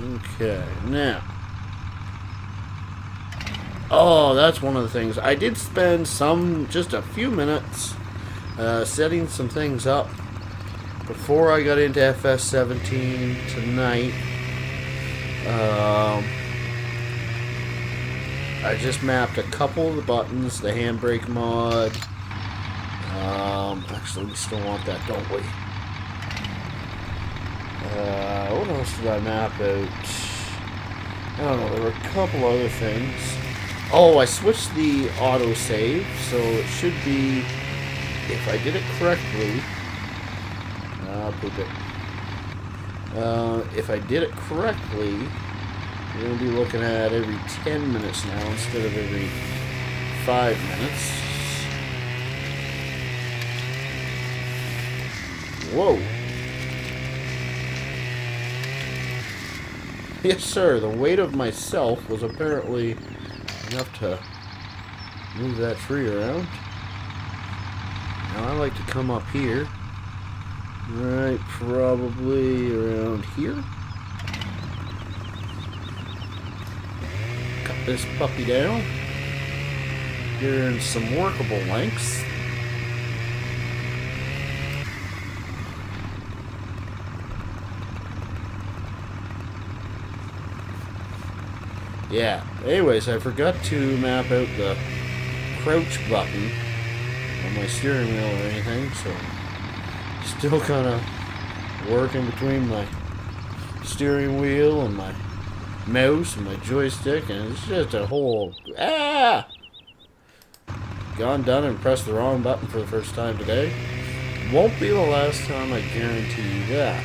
Okay, now. Oh, that's one of the things. I did spend just a few minutes setting some things up before I got into FS17 tonight. I just mapped a couple of the buttons, the handbrake mod. Actually, we still want that, don't we? What else did I map out? I don't know, there were a couple other things. Oh, I switched the autosave, so it should be, if I did it correctly, poop it. If I did it correctly, we're going to be looking at every 10 minutes now instead of every 5 minutes. Whoa. Yes, sir, the weight of myself was apparently enough to move that tree around. Now I like to come up here. Right, probably around here. Cut this puppy down. Get her in some workable lengths. Yeah, anyways, I forgot to map out the crouch button on my steering wheel or anything, so still kind of working between my steering wheel and my mouse and my joystick, and it's just a whole gone done and pressed the wrong button for the first time today. Won't be the last time, I guarantee you that.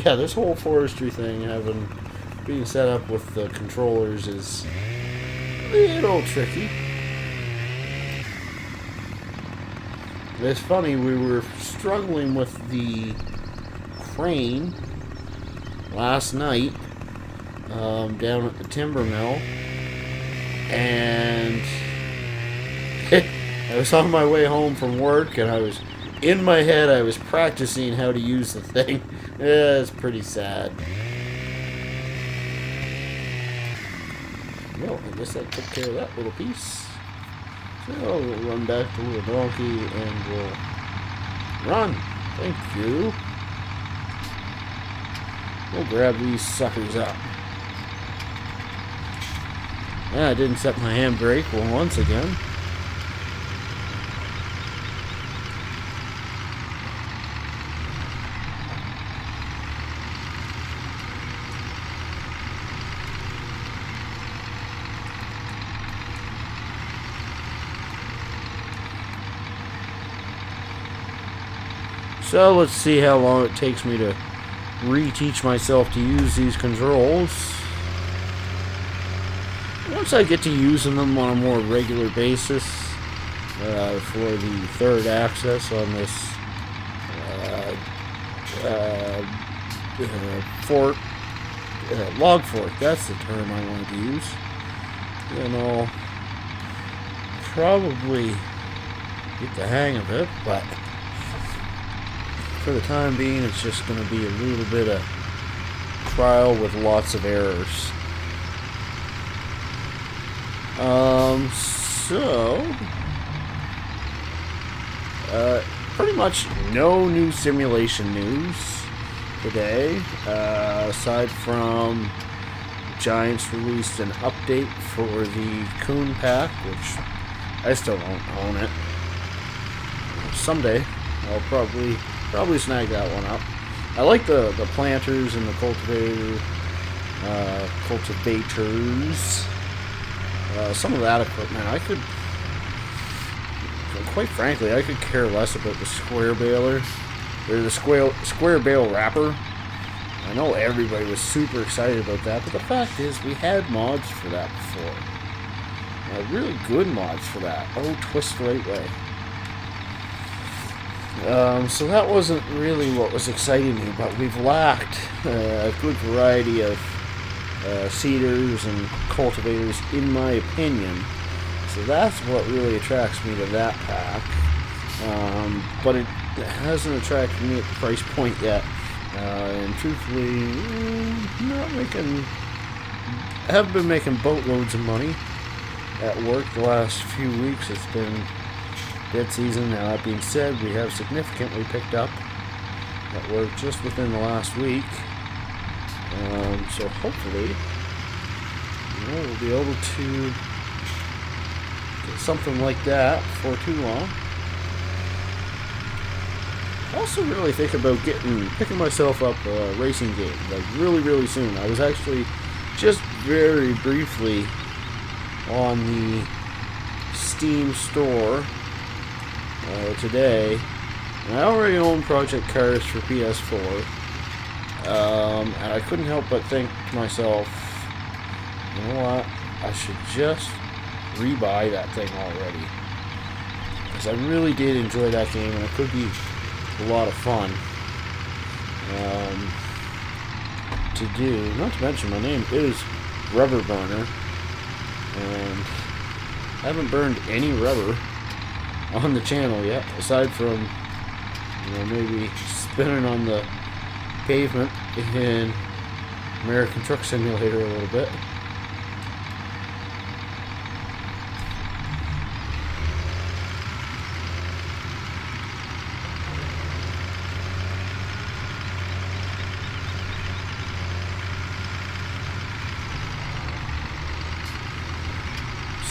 Yeah, this whole forestry thing, being set up with the controllers, is a little tricky. It's funny, we were struggling with the crane last night down at the timber mill, and I was on my way home from work, and I was in my head, I was practicing how to use the thing. Yeah, it's pretty sad. Well, I guess that took care of that little piece. So we'll run back to the donkey and we'll run. Thank you. We'll grab these suckers up. Yeah, I didn't set my handbrake once again. So let's see how long it takes me to reteach myself to use these controls. Once I get to using them on a more regular basis for the third axis on this log fork, that's the term I wanted to use. And I'll probably get the hang of it, but for the time being, it's just going to be a little bit of trial with lots of errors. Pretty much no new simulation news today, aside from Giants released an update for the Coon Pack, which I still don't own it. Someday, I'll probably snag that one up. I like the planters and the cultivators. Some of that equipment, quite frankly, I could care less about the square baler, or the square bale wrapper. I know everybody was super excited about that, but the fact is, we had mods for that before. Really good mods for that. Oh, twist the right way. So that wasn't really what was exciting me, but we've lacked a good variety of seeders and cultivators, in my opinion. So that's what really attracts me to that pack. but it hasn't attracted me at the price point yet. And truthfully, I haven't been making boatloads of money at work the last few weeks. It's been dead season. Now, that being said, we have significantly picked up at work just within the last week. So hopefully, we'll be able to get something like that before too long. I also really think about picking myself up a racing game, like really soon. I was actually just very briefly on the Steam store today, and I already own Project Cars for PS4, and I couldn't help but think to myself, you know what, I should just rebuy that thing already, because I really did enjoy that game, and it could be a lot of fun to do. Not to mention, my name is Rubber Burner, and I haven't burned any rubber on the channel yet, aside from maybe spinning on the pavement in American Truck Simulator a little bit.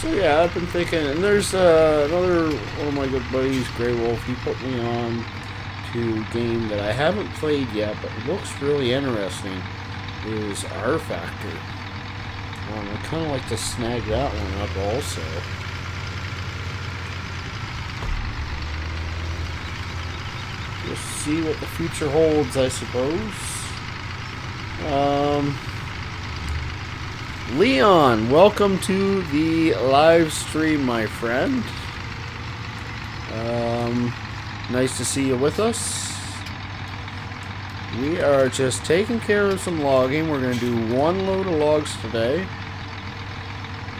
So yeah, I've been thinking, and there's another one of my good buddies, Grey Wolf. He put me on to a game that I haven't played yet, but it looks really interesting. Is R Factor. I kind of like to snag that one up also. We'll see what the future holds, I suppose. Leon, welcome to the live stream, my friend. Nice to see you with us. We are just taking care of some logging. We're going to do one load of logs today.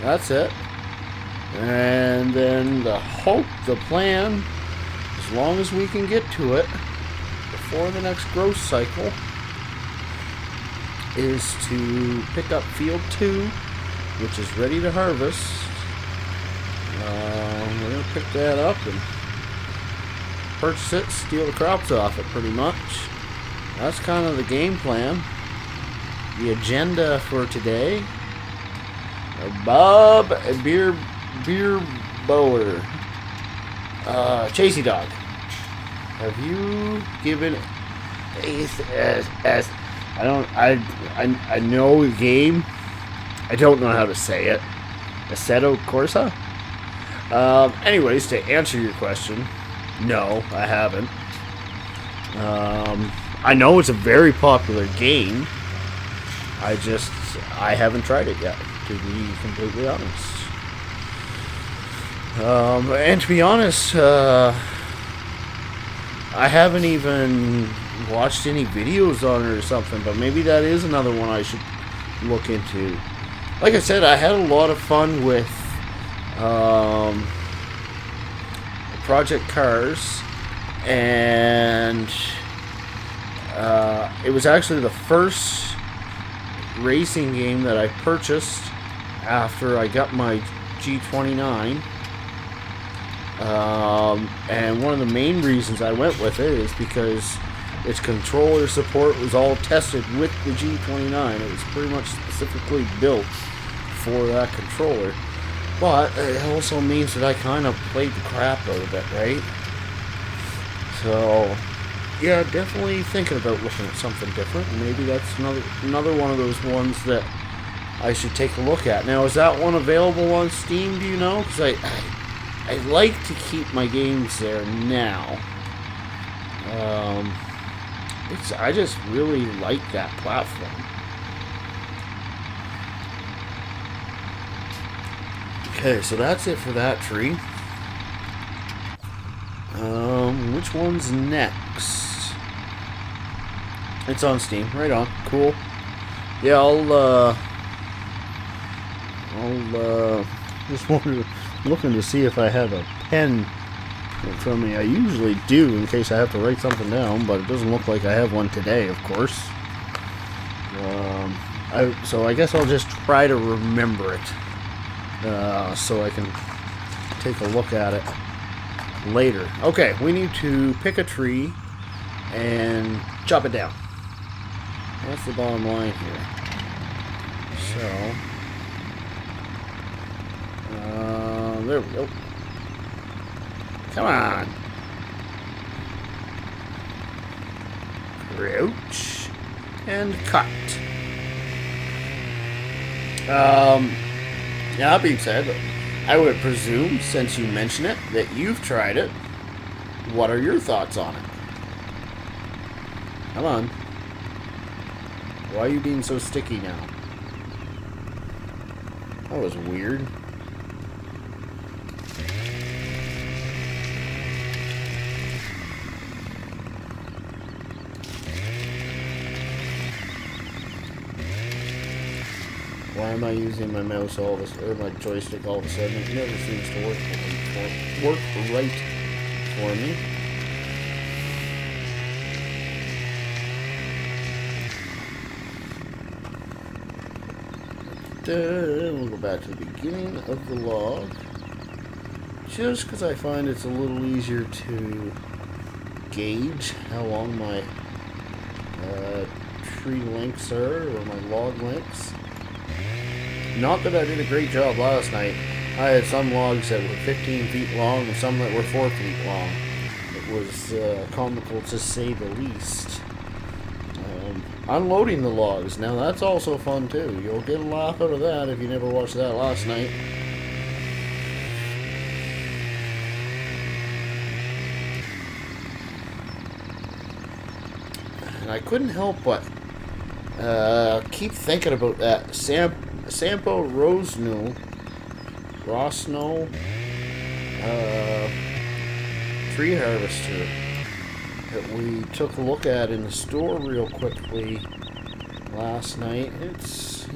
That's it. And then the plan, as long as we can get to it before the next growth cycle, is to pick up field 2, which is ready to harvest. We're going to pick that up and purchase it, steal the crops off it, pretty much. That's kind of the game plan. The agenda for today: Bob Beer Bower, Chasey Dog. Have you given I know the game. I don't know how to say it. Assetto Corsa? Anyways, to answer your question, no, I haven't. I know it's a very popular game. I haven't tried it yet, to be completely honest. And to be honest, I haven't even watched any videos on it or something, but maybe that is another one I should look into. Like I said, I had a lot of fun with Project Cars, and it was actually the first racing game that I purchased after I got my G29. And one of the main reasons I went with it is because its controller support was all tested with the G29. It was pretty much specifically built for that controller. But it also means that I kind of played the crap out of it, right? So, yeah, definitely thinking about looking at something different. Maybe that's another one of those ones that I should take a look at. Now, is that one available on Steam, do you know? Because I like to keep my games there now. I just really like that platform. Okay, so that's it for that tree. Which one's next? It's on Steam. Right on. Cool. Yeah, I'll just looking to see if I have a pen from me. I usually do in case I have to write something down, but it doesn't look like I have one today, of course. So I guess I'll just try to remember it so I can take a look at it later. Okay, we need to pick a tree and chop it down. That's the bottom line here. So, there we go. Come on. Crouch and cut. Yeah, that being said, I would presume, since you mention it, that you've tried it. What are your thoughts on it? Come on. Why are you being so sticky now? That was weird. Why am I using my mouse all this, or my joystick all of a sudden? It never seems to work right for me. We'll go back to the beginning of the log, just because I find it's a little easier to gauge how long my tree lengths are, or my log lengths. Not that I did a great job last night. I had some logs that were 15 feet long and some that were 4 feet long. It was comical to say the least. Unloading the logs. Now that's also fun too. You'll get a laugh out of that if you never watched that last night. And I couldn't help but keep thinking about that Sampo Rosno tree harvester that we took a look at in the store real quickly last night. It's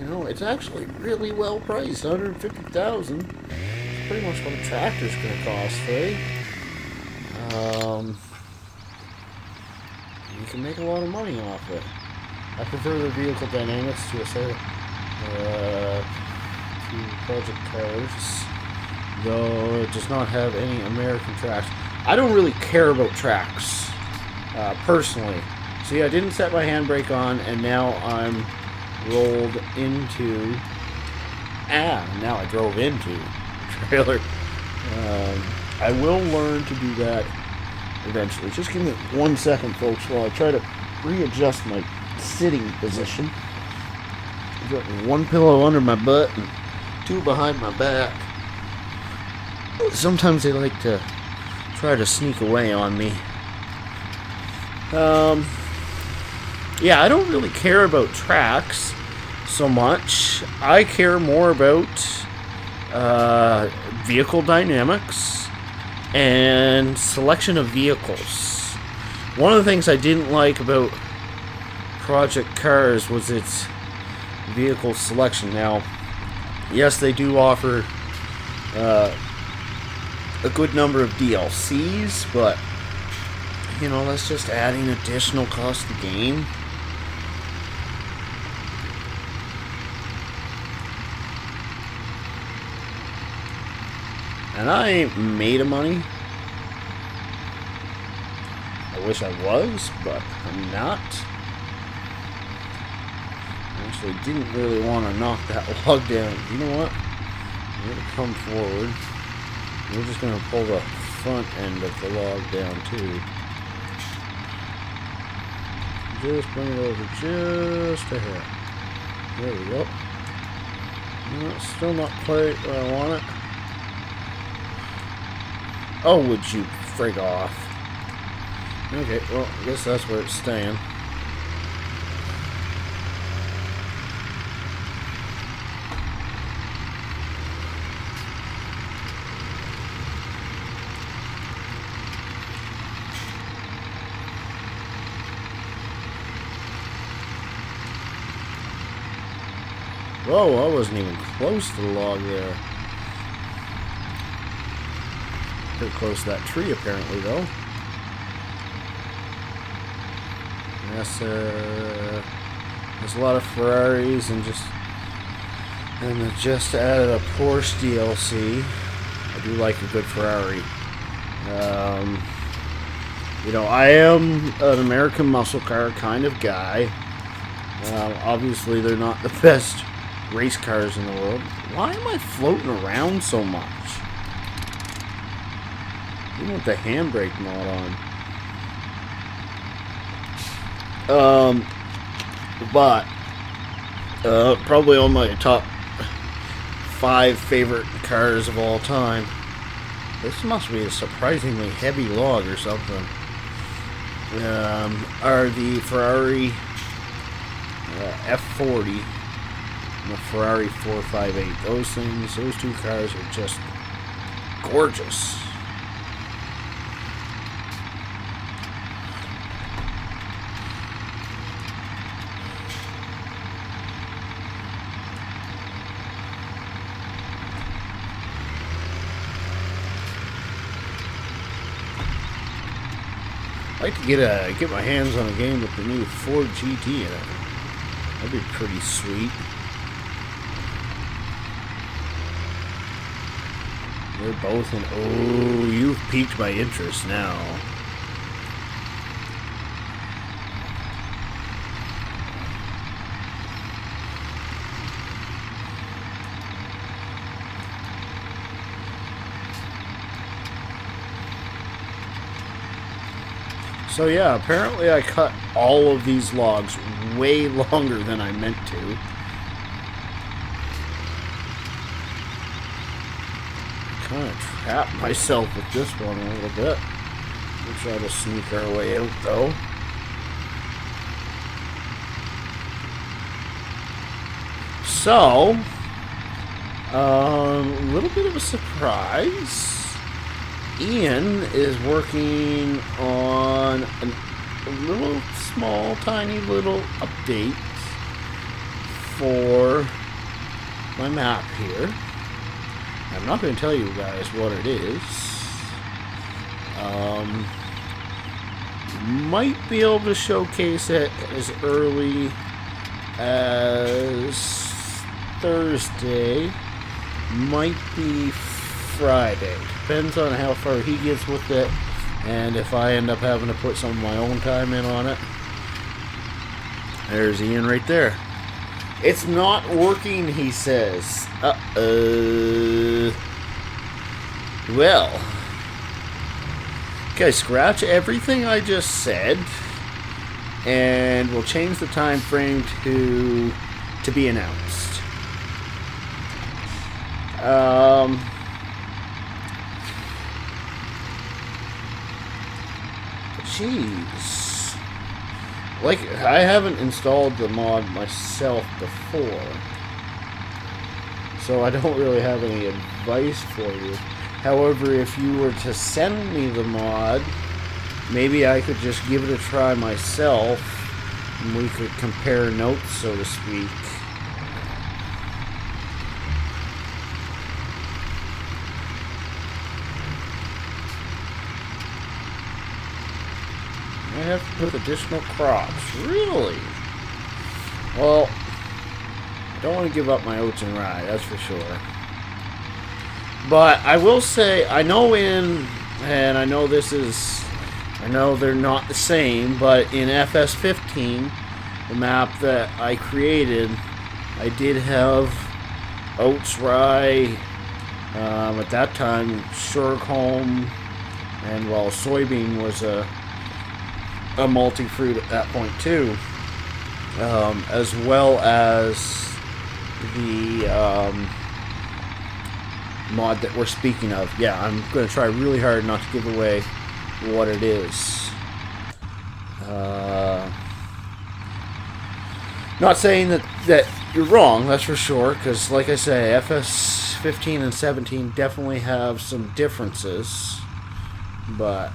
actually really well priced, $150,000. It's pretty much what a tractor's going to cost, right? You can make a lot of money off it. I prefer the vehicle dynamics to project cars, though it does not have any American tracks. I don't really care about tracks, personally. See, I didn't set my handbrake on, and now I'm rolled into... now I drove into the trailer. I will learn to do that eventually. Just give me 1 second, folks, while I try to readjust my sitting position. I've got one pillow under my butt and two behind my back. Sometimes they like to try to sneak away on me. Yeah, I don't really care about tracks so much. I care more about vehicle dynamics and selection of vehicles. One of the things I didn't like about Project Cars was its vehicle selection. Now, yes, they do offer a good number of DLCs, but that's just adding additional cost to the game. And I ain't made of money. I wish I was, but I'm not. Actually, didn't really want to knock that log down. You know what? I'm going to come forward. We're just going to pull the front end of the log down too. Just bring it over just a hair. There we go. No, still not quite where I want it. Oh, would you frig off? Okay, well, I guess that's where it's staying. Whoa, I wasn't even close to the log there. pretty close to that tree, apparently, though. Yes, there's a lot of Ferraris and I just added a Porsche DLC. I do like a good Ferrari. You know, I am an American muscle car kind of guy. Obviously, they're not the best race cars in the world. Why am I floating around so much? Even with the handbrake mod on. But probably on my top 5 favorite cars of all time. This must be a surprisingly heavy log or something. Are the Ferrari F40 and the Ferrari 458. Those two cars are just gorgeous. I'd like to get my hands on a game with the new Ford GT in it. That'd be pretty sweet. They're both in. Oh, you've piqued my interest now. So yeah, apparently I cut all of these logs way longer than I meant to. Kind of trapped myself with this one a little bit. We'll try to sneak our way out though. So, a little bit of a surprise. Ian is working on a little small, tiny little update for my map here. I'm not going to tell you guys what it is. Might be able to showcase it as early as Thursday. Might be Friday. Depends on how far he gets with it, and if I end up having to put some of my own time in on it. There's Ian right there. It's not working, he says. Well. Okay, scratch everything I just said, and we'll change the time frame to be announced. Jeez. Like, I haven't installed the mod myself before, so I don't really have any advice for you. However, if you were to send me the mod, maybe I could just give it a try myself, and we could compare notes, so to speak. I have to put additional crops. Really? Well, I don't want to give up my oats and rye, that's for sure. But I will say, I know I know they're not the same, but in FS15, the map that I created, I did have oats, rye, at that time, sorghum, and well, soybean was a multi-fruit at that point too, as well as the mod that we're speaking of. Yeah, I'm going to try really hard not to give away what it is. Not saying that you're wrong, that's for sure, because like I say, FS15 and 17 definitely have some differences, but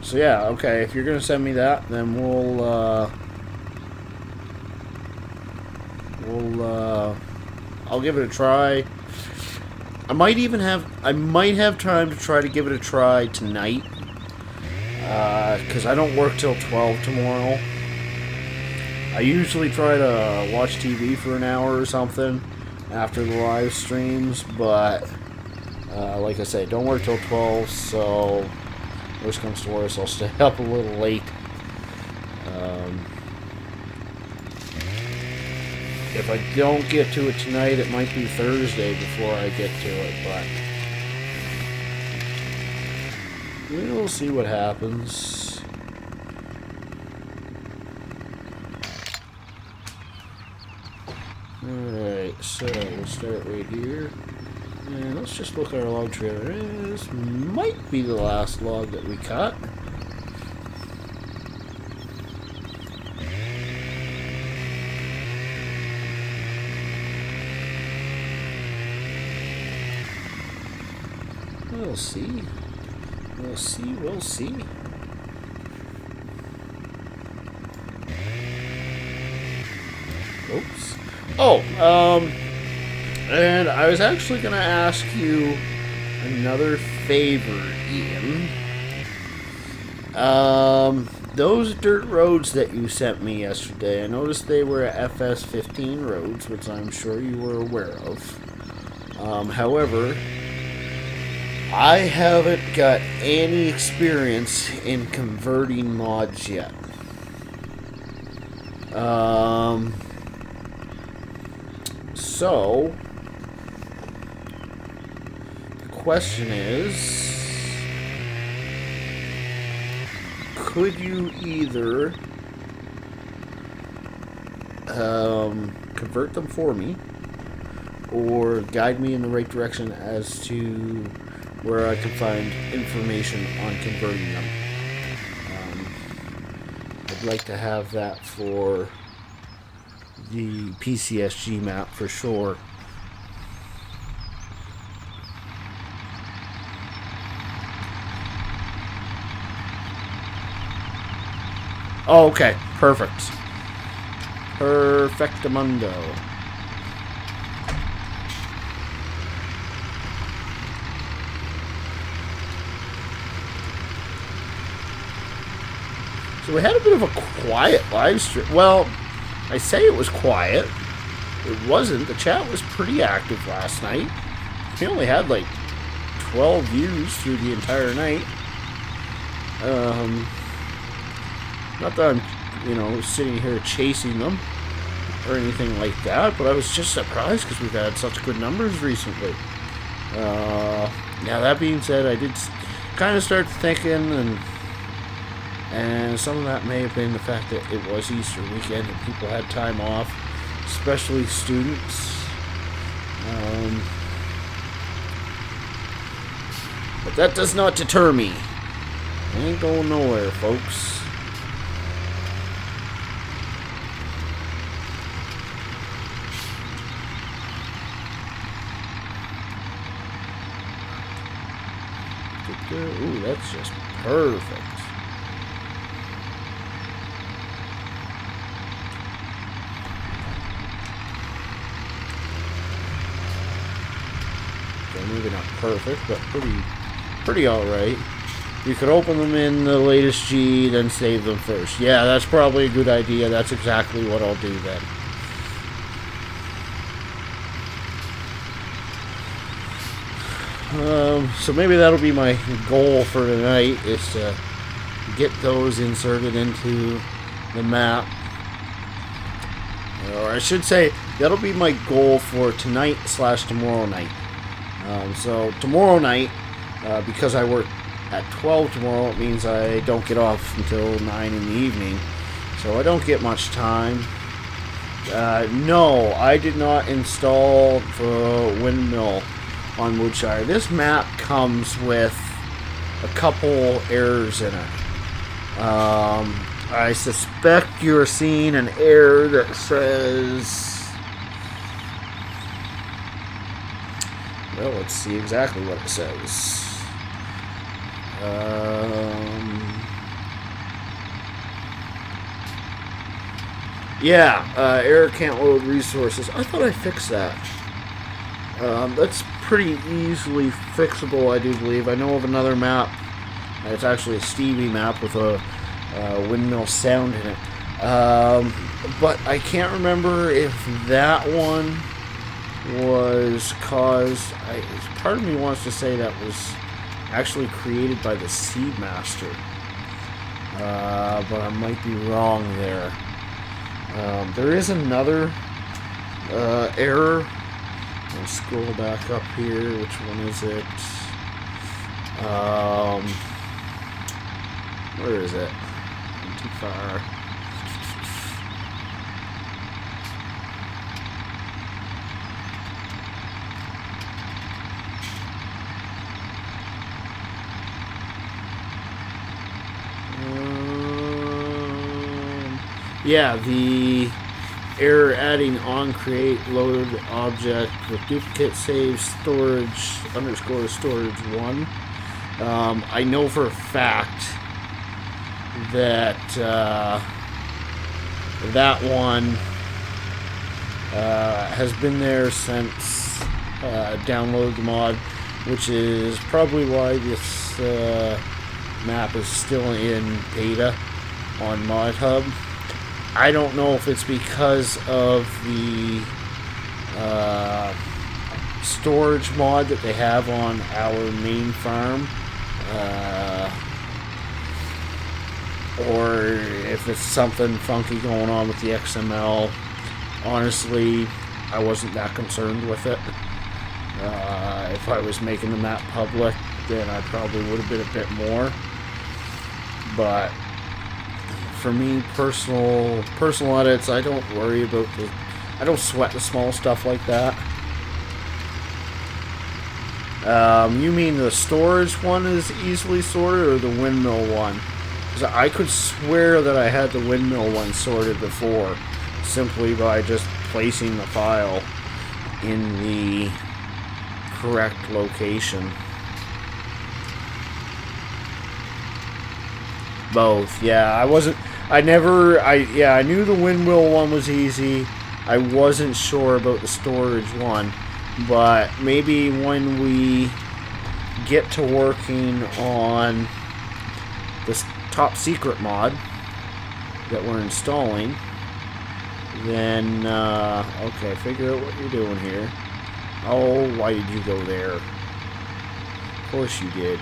so yeah, okay, if you're going to send me that, then I'll give it a try. I might have time to try to give it a try tonight. Because I don't work till 12 tomorrow. I usually try to watch TV for an hour or something after the live streams, but like I say, don't work till 12, so worst comes to worst, I'll stay up a little late. If I don't get to it tonight, it might be Thursday before I get to it, but we'll see what happens. Alright, so we'll start right here. And let's just look at our log trailer. This might be the last log that we cut. We'll see. We'll see. We'll see. Oops. Oh, and I was actually going to ask you another favor, Ian. Those dirt roads that you sent me yesterday, I noticed they were FS15 roads, which I'm sure you were aware of. However, I haven't got any experience in converting mods yet. So, the question is, could you either convert them for me, or guide me in the right direction as to where I can find information on converting them? I'd like to have that for the PCSG map for sure. Oh, okay. Perfect. Perfectamundo. So we had a bit of a quiet live stream. Well, I say it was quiet. It wasn't. The chat was pretty active last night. We only had like 12 views through the entire night. Not that I'm, sitting here chasing them or anything like that, but I was just surprised because we've had such good numbers recently. Now, that being said, I did kind of start thinking, and some of that may have been the fact that it was Easter weekend and people had time off, especially students. But that does not deter me. I ain't going nowhere, folks. Ooh, that's just perfect. Maybe not perfect, but pretty alright. You could open them in the latest G, then save them first. Yeah, that's probably a good idea. That's exactly what I'll do then. So maybe that'll be my goal for tonight, is to get those inserted into the map. Or I should say, that'll be my goal for tonight/tomorrow night. So tomorrow night, because I work at 12 tomorrow, it means I don't get off until 9 in the evening. So I don't get much time. No, I did not install the windmill on Woodshire. This map comes with a couple errors in it. I suspect you're seeing an error that says... Well, let's see exactly what it says. Error can't load resources. I thought I fixed that. That's pretty easily fixable, I do believe. I know of another map. It's actually a Stevie map with a windmill sound in it. But I can't remember if that one was caused... part of me wants to say that was actually created by the Seedmaster. But I might be wrong there. There is another error. I'll scroll back up here. Which one is it? Where is it? I'm too far. Yeah, the error adding on create load object with duplicate save storage _ storage 1. I know for a fact that that one has been there since download the mod, which is probably why this map is still in beta on ModHub. I don't know if it's because of the storage mod that they have on our main farm, or if it's something funky going on with the XML. Honestly, I wasn't that concerned with it. If I was making the map public, then I probably would have been a bit more. But for me, personal edits, I don't worry about I don't sweat the small stuff like that. You mean the storage one is easily sorted, or the windmill one? Because I could swear that I had the windmill one sorted before, simply by just placing the file in the correct location. Both, yeah. I knew the windmill one was easy. I wasn't sure about the storage one, but maybe when we get to working on this top secret mod that we're installing, then okay, figure out what you're doing here. Oh, why did you go there? Of course you did.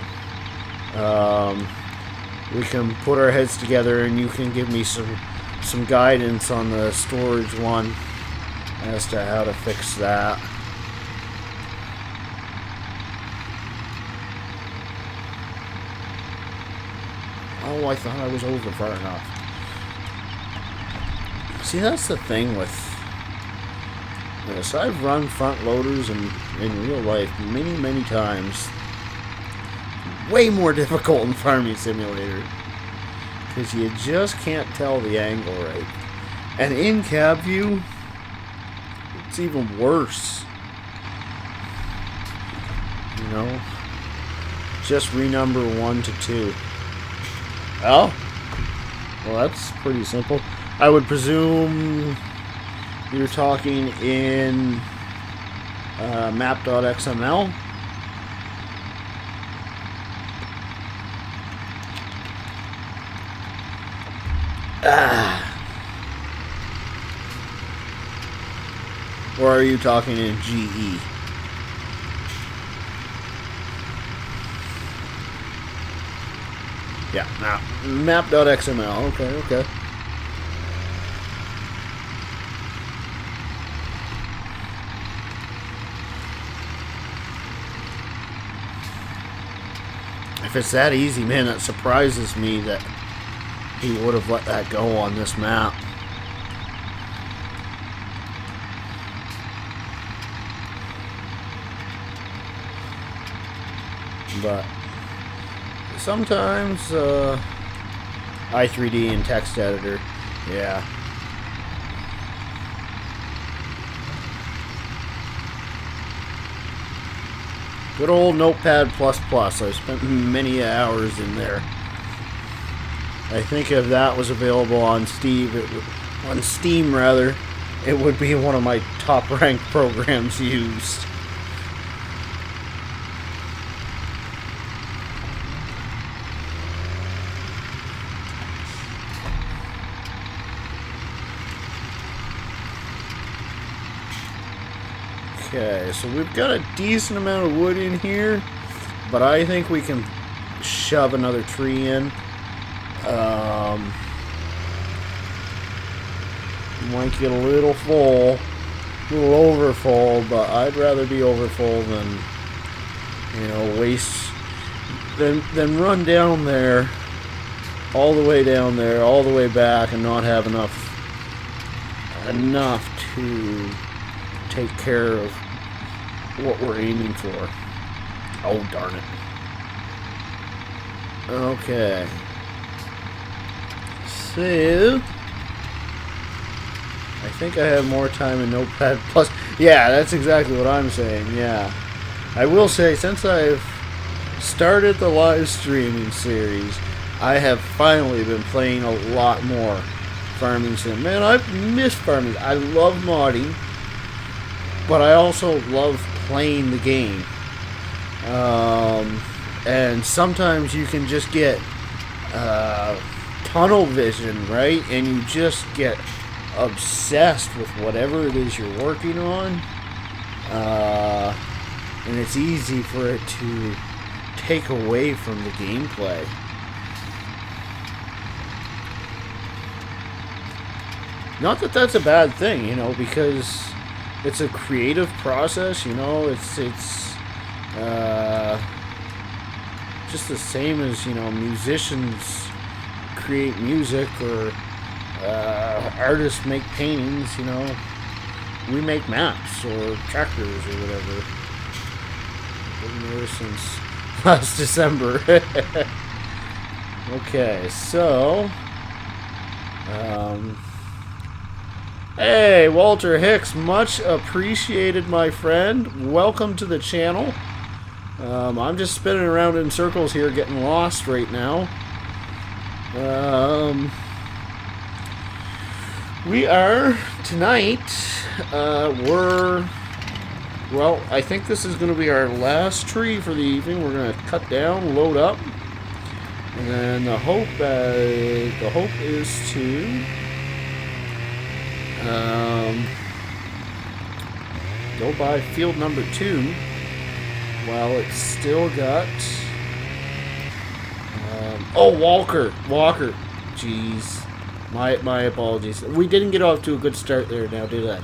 We can put our heads together, and you can give me some guidance on the storage one as to how to fix that. Oh, I thought I was over far enough. See, that's the thing with this. I've run front loaders in real life many times. Way more difficult in Farming Simulator, because you just can't tell the angle right. And in cab view, it's even worse. You know, just renumber 1 to 2. Well, that's pretty simple. I would presume you're talking in map.xml. Or are you talking in GE? Yeah, now map.xml. Okay. If it's that easy, man, that surprises me that he would have let that go on this map. But sometimes i3D and text editor, yeah. Good old Notepad++. I've spent many hours in there. I think if that was available on Steam, it would be one of my top ranked programs used. Okay, so we've got a decent amount of wood in here, but I think we can shove another tree in. Might get a little full, a little over full, but I'd rather be over full than, you know, waste, than run down there, all the way down there, all the way back, and not have enough to take care of what we're aiming for. Oh, darn it. Okay. So, I think I have more time in Notepad Plus. Yeah, that's exactly what I'm saying, yeah. I will say, since I've started the live streaming series, I have finally been playing a lot more Farming Sim. Man, I've missed farming. I love modding, but I also love playing the game. And sometimes you can just get tunnel vision, right? And you just get obsessed with whatever it is you're working on. And it's easy for it to take away from the gameplay. Not that that's a bad thing, you know, because it's a creative process, you know, it's just the same as, you know, musicians create music, or artists make paintings, you know. We make maps or tractors or whatever. Been there since last December. Okay, so hey, Walter Hicks, much appreciated, my friend. Welcome to the channel. I'm just spinning around in circles here, getting lost right now. We are, tonight, well, I think this is going to be our last tree for the evening. We're going to cut down, load up, and then the hope is to go by field number 2 while it's still got oh, Walker, jeez, my apologies. We didn't get off to a good start there now, did I?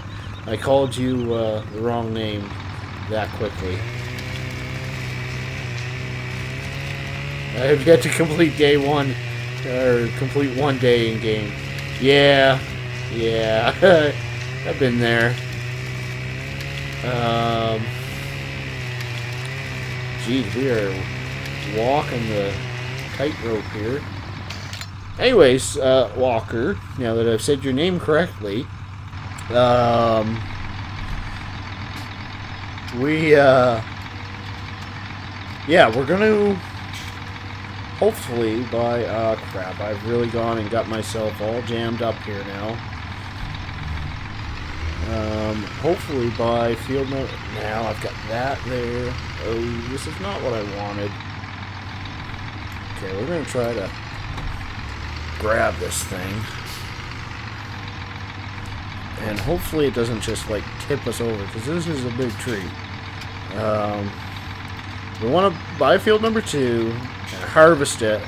I called you the wrong name that quickly. I have yet to complete day 1, or complete 1 day in game. Yeah, I've been there. Geez, we are walking the tightrope here. Anyways, Walker, now that I've said your name correctly, yeah, we're gonna hopefully by, crap, I've really gone and got myself all jammed up here now. Hopefully by field note, now I've got that there. Oh, this is not what I wanted. Okay, we're gonna try to grab this thing. And hopefully it doesn't just, like, tip us over, because this is a big tree. We want to buy field number 2 and harvest it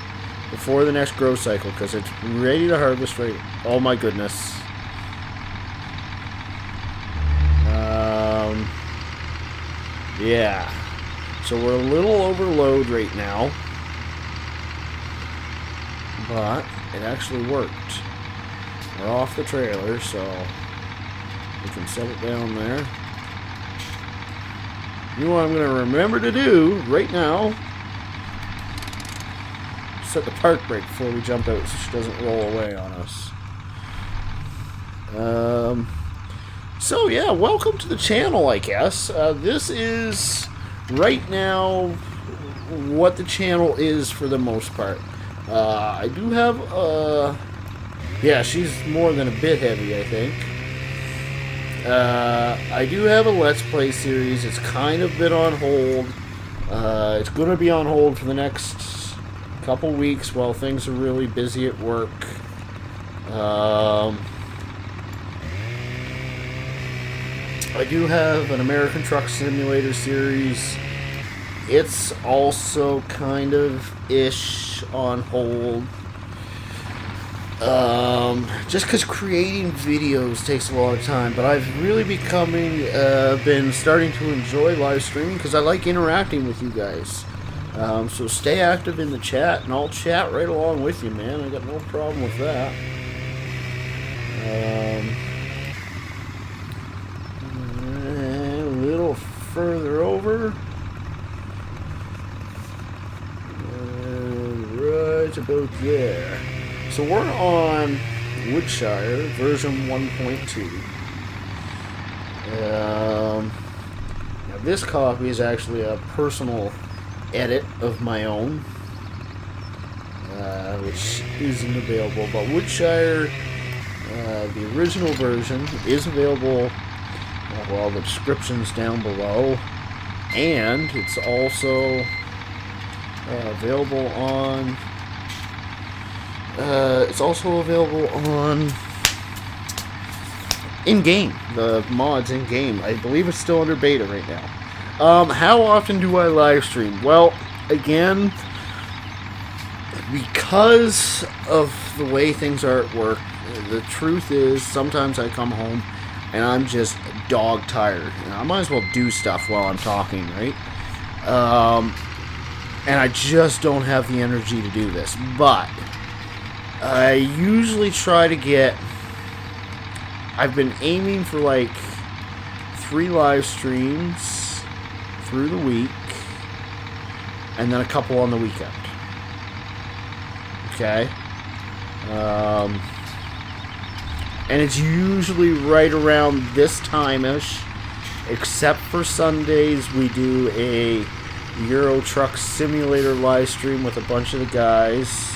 before the next grow cycle, because it's ready to harvest right. Oh my goodness. Yeah. So we're a little overload right now, but it actually worked. We're off the trailer, so we can set it down there. You know what I'm going to remember to do right now? Set the park brake before we jump out so she doesn't roll away on us. So yeah, welcome to the channel, I guess. This is right now what the channel is for the most part. I do have, yeah, she's more than a bit heavy, I think. I do have a Let's Play series. It's kind of been on hold. It's going to be on hold for the next couple weeks while things are really busy at work. I do have an American Truck Simulator series. It's also kind of ish on hold. Just because creating videos takes a lot of time, but I've really been starting to enjoy live streaming because I like interacting with you guys. So stay active in the chat, and I'll chat right along with you, man. I got no problem with that. A little further over. Right about there. So we're on Woodshire version 1.2. Now this copy is actually a personal edit of my own, which isn't available. But Woodshire, the original version, is available. Well, the description's down below, and it's also available on. In-game. The mod's in-game. I believe it's still under beta right now. How often do I live stream? Well, again, because of the way things are at work, the truth is sometimes I come home and I'm just dog tired. And I might as well do stuff while I'm talking, right? And I just don't have the energy to do this. But I usually try to get... I've been aiming for like 3 live streams through the week, and then a couple on the weekend. Okay? And it's usually right around this time-ish, except for Sundays. We do a Euro Truck Simulator live stream with a bunch of the guys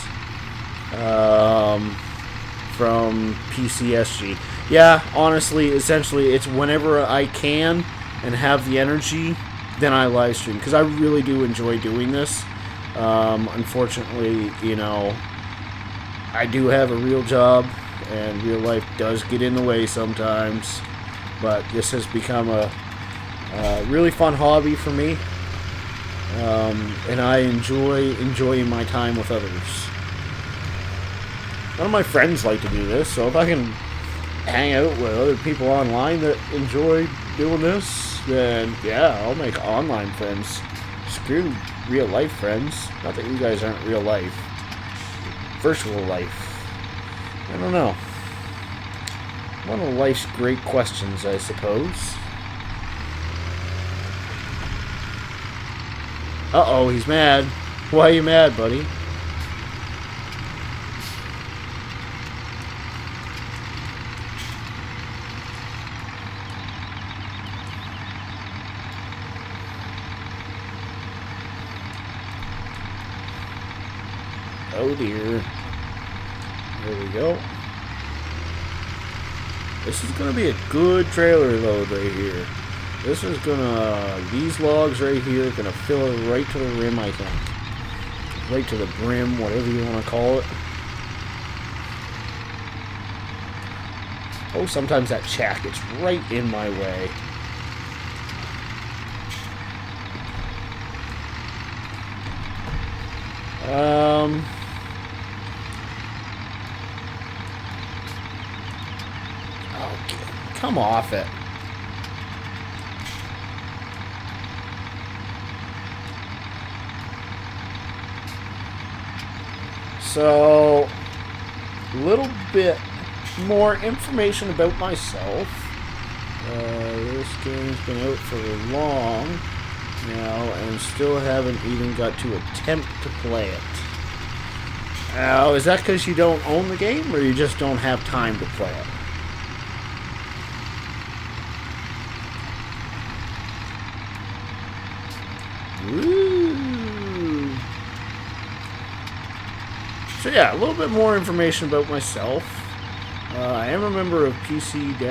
from PCSG. Yeah, honestly, essentially, it's whenever I can and have the energy, then I live stream, because I really do enjoy doing this. Unfortunately, you know, I do have a real job, and real life does get in the way sometimes, but this has become a really fun hobby for me, and I enjoying my time with others. None of my friends like to do this, so if I can hang out with other people online that enjoy doing this, then yeah, I'll make online friends. Screw real life friends. Not that you guys aren't real life. Virtual life. I don't know. One of life's great questions, I suppose. Uh-oh, he's mad. Why are you mad, buddy? Oh dear. There we go. This is gonna be a good trailer load right here. This is gonna, these logs right here are gonna fill it right to the rim, I think. Right to the brim, whatever you want to call it. Oh, sometimes that chaff gets right in my way. Come off it. So, a little bit more information about myself. This game's been out for long now, and still haven't even got to attempt to play it. Now, is that because you don't own the game, or you just don't have time to play it? Woo. So yeah, a little bit more information about myself. I am a member of PC-SG.UK,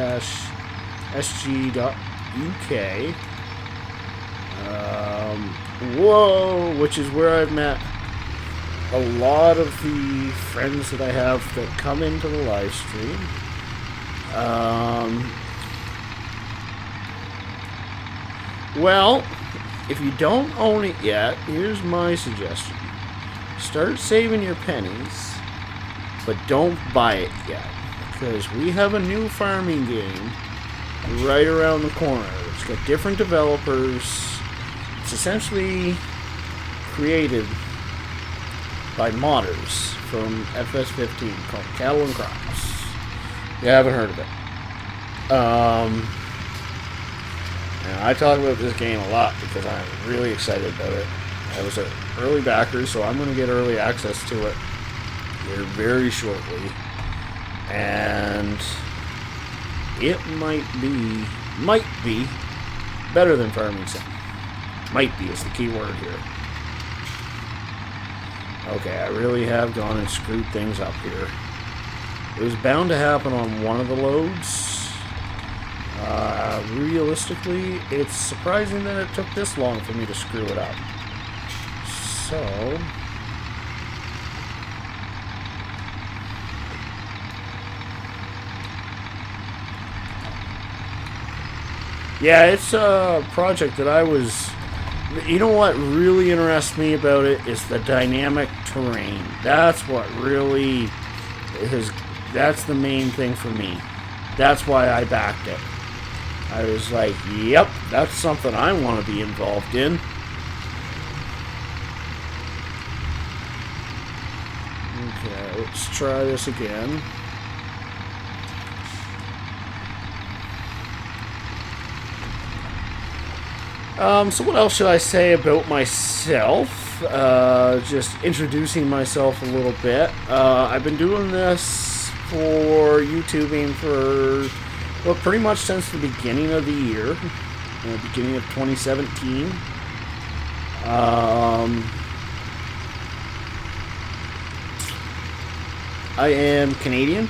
which is where I've met a lot of the friends that I have that come into the live stream. Well, if you don't own it yet, here's my suggestion. Start saving your pennies, but don't buy it yet. Because we have a new farming game right around the corner. It's got different developers. It's essentially created by modders from FS15 called Cattle and Crops. You haven't heard of it. And I talk about this game a lot because I'm really excited about it. I was an early backer, so I'm going to get early access to it here very shortly. And it might be better than Farming Sim. Might be is the key word here. Okay, I really have gone and screwed things up here. It was bound to happen on one of the loads. Realistically, it's surprising that it took this long for me to screw it up. So... yeah, it's a project that I was... You know what really interests me about it is the dynamic terrain. That's what really is... That's the main thing for me. That's why I backed it. I was like, yep, that's something I want to be involved in. Okay, let's try this again. So what else should I say about myself? Just introducing myself a little bit. I've been doing this for YouTubing for, well, pretty much since the beginning of the year, beginning of 2017. I am Canadian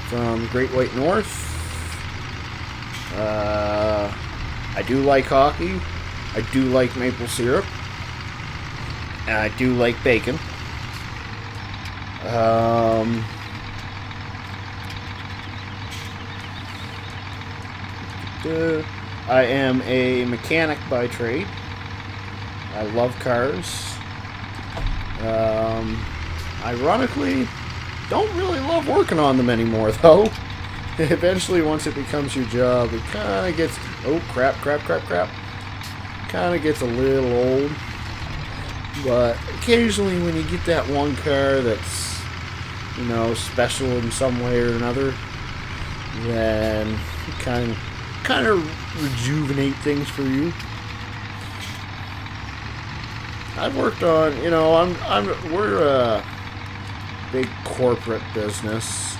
from Great White North. I do like hockey. I do like maple syrup. And I do like bacon. I am a mechanic by trade. I love cars. Ironically, don't really love working on them anymore, though. Eventually, once it becomes your job, it kind of gets... Oh, crap. Kind of gets a little old. But occasionally, when you get that one car that's, you know, special in some way or another, then it kind of rejuvenate things for you. I've worked on, you know, we're a big corporate business.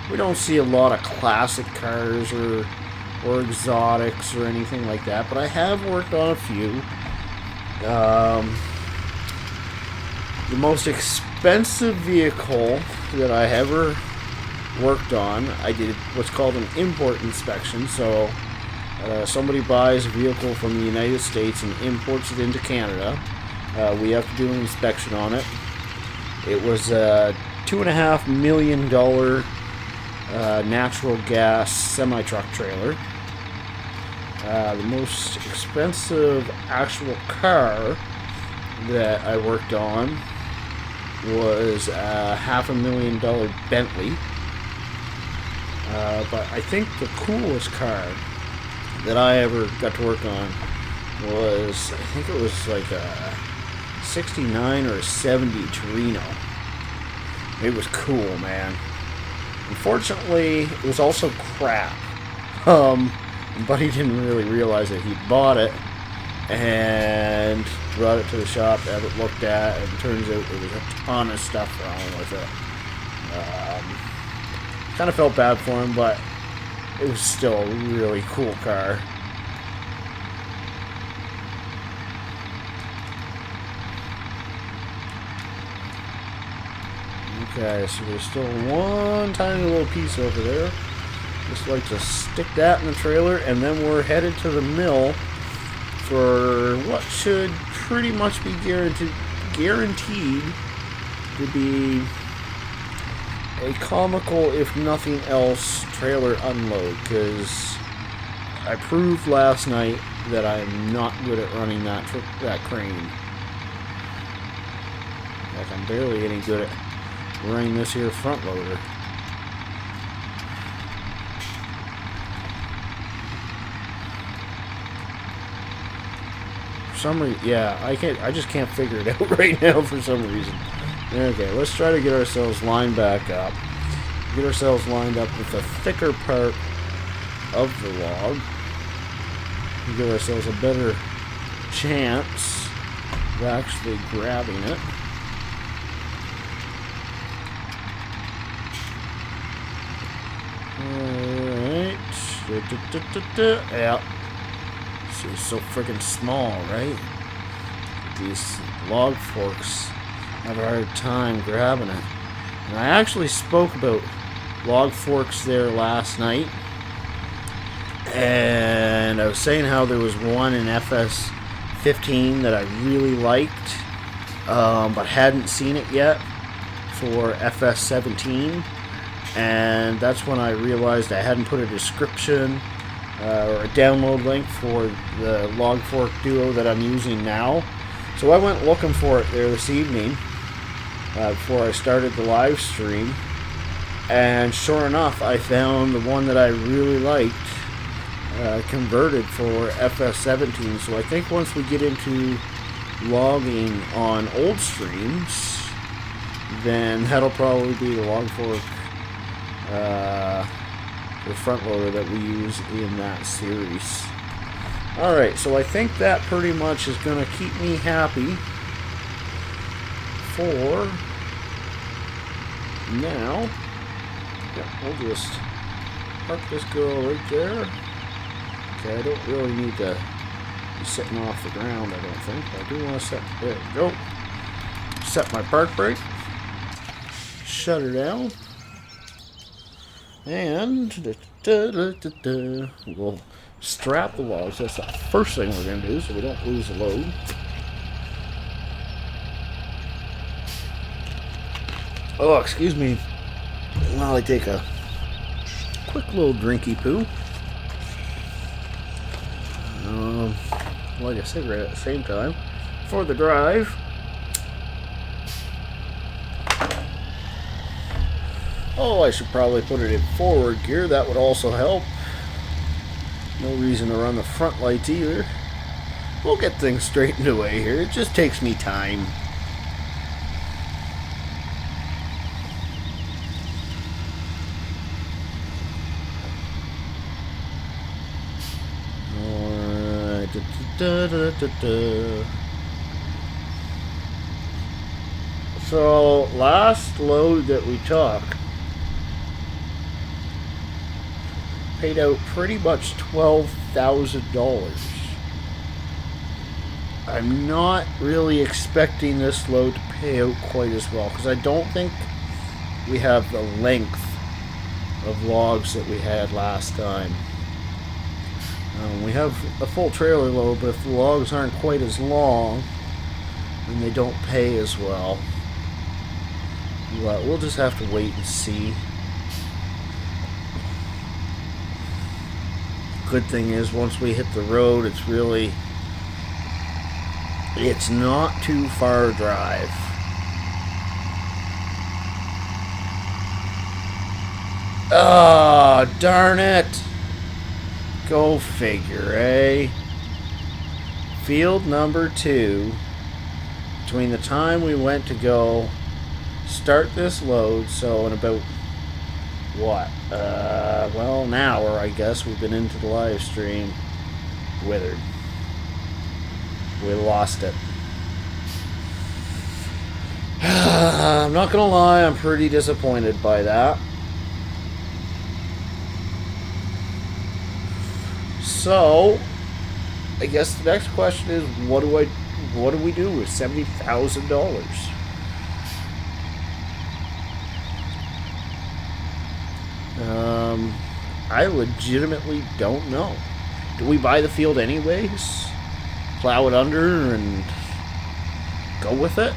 We don't see a lot of classic cars or exotics or anything like that, but I have worked on a few. The most expensive vehicle that I ever worked on, I did what's called an import inspection. So somebody buys a vehicle from the United States and imports it into Canada. We have to do an inspection on it. It was a $2.5 million natural gas semi-truck trailer. The most expensive actual car that I worked on was a $500,000 Bentley. But I think the coolest car that I ever got to work on was, I think it was like a 69 or a 70 Torino. It was cool, man. Unfortunately, it was also crap. But he didn't really realize it. He bought it and brought it to the shop to have it looked at, and it turns out there was a ton of stuff wrong with it. Kind of felt bad for him, but it was still a really cool car. Okay, so there's still one tiny little piece over there. Just like to stick that in the trailer, and then we're headed to the mill for what should pretty much be guaranteed to be a comical, if nothing else, trailer unload, because I proved last night that I'm not good at running that crane. Like, I'm barely any good at running this here front loader. For some reason, yeah, I just can't figure it out right now for some reason. Okay, let's try to get ourselves lined back up. Get ourselves lined up with the thicker part of the log. Give ourselves a better chance of actually grabbing it. Alright. Yeah. She's so freaking small, right? These log forks have a hard time grabbing it. And I actually spoke about log forks there last night. And I was saying how there was one in FS15 that I really liked, but hadn't seen it yet for FS17. And that's when I realized I hadn't put a description or a download link for the log fork duo that I'm using now. So I went looking for it there this evening before I started the live stream, and sure enough, I found the one that I really liked converted for FS17. So I think once we get into logging on old streams, then that'll probably be the log fork, the front loader that we use in that series. Alright, so I think that pretty much is going to keep me happy for now. Yeah, we'll just park this girl right there. Okay, I don't really need to be sitting off the ground, I don't think. I do want to set, there we go. Set my park brake. Shut her down. And we'll strap the logs. That's the first thing we're going to do so we don't lose the load. Oh, excuse me while I take a quick little drinky poo. Light a cigarette at the same time for the drive. Oh, I should probably put it in forward gear. That would also help. No reason to run the front lights either. We'll get things straightened away here. It just takes me time. So, last load that we took paid out pretty much $12,000. I'm not really expecting this load to pay out quite as well, because I don't think we have the length of logs that we had last time. We have a full trailer load, but if the logs aren't quite as long, then they don't pay as well. But we'll just have to wait and see. Good thing is, once we hit the road, it's not too far a drive. Oh, darn it! Go figure, eh? Field number 2. Between the time we went to go start this load, so in about what? Well, an hour, I guess. We've been into the live stream. Withered. We lost it. I'm not gonna lie, I'm pretty disappointed by that. So, I guess the next question is, what do we do with $70,000? I legitimately don't know. Do we buy the field anyways? Plow it under and go with it?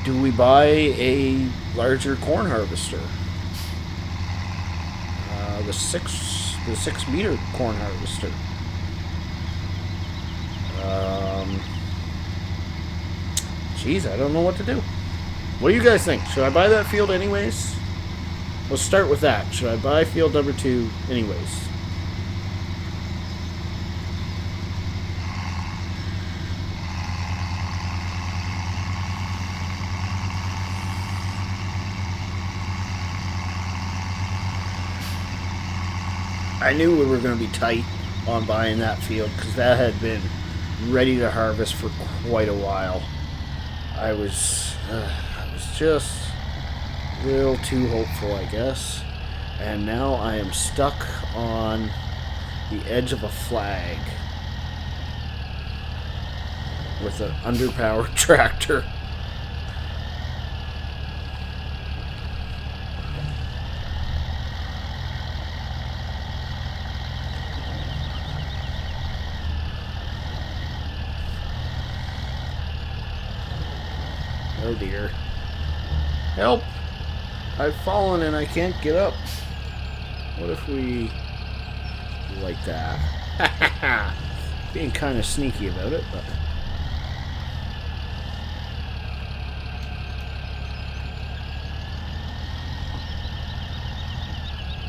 Do we buy a larger corn harvester? The 6 meter corn harvester. Geez, I don't know what to do. What do you guys think? Should I buy that field anyways? Let's start with that. Should I buy field number 2 anyways? I knew we were going to be tight on buying that field because that had been ready to harvest for quite a while. I was just a little too hopeful, I guess. And now I am stuck on the edge of a flag with an underpowered tractor. Oh dear. Help! I've fallen and I can't get up. What if we... like that? Being kind of sneaky about it, but...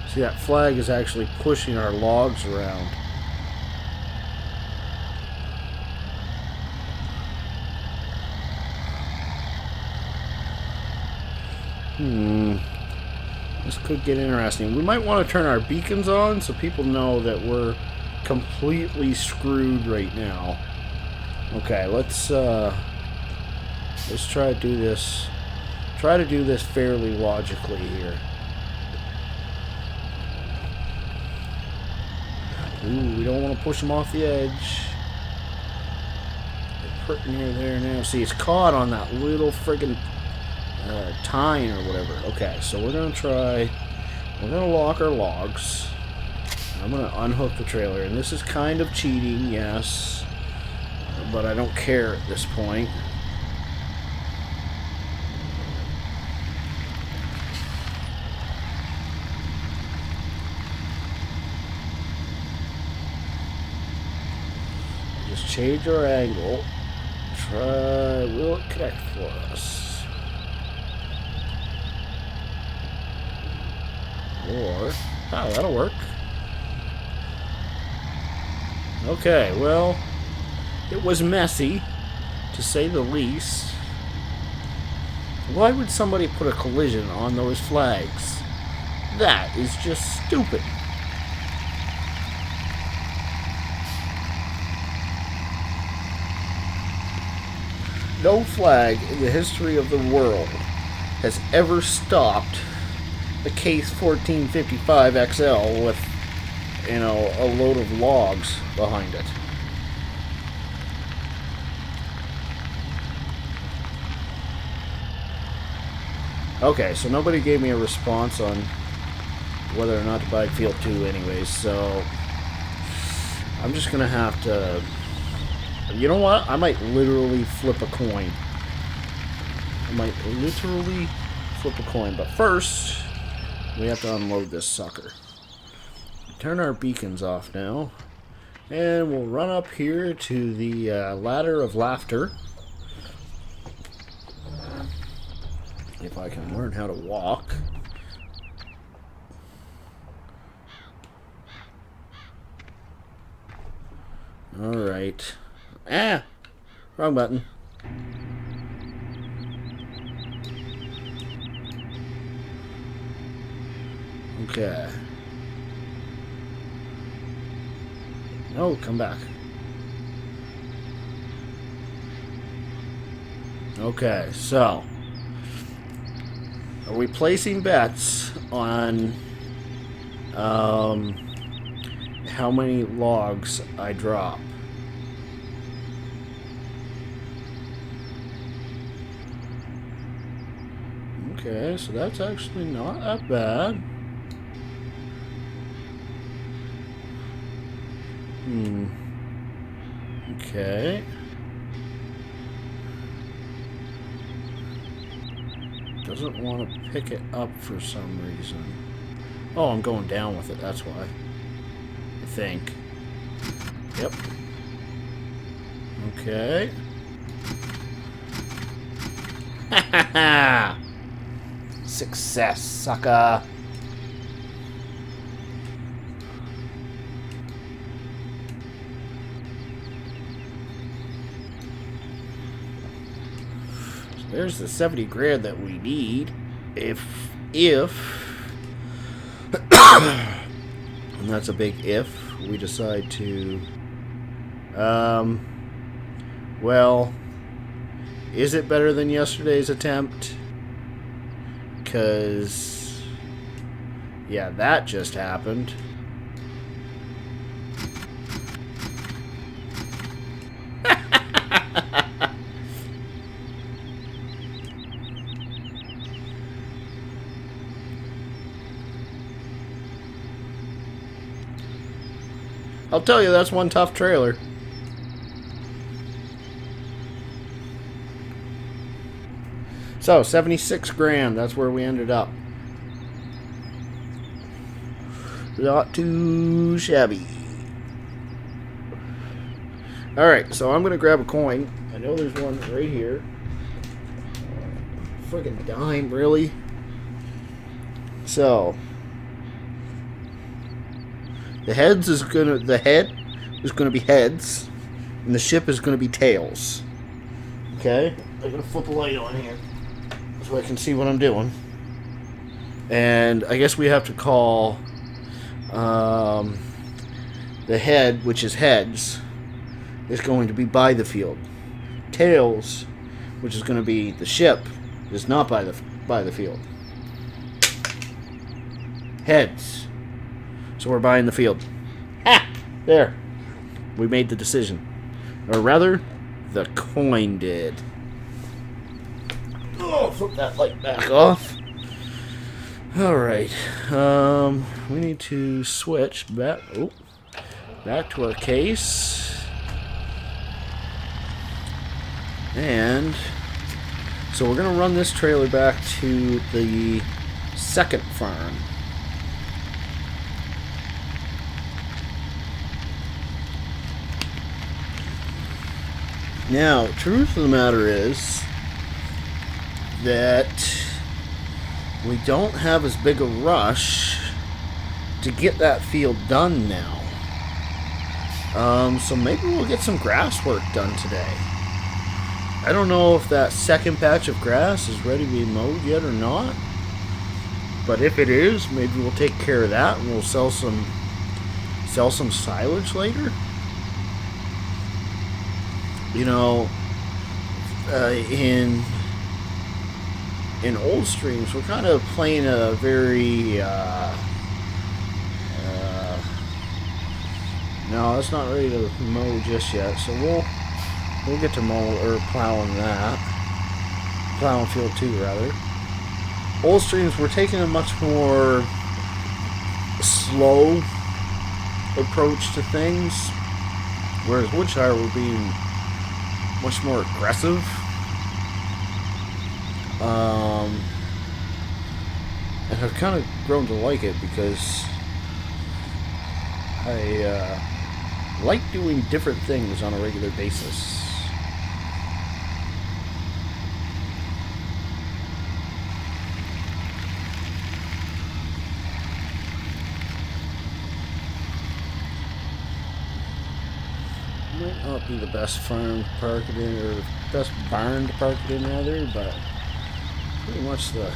See, that flag is actually pushing our logs around. This could get interesting. We might want to turn our beacons on so people know that we're completely screwed right now. Okay, let's try to do this. Try to do this fairly logically here. Ooh, we don't want to push them off the edge. They're pretty near there now. See, it's caught on that little friggin' tine or whatever. Okay, so we're gonna try. We're gonna lock our logs. I'm gonna unhook the trailer, and this is kind of cheating, yes, but I don't care at this point. Just change our angle. Will it connect for us? Or, oh, that'll work. Okay, well, it was messy, to say the least. Why would somebody put a collision on those flags? That is just stupid. No flag in the history of the world has ever stopped the Case 1455 XL with, you know, a load of logs behind it. Okay, so nobody gave me a response on whether or not to buy Field 2 anyways, so I'm just gonna have to... You know what? I might literally flip a coin. But first, we have to unload this sucker. Turn our beacons off now. And we'll run up here to the ladder of laughter. If I can learn how to walk. Alright. Ah! Wrong button. Okay. Oh, come back. Okay, so are we placing bets on how many logs I drop? Okay, so that's actually not that bad. Okay. doesn't want to pick it up for some reason. Oh, I'm going down with it, that's why. I think. Yep. Okay. Ha ha ha! Success, sucker! So there's the 70 grand that we need. If and that's a big if, we decide to well, is it better than yesterday's attempt? Because yeah, that just happened. I'll tell you, that's one tough trailer. So, 76 grand, that's where we ended up. Not too shabby. Alright, so I'm going to grab a coin. I know there's one right here. Friggin' dime, really? So, the head is gonna be heads, and the ship is gonna be tails. Okay? I'm gonna flip a light on here so I can see what I'm doing. And I guess we have to call the head, which is heads, is going to be by the field. Tails, which is going to be the ship, is not by the field. Heads. So we're buying the field. Ha! There. We made the decision. Or rather, the coin did. Oh, flip that light back off. Alright. We need to switch back to our case. And so we're going to run this trailer back to the second farm. Now, truth of the matter is that we don't have as big a rush to get that field done now. So maybe we'll get some grass work done today. I don't know if that second patch of grass is ready to be mowed yet or not. But if it is, maybe we'll take care of that and we'll sell some silage later. You know, in old streams, we're kind of playing a very no, it's not ready to mow just yet, so we'll get to plowing field 2 rather. Old streams, we're taking a much more slow approach to things, whereas Woodshire will be much more aggressive. And I've kind of grown to like it because I like doing different things on a regular basis. Might not be the best farm to park it in, or best barn to park it in rather, but pretty much the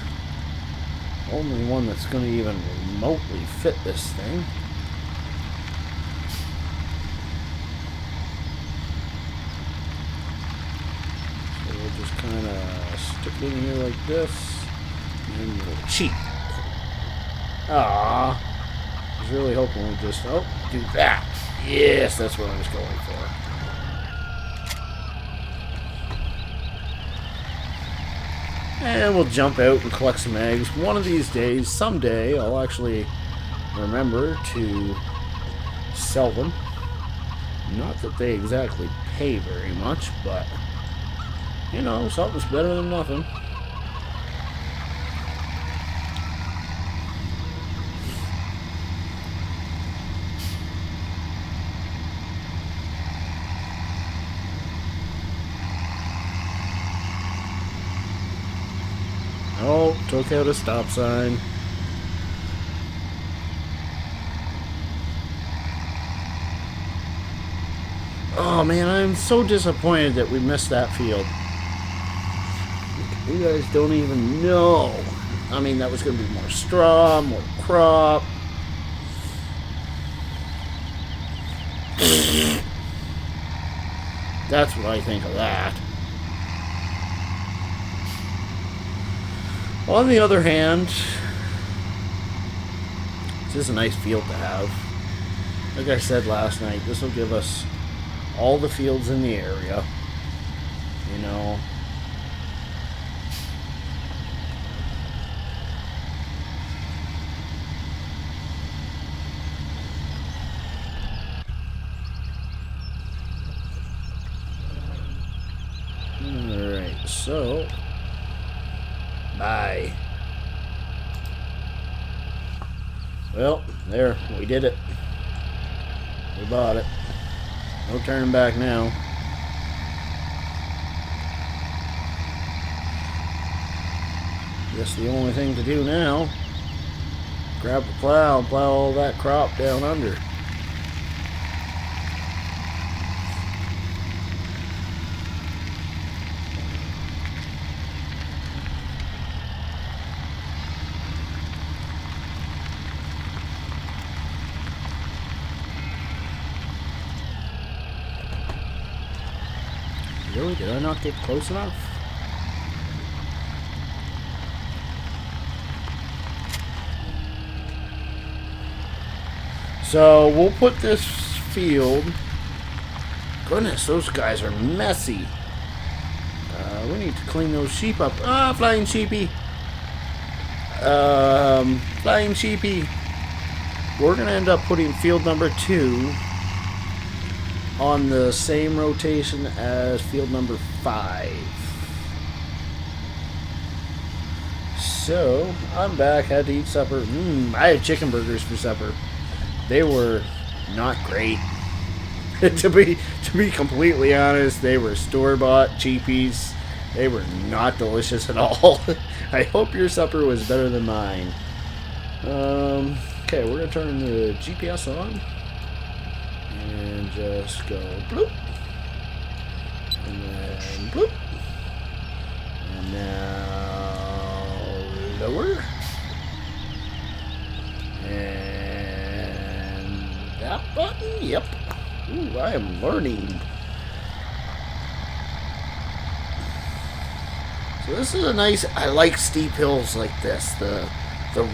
only one that's going to even remotely fit this thing. So we'll just kind of stick it in here like this, and we'll cheat. I was really hoping we'd just, do that. Yes, that's what I was going for. And we'll jump out and collect some eggs. One of these days, someday, I'll actually remember to sell them. Not that they exactly pay very much, but, you know, something's better than nothing. Oh, took out a stop sign. Oh man, I'm so disappointed that we missed that field. You guys don't even know. I mean, that was going to be more straw, more crop. That's what I think of that. On the other hand, this is a nice field to have. Like I said last night, this will give us all the fields in the area. You know. Alright, so bye. Well, there, we did it. We bought it. No turning back now. Guess the only thing to do now, grab the plow and plow all that crop down under. Really? Did I not get close enough? So we'll put this field. Goodness, those guys are messy. We need to clean those sheep up. Ah, flying sheepy. Flying sheepy. We're gonna end up putting field number 2 on the same rotation as field number 5. So I'm back. Had to eat supper. I had chicken burgers for supper. They were not great. to be completely honest, they were store-bought cheapies. They were not delicious at all. I hope your supper was better than mine. Okay, we're gonna turn the GPS on and just go bloop, and then bloop, and now lower, and that button. Yep. Ooh, I am learning. So this is a nice. I like steep hills like this. The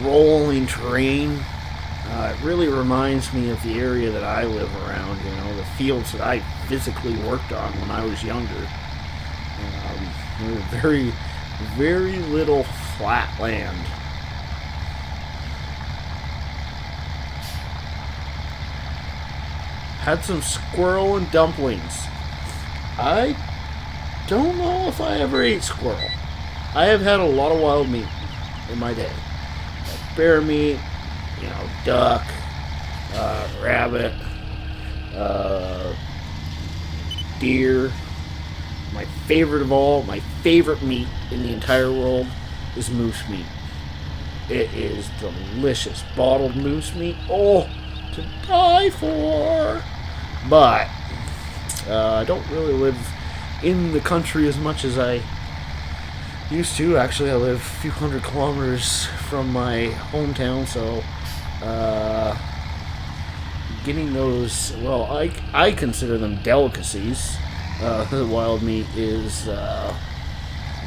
rolling terrain. It really reminds me of the area that I live around. You know, the fields that I physically worked on when I was younger. There were very, very little flat land. Had some squirrel and dumplings. I don't know if I ever ate squirrel. I have had a lot of wild meat in my day. Like bear meat, you know, duck, rabbit, deer. My favorite of all, my favorite meat in the entire world is moose meat. It is delicious. Bottled moose meat. Oh, to die for. But I don't really live in the country as much as I used to. Actually, I live a few hundred kilometers from my hometown, so getting those, well, I consider them delicacies. The wild meat is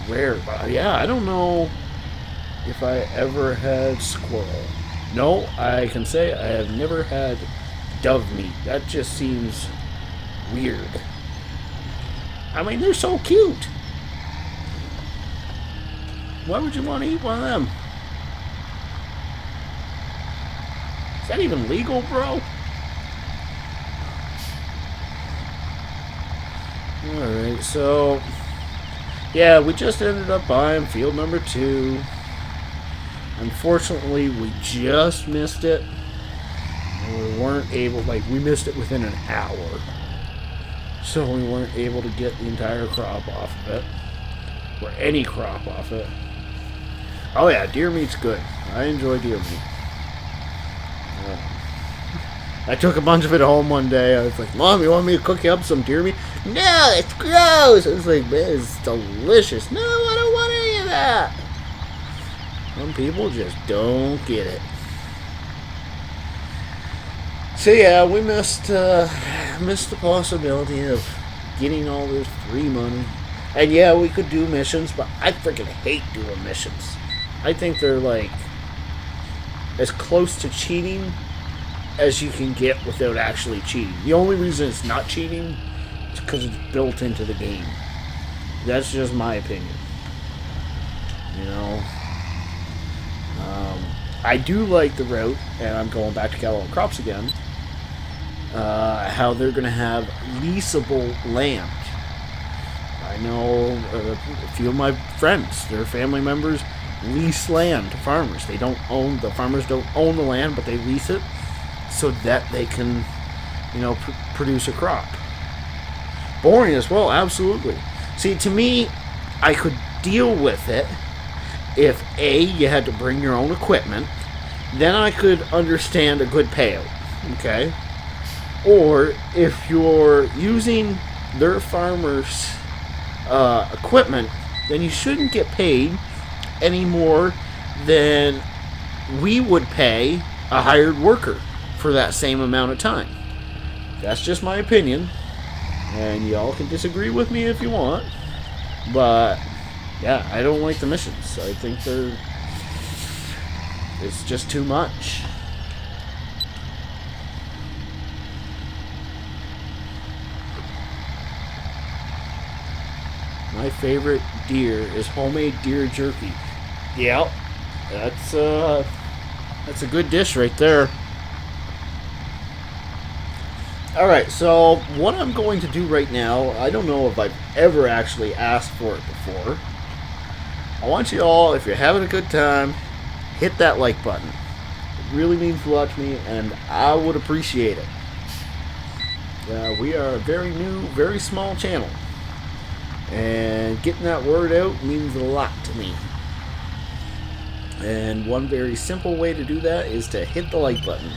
rare, but yeah, I don't know if I ever had squirrel. No, I can say I have never had dove meat. That just seems weird. I mean, they're so cute. Why would you want to eat one of them? Is that even legal, bro? Alright, so yeah, we just ended up buying field number 2. Unfortunately, we just missed it. And we weren't able, we missed it within an hour. So we weren't able to get the entire crop off of it. Or any crop off it. Oh yeah, deer meat's good. I enjoy deer meat. I took a bunch of it home one day. I was like, Mom, you want me to cook you up some deer meat? No, it's gross. I was like, man, it's delicious. No, I don't want any of that. Some people just don't get it. So yeah, we missed the possibility of getting all this free money. And yeah, we could do missions, but I freaking hate doing missions. I think they're like as close to cheating as you can get without actually cheating. The only reason it's not cheating is because it's built into the game. That's just my opinion. You know, I do like the route, and I'm going back to Kellogg Crops again. How they're going to have leasable land. I know a few of my friends, their family members, lease land to farmers. The farmers don't own the land, but they lease it so that they can, produce a crop. Boring as well, absolutely. See, to me, I could deal with it if A, you had to bring your own equipment, then I could understand a good payout, okay? Or if you're using their farmers' equipment, then you shouldn't get paid any more than we would pay a hired worker for that same amount of time. That's just my opinion, and y'all can disagree with me if you want, but yeah, I don't like the missions. I think it's just too much. My favorite deer is homemade deer jerky. Yep, that's a good dish right there. Alright, so what I'm going to do right now, I don't know if I've ever actually asked for it before. I want you all, if you're having a good time, hit that like button. It really means a lot to me, and I would appreciate it. We are a very new, very small channel. And getting that word out means a lot to me. And one very simple way to do that is to hit the like button.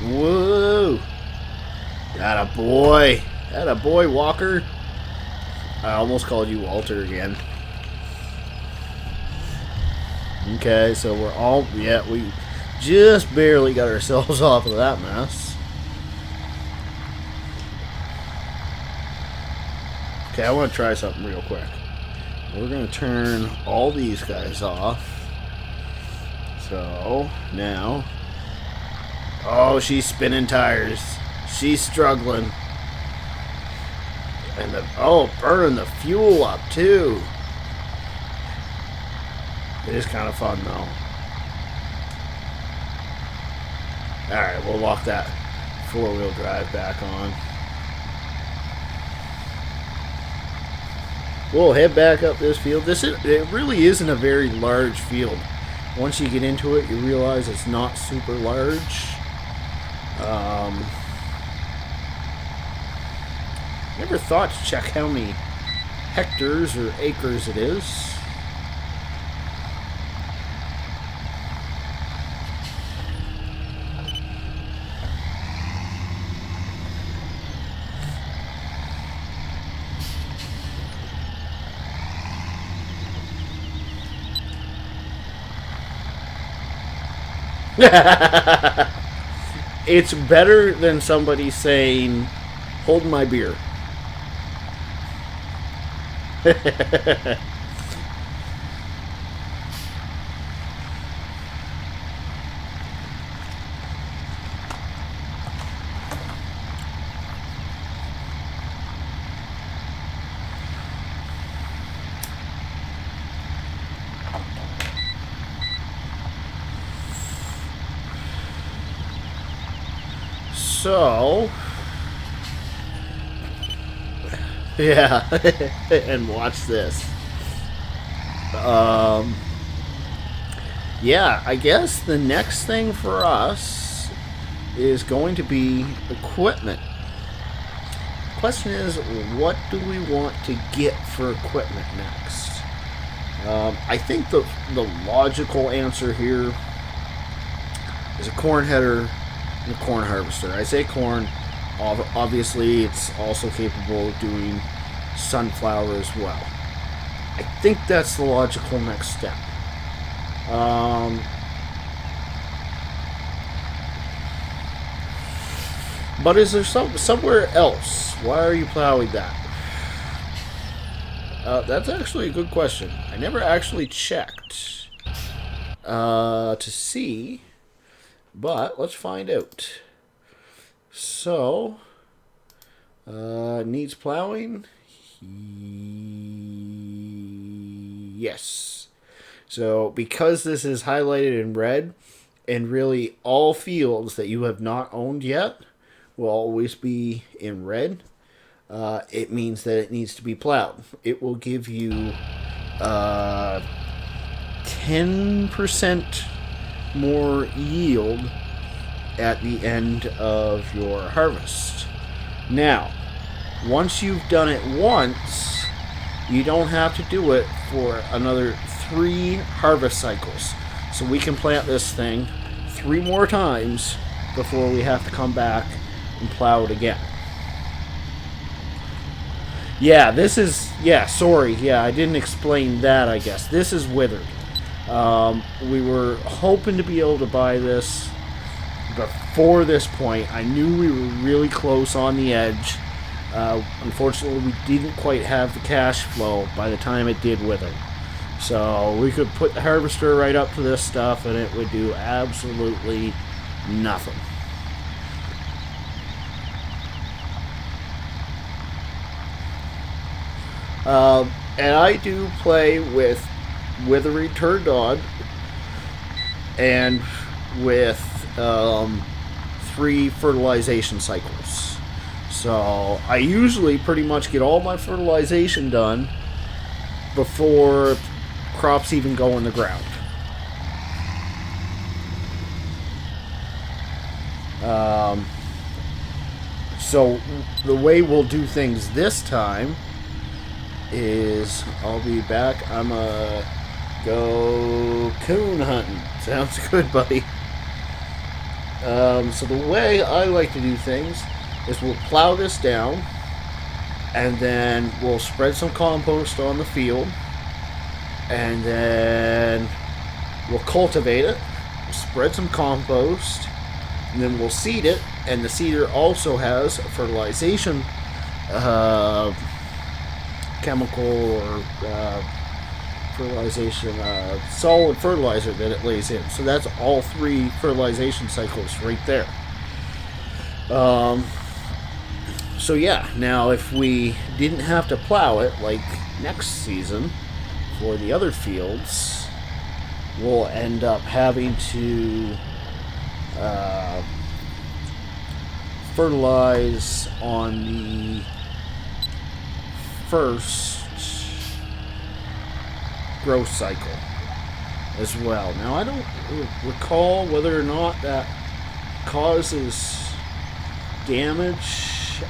Whoa! Atta boy! Atta boy, Walker! I almost called you Walter again. Okay, so we just barely got ourselves off of that mess. Okay, I want to try something real quick. We're going to turn all these guys off. So, now... Oh, she's spinning tires. She's struggling. And burning the fuel up, too. It is kind of fun, though. Alright, we'll lock that four-wheel drive back on. We'll head back up this field. It really isn't a very large field. Once you get into it, you realize it's not super large. Never thought to check how many hectares or acres it is. It's better than somebody saying, "Hold my beer." So, yeah, and watch this. Yeah, I guess the next thing for us is going to be equipment. Question is, what do we want to get for equipment next? I think the logical answer here is a corn header and a corn harvester. I say corn, obviously it's also capable of doing sunflower as well. I think that's the logical next step. But is there somewhere else? Why are you plowing that? That's actually a good question. I never actually checked to see, but let's find out. So, needs plowing? Yes. So, because this is highlighted in red, and really all fields that you have not owned yet will always be in red, it means that it needs to be plowed. It will give you 10% more yield at the end of your harvest. Now, once you've done it once, you don't have to do it for another 3 harvest cycles. So we can plant this thing 3 more times before we have to come back and plow it again. Yeah, this is... Yeah, sorry. Yeah, I didn't explain that, I guess. This is withered. We were hoping to be able to buy this before this point. I knew we were really close on the edge. Unfortunately, we didn't quite have the cash flow by the time it did wither. So we could put the harvester right up to this stuff and it would do absolutely nothing. And I do play with withering turned on and with 3 fertilization cycles. So I usually pretty much get all my fertilization done before crops even go in the ground. So the way we'll do things this time is I'll be back. I'm go coon hunting. Sounds good, buddy. So the way I like to do things is we'll plow this down and then we'll spread some compost on the field and then we'll cultivate it, we'll spread some compost, and then we'll seed it, and the seeder also has a fertilization chemical or fertilization solid fertilizer that it lays in. So that's all 3 fertilization cycles right there. So yeah, now if we didn't have to plow it like next season for the other fields, we'll end up having to fertilize on the first growth cycle as well. Now I don't recall whether or not that causes damage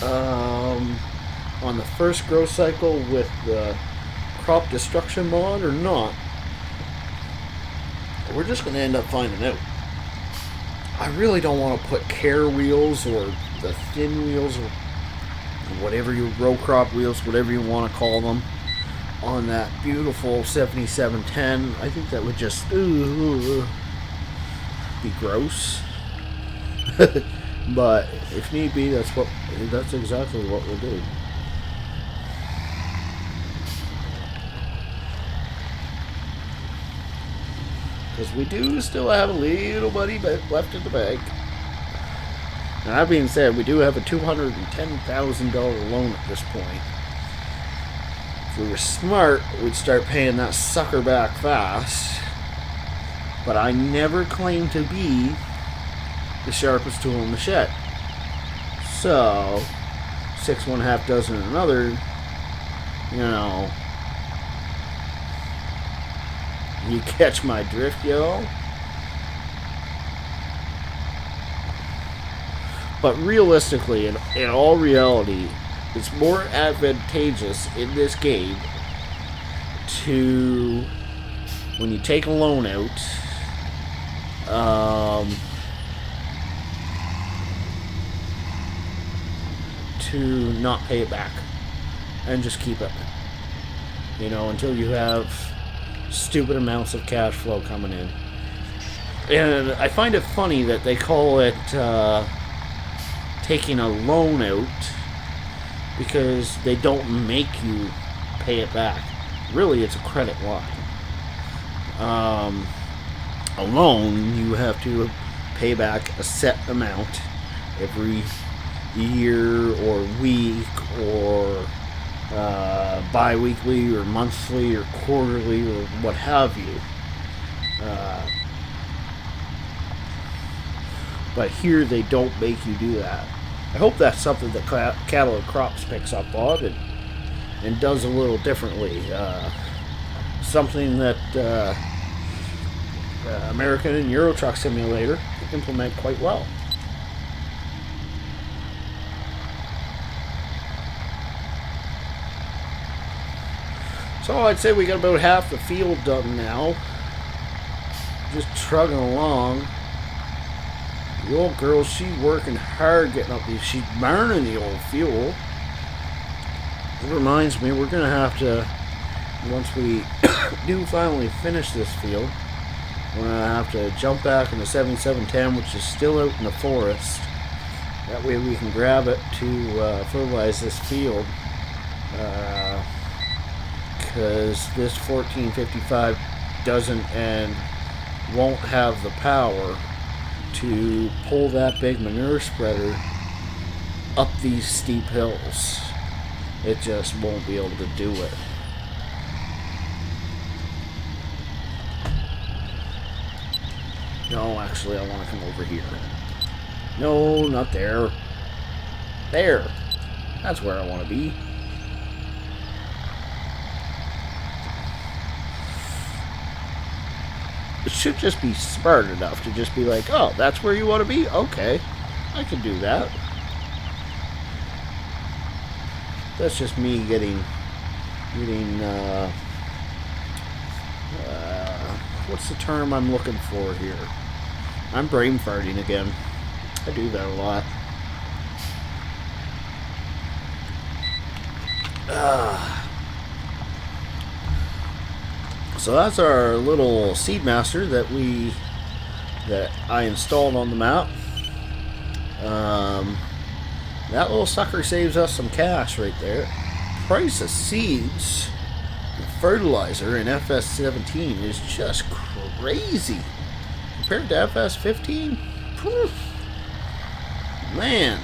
on the first growth cycle with the crop destruction mod or not. We're just going to end up finding out. I really don't want to put care wheels or the thin wheels or whatever your row crop wheels, whatever you want to call them, on that beautiful 7710. I think that would just be gross. But if need be, that's exactly what we'll do. Because we do still have a little money left in the bank. And that being said, we do have a $210,000 loan at this point. If we were smart, we'd start paying that sucker back fast. But I never claimed to be the sharpest tool in the shed. So, 6 1/2 dozen another, you know. You catch my drift, yo? But realistically, in all reality, it's more advantageous in this game to, when you take a loan out, to not pay it back and just keep it, you know, until you have stupid amounts of cash flow coming in. And I find it funny that they call it taking a loan out, because they don't make you pay it back. Really, it's a credit line. A loan, you have to pay back a set amount every year or week or bi-weekly or monthly or quarterly or what have you. But here they don't make you do that. I hope that's something that Cattle and Crops picks up on and does a little differently. Something that American and Euro Truck Simulator implement quite well. So I'd say we got about half the field done now. Just trugging along. The old girl, she's working hard getting up these. She's burning the old fuel. It reminds me, we're going to have to, once we do finally finish this field, we're going to have to jump back in the 7710, which is still out in the forest. That way we can grab it to fertilize this field. Because this 1455 doesn't and won't have the power to pull that big manure spreader up these steep hills. It just won't be able to do it. No, actually, I want to come over here. No, not there. There. That's where I want to be. It should just be smart enough to just be like, oh, that's where you want to be? Okay, I can do that. That's just me getting what's the term I'm looking for here? I'm brain farting again. I do that a lot. So that's our little Seedmaster that I installed on the map. That little sucker saves us some cash right there. Price of seeds and fertilizer in FS17 is just crazy compared to FS15. Man,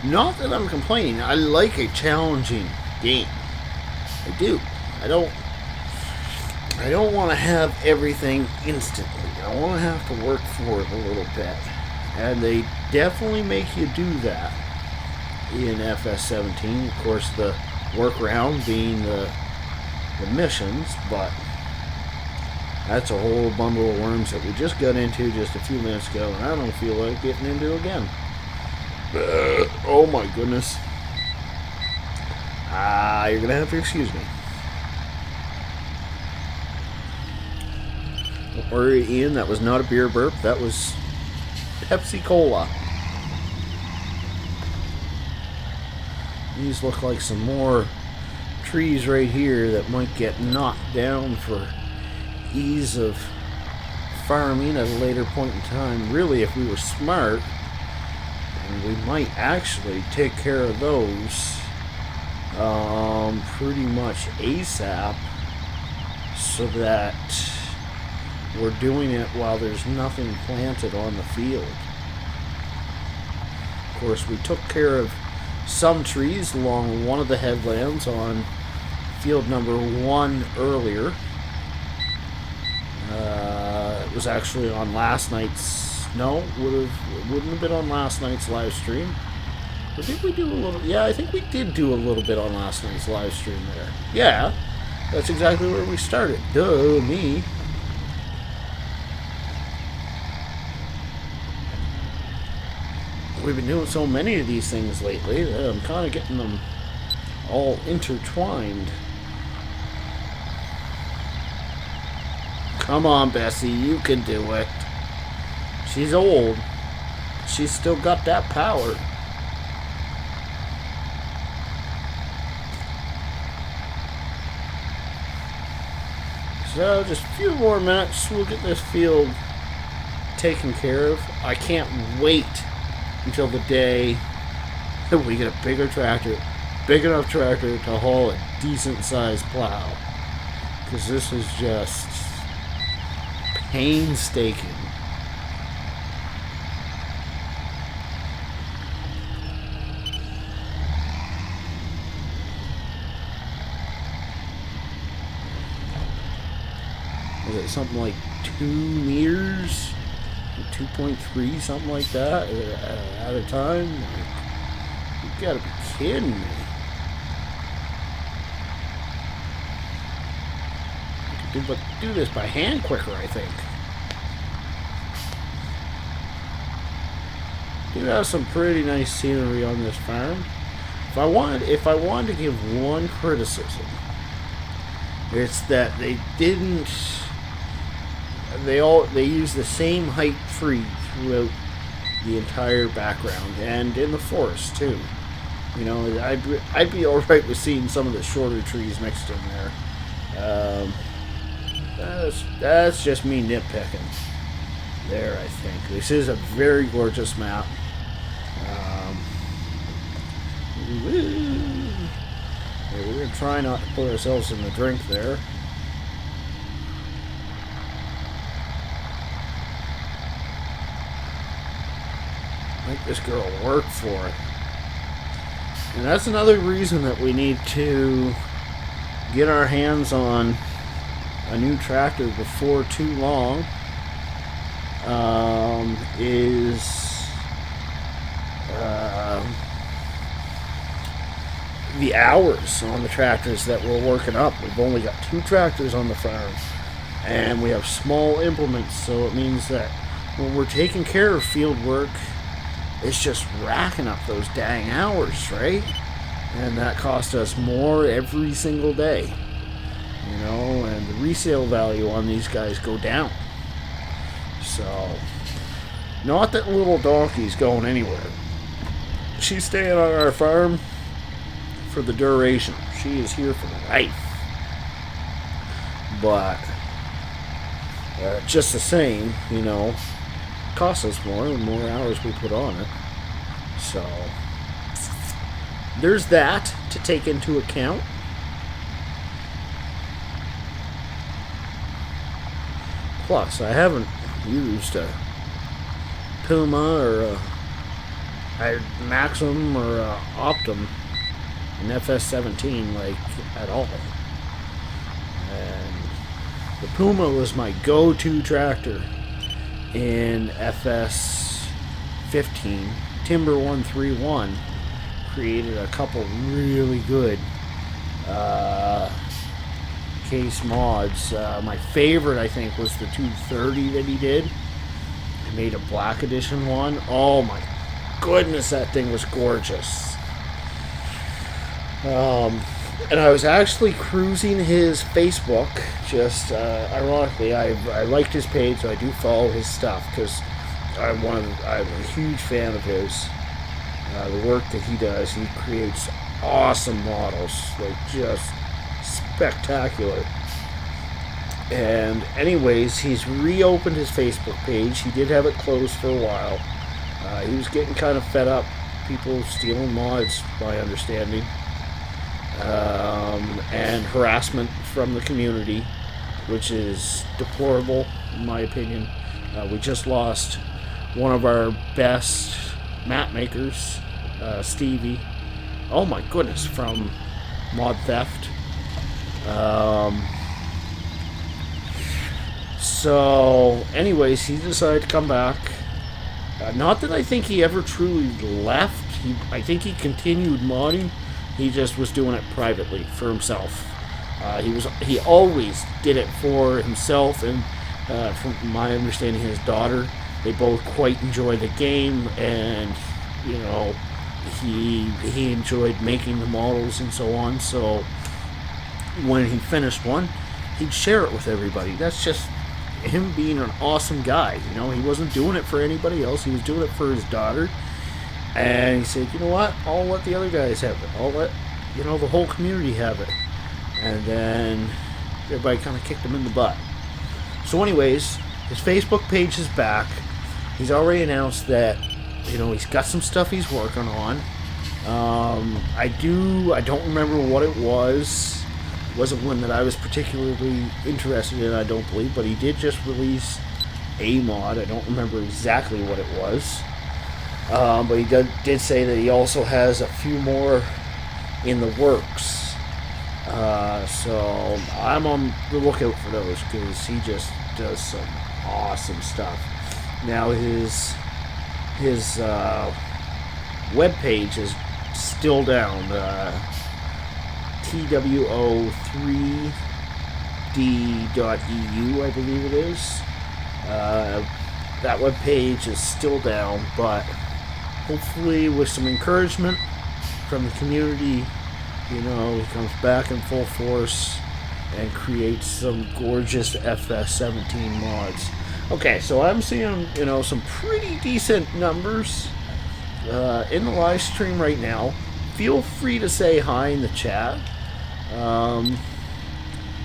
not that I'm complaining. I like a challenging game. I do. I don't want to have everything instantly. I want to have to work for it a little bit. And they definitely make you do that in FS17. Of course, the workaround being the missions, but that's a whole bundle of worms that we just got into just a few minutes ago, and I don't feel like getting into again. Oh my goodness. You're going to have to excuse me. Don't worry, Ian, that was not a beer burp. That was Pepsi Cola. These look like some more trees right here that might get knocked down for ease of farming at a later point in time. Really, if we were smart, and we might actually take care of those pretty much ASAP, so that we're doing it while there's nothing planted on the field. Of course, we took care of some trees along one of the headlands on field number 1 earlier. It was actually on last night's... No, wouldn't have been on last night's live stream. Or did we do a little... Yeah, I think we did do a little bit on last night's live stream there. Yeah, that's exactly where we started. Duh, me. we've been doing so many of these things lately that I'm kind of getting them all intertwined. Come on, Bessie, you can do it. She's old. She's still got that power. So, just a few more minutes, we'll get this field taken care of. I can't wait until the day that we get a bigger tractor, big enough tractor to haul a decent sized plow. Because this is just painstaking. Was it something like 2 meters? 2.3, something like that at a time? Like, you gotta be kidding me. I could do this by hand quicker, I think. Do have some pretty nice scenery on this farm. If I wanted to give one criticism, it's that they didn't. They use the same height tree throughout the entire background and in the forest too. You know, I'd be all right with seeing some of the shorter trees mixed in there. That's just me nitpicking. There, I think this is a very gorgeous map. We're gonna try not to put ourselves in the drink there. Make this girl work for it. And that's another reason that we need to get our hands on a new tractor before too long. The hours on the tractors that we're working up. We've only got 2 tractors on the farm, and we have small implements, so it means that when we're taking care of field work, it's just racking up those dang hours, right? And that costs us more every single day, you know, and the resale value on these guys go down. So, not that little donkey's going anywhere. She's staying on our farm for the duration. She is here for life. But just the same, you know, costs us more the more hours we put on it. So there's that to take into account. Plus, I haven't used a Puma or a Maxim or a Optum in FS17 like at all. And the Puma was my go-to tractor in FS15. Timber 131 created a couple really good case mods. My favorite, I think, was the 230 that he did. He made a black edition one. Oh my goodness, that thing was gorgeous. And I was actually cruising his Facebook. Just ironically, I liked his page, so I do follow his stuff because I'm a huge fan of his. The work that he does, he creates awesome models, like just spectacular. And anyways, he's reopened his Facebook page. He did have it closed for a while. He was getting kind of fed up, people stealing mods, my understanding, and harassment from the community, which is deplorable in my opinion. We just lost one of our best map makers, Stevie. Oh my goodness, from mod theft. So anyways, he decided to come back. Not that I think he ever truly left. I think he continued modding. He just was doing it privately for himself. He always did it for himself, and from my understanding, his daughter. They both quite enjoy the game, and you know, he enjoyed making the models and so on. So when he finished one, he'd share it with everybody. That's just him being an awesome guy. You know, he wasn't doing it for anybody else. He was doing it for his daughter. And he said, you know what? I'll let the other guys have it. I'll let, you know, the whole community have it. And then everybody kind of kicked him in the butt. So anyways, his Facebook page is back. He's already announced that, you know, he's got some stuff he's working on. I don't remember what it was. It wasn't one that I was particularly interested in, I don't believe, but he did just release a mod. I don't remember exactly what it was. But he did say that he also has a few more in the works. So I'm on the lookout for those, because he just does some awesome stuff. Now his web page is still down. TWO3D.eu, I believe it is. That web page is still down, but hopefully with some encouragement from the community, you know, he comes back in full force and creates some gorgeous FS17 mods. Okay, so I'm seeing, you know, some pretty decent numbers in the live stream right now. Feel free to say hi in the chat.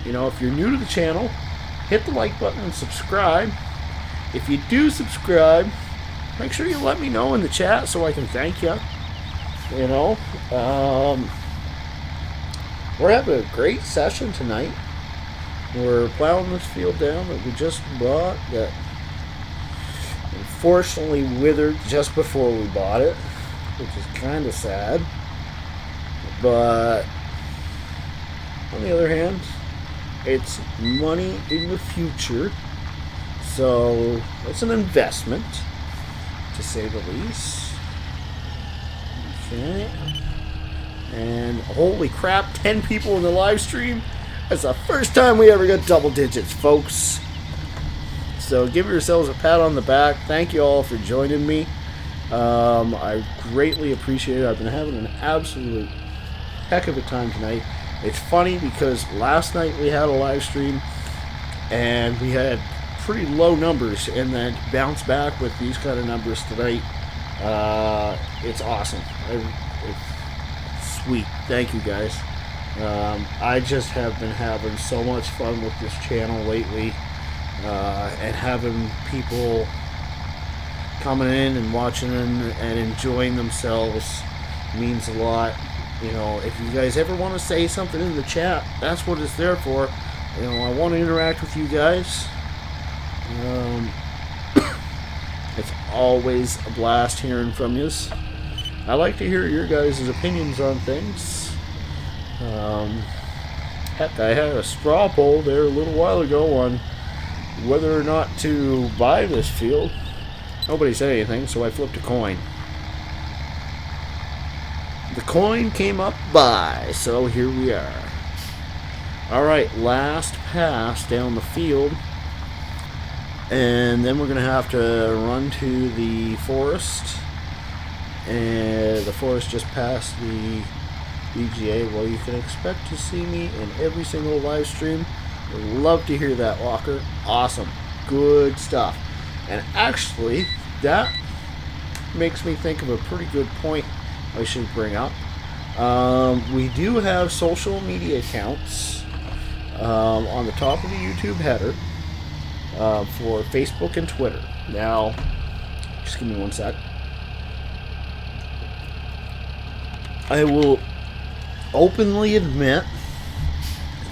You know, if you're new to the channel, hit the like button and subscribe. If you do subscribe, make sure you let me know in the chat so I can thank you. You know, we're having a great session tonight. We're plowing this field down that we just bought, that unfortunately withered just before we bought it, which is kind of sad. But on the other hand, it's money in the future, so it's an investment, to say the least. Okay. And holy crap, 10 people in the live stream. That's the first time we ever got double digits, folks. So give yourselves a pat on the back. Thank you all for joining me. I greatly appreciate it. I've been having an absolute heck of a time tonight. It's funny because last night we had a live stream and we had pretty low numbers, and then bounce back with these kind of numbers tonight. It's awesome. It's sweet. Thank you guys. I just have been having so much fun with this channel lately, and having people coming in and watching and enjoying themselves means a lot. You know, if you guys ever want to say something in the chat, that's what it's there for. You know, I want to interact with you guys. It's always a blast hearing from you. I like to hear your guys' opinions on things. Heck, I had a straw poll there a little while ago on whether or not to buy this field. Nobody said anything, so I flipped a coin. The coin came up buy, so here we are. Alright, last pass down the field. And then we're going to have to run to the forest. And the forest just passed the BGA. Well, you can expect to see me in every single live stream. I'd love to hear that, Walker. Awesome. Good stuff. And actually, that makes me think of a pretty good point I should bring up. We do have social media accounts on the top of the YouTube header for Facebook and Twitter. Now, just give me one sec. I will openly admit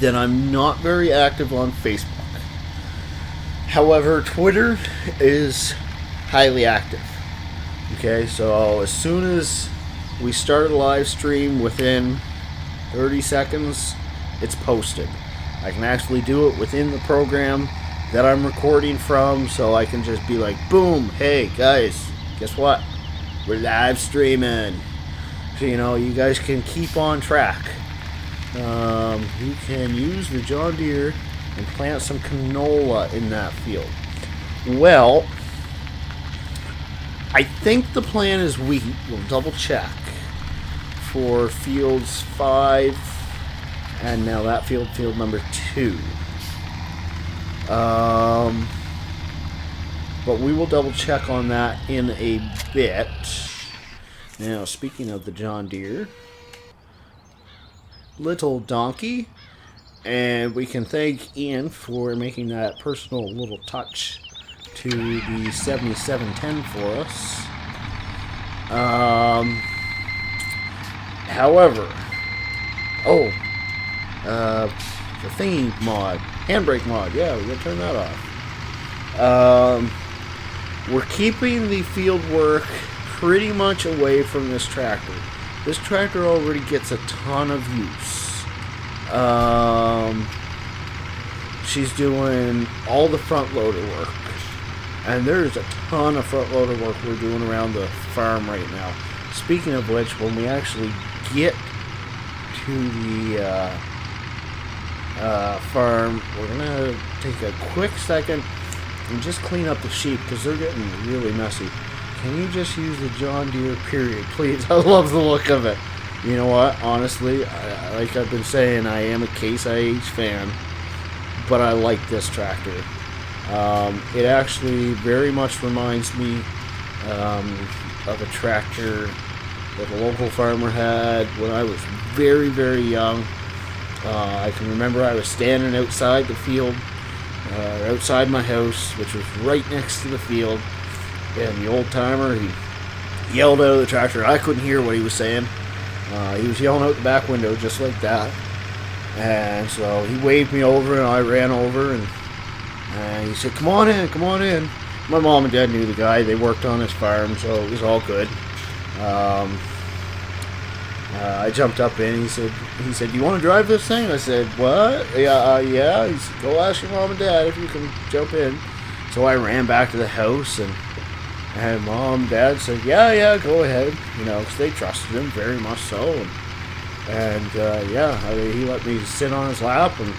that I'm not very active on Facebook. However, Twitter is highly active. Okay, so as soon as we start a live stream, within 30 seconds, it's posted. I can actually do it within the program that I'm recording from, so I can just be like, boom, hey guys, guess what? We're live streaming. So, you know, you guys can keep on track. You can use the John Deere and plant some canola in that field. Well, I think the plan is we'll double check for fields 5 and now that field number 2. But we will double check on that in a bit. Now, speaking of the John Deere, little donkey, and we can thank Ian for making that personal little touch to the 7710 for us. However, the thingy mod, handbrake mod, yeah, we gotta turn that off. We're keeping the field work pretty much away from this tractor. This tractor already gets a ton of use. She's doing all the front loader work. And there's a ton of front loader work we're doing around the farm right now. Speaking of which, when we actually get to the farm, we're going to take a quick second and just clean up the sheep because they're getting really messy. Can you just use the John Deere period, please? I love the look of it. You know what? Honestly, like I've been saying, I am a Case IH fan, but I like this tractor. It actually very much reminds me of a tractor that a local farmer had when I was very, very young. I can remember I was standing outside the field, outside my house, which was right next to the field, and the old timer, he yelled out of the tractor. I couldn't hear what he was saying. He was yelling out the back window just like that. And so he waved me over, and I ran over, and he said, come on in, come on in. My mom and dad knew the guy. They worked on his farm, so it was all good. I jumped up in. He said, do you want to drive this thing? I said, what? Yeah. He said, go ask your mom and dad if you can jump in. So I ran back to the house, and mom and dad said, yeah, go ahead. You know, because they trusted him very much so. And he let me sit on his lap and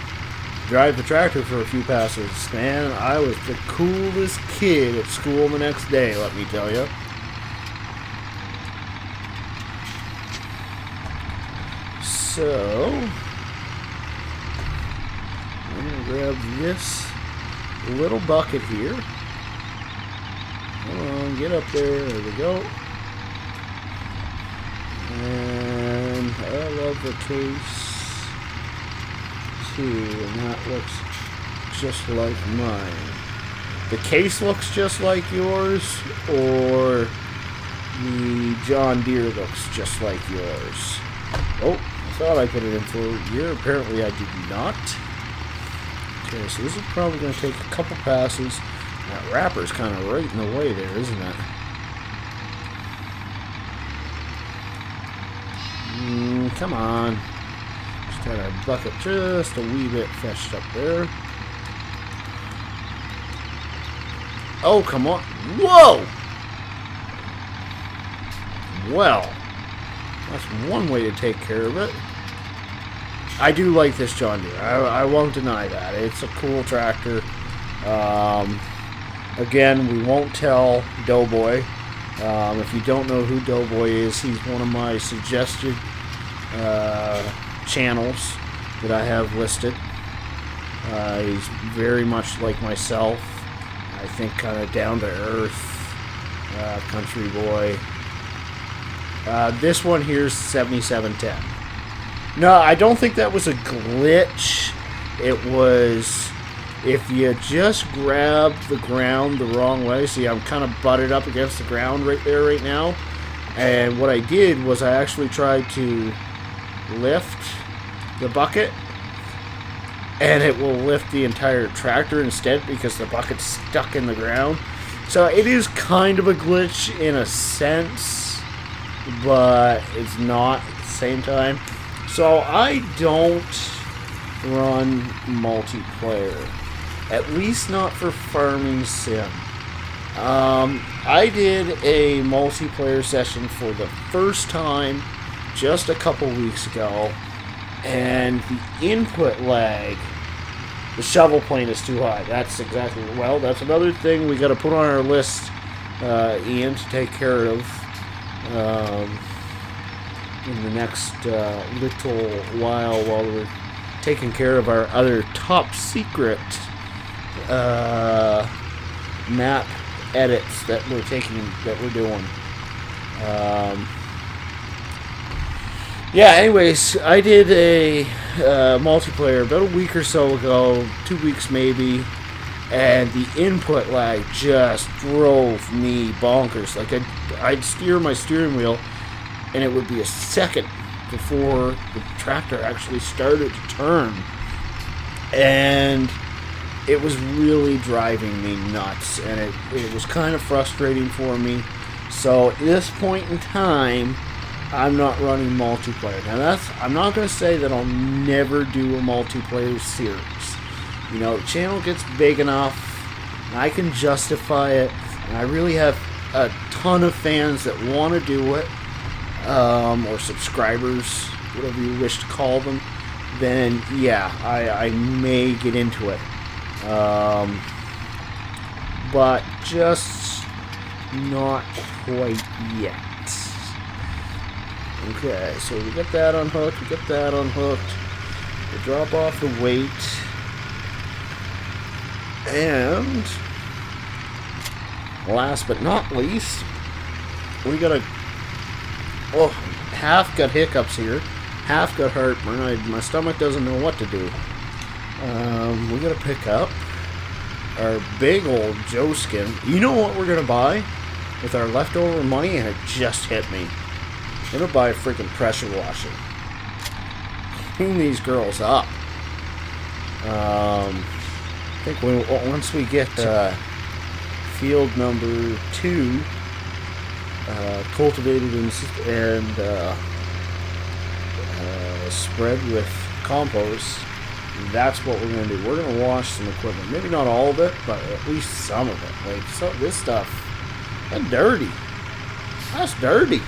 drive the tractor for a few passes. Man, I was the coolest kid at school the next day, let me tell you. So, I'm going to grab this little bucket here. Come on, get up there. There we go. And I love the case too, and that looks just like mine. The case looks just like yours, or the John Deere looks just like yours? Oh, I thought I put it in for a year. Apparently I did not. Okay, so this is probably going to take a couple passes. That wrapper's kind of right in the way there, isn't it? Come on. Just got our bucket just a wee bit fetched up there. Oh, come on. Whoa! Well, that's one way to take care of it. I do like this John Deere. I won't deny that. It's a cool tractor. Again, we won't tell Doughboy. If you don't know who Doughboy is, he's one of my suggested channels that I have listed. He's very much like myself. I think kind of down to earth, country boy. This one here's 7710. No, I don't think that was a glitch. It was, if you just grab the ground the wrong way. See, I'm kind of butted up against the ground right there right now. And what I did was I actually tried to lift the bucket, and it will lift the entire tractor instead because the bucket's stuck in the ground. So it is kind of a glitch in a sense, but it's not at the same time. So I don't run multiplayer, at least not for Farming Sim. I did a multiplayer session for the first time just a couple weeks ago, and the input lag, the shovel plane is too high. That's exactly, well, that's another thing we got to put on our list Ian to take care of in the next little while we're taking care of our other top secret map edits that we're doing. Yeah, anyways, I did a multiplayer about a week or so ago, 2 weeks maybe, and the input lag just drove me bonkers. Like, I'd steer my steering wheel, and it would be a second before the tractor actually started to turn. And it was really driving me nuts, and it was kind of frustrating for me. So at this point in time, I'm not running multiplayer. Now I'm not going to say that I'll never do a multiplayer series. You know, the channel gets big enough, and I can justify it, and I really have a ton of fans that want to do it, or subscribers, whatever you wish to call them. Then yeah, I may get into it, but just not quite yet. Okay, so we get that unhooked, we drop off the weight, and last but not least, we got half got hiccups here, half got heartburn. My stomach doesn't know what to do. We gotta pick up our big old Joe skin. You know what we're gonna buy with our leftover money, and it just hit me. We're gonna buy a freaking pressure washer. Clean these girls up. I think once we get field number 2 cultivated and spread with compost, that's what we're going to do. We're going to wash some equipment. Maybe not all of it, but at least some of it. Like, so this stuff, that's dirty. That's dirty.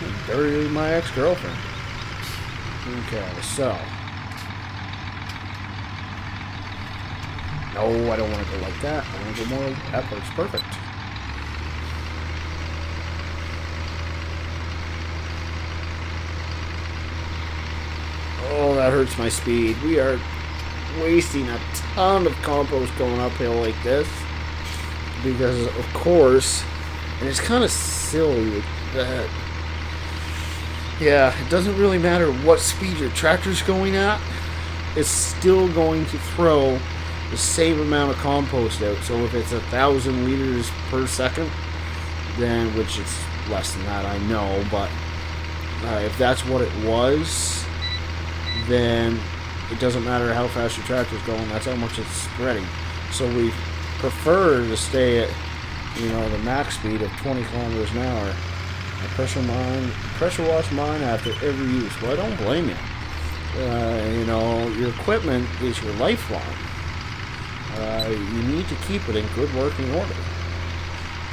That's dirty than my ex-girlfriend. Okay, so. No, I don't want to go like that. I want to go more like that. Looks perfect. Oh, that hurts my speed. We are wasting a ton of compost going uphill like this. Because, of course, and it's kind of silly that, yeah, it doesn't really matter what speed your tractor's going at. It's still going to throw the same amount of compost out. So if it's 1,000 liters per second, then, which is less than that, I know, but if that's what it was, then it doesn't matter how fast your tractor's going, that's how much it's spreading. So we prefer to stay at, you know, the max speed of 20 kilometers an hour. I pressure wash mine after every use. Well, I don't blame you. You know, your equipment is your lifeline. You need to keep it in good working order.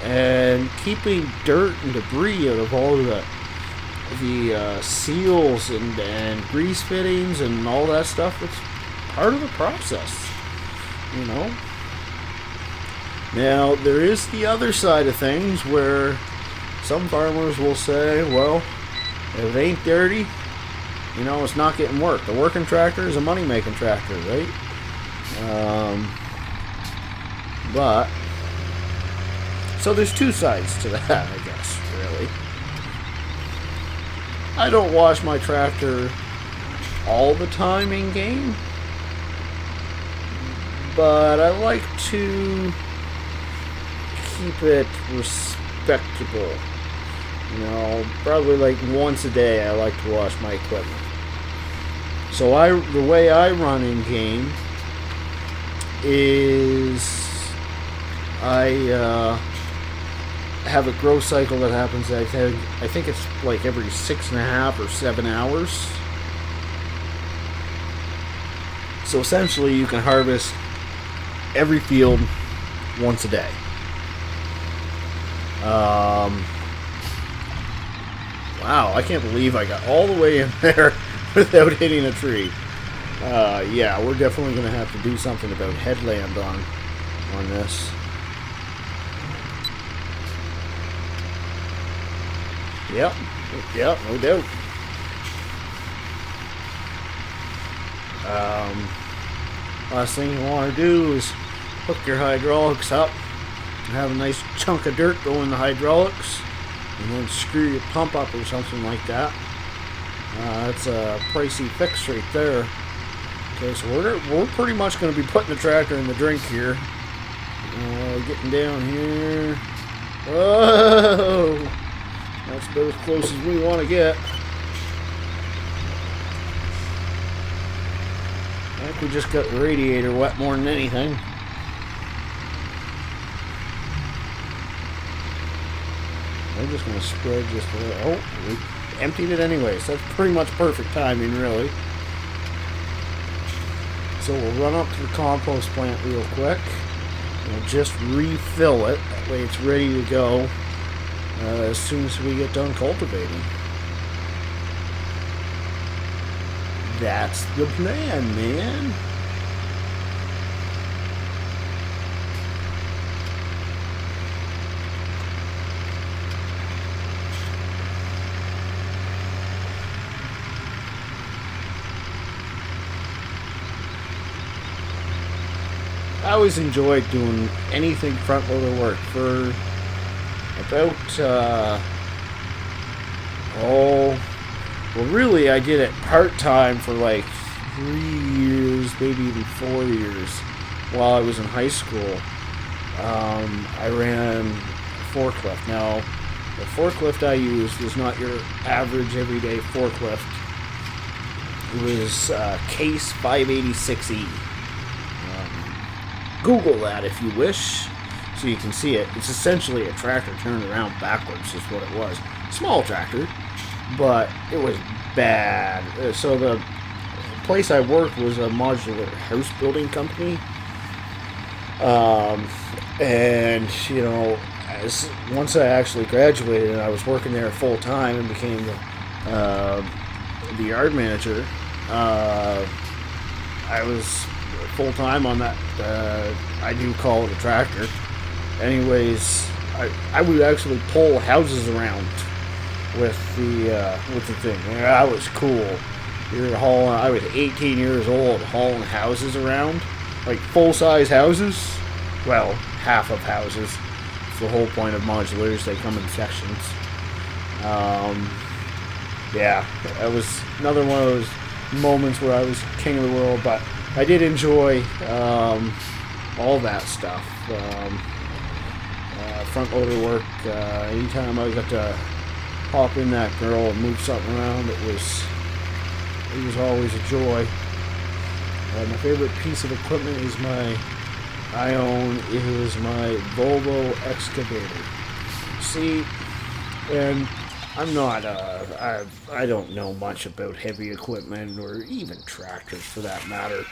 And keeping dirt and debris out of all the seals and grease fittings and all that stuff, it's part of the process, you know. Now, there is the other side of things where some farmers will say, well, if it ain't dirty, you know, it's not getting work. The working tractor is a money-making tractor, right? But, so there's two sides to that, I guess, really. I don't wash my tractor all the time in game, but I like to keep it respectable. You know, probably like once a day I like to wash my equipment. So the way I run in game is I have a grow cycle that happens, I think it's like every 6.5 or 7 hours. So essentially you can harvest every field once a day. Wow, I can't believe I got all the way in there without hitting a tree. Yeah, we're definitely going to have to do something about headland on this. Yep. Yep, no doubt. Last thing you want to do is hook your hydraulics up and have a nice chunk of dirt go in the hydraulics and then screw your pump up or something like that. That's a pricey fix right there. Okay, so we're pretty much going to be putting the tractor in the drink here. Getting down here. Whoa! That's about as close as we want to get. I think we just got the radiator wet more than anything. I'm just going to spread just a little. Oh, we emptied it anyways. That's pretty much perfect timing, really. So we'll run up to the compost plant real quick. We'll just refill it. That way it's ready to go as soon as we get done cultivating. That's the plan, man. I always enjoyed doing anything front loader work for about well, really, I did it part-time for like 3 years, maybe even 4 years, while I was in high school. I ran a forklift. Now, the forklift I used was not your average everyday forklift. It was Case 586E. Google that if you wish, so you can see it. It's essentially a tractor turned around backwards is what it was. Small tractor, but it was bad. So the place I worked was a modular house building company. And, you know, once I actually graduated and I was working there full time and became the yard manager, I was full time on that. I do call it a tractor. Anyways, I would actually pull houses around with the thing. And that was cool. You're hauling. I was 18 years old, hauling houses around, like full size houses. Well, half of houses. It's the whole point of modulars. They come in sections. Yeah, that was another one of those moments where I was king of the world, but I did enjoy all that stuff. Front loader work. Anytime I got to hop in that girl and move something around, it was always a joy. My favorite piece of equipment is my Volvo excavator. See, and I'm not, I don't know much about heavy equipment or even tractors for that matter.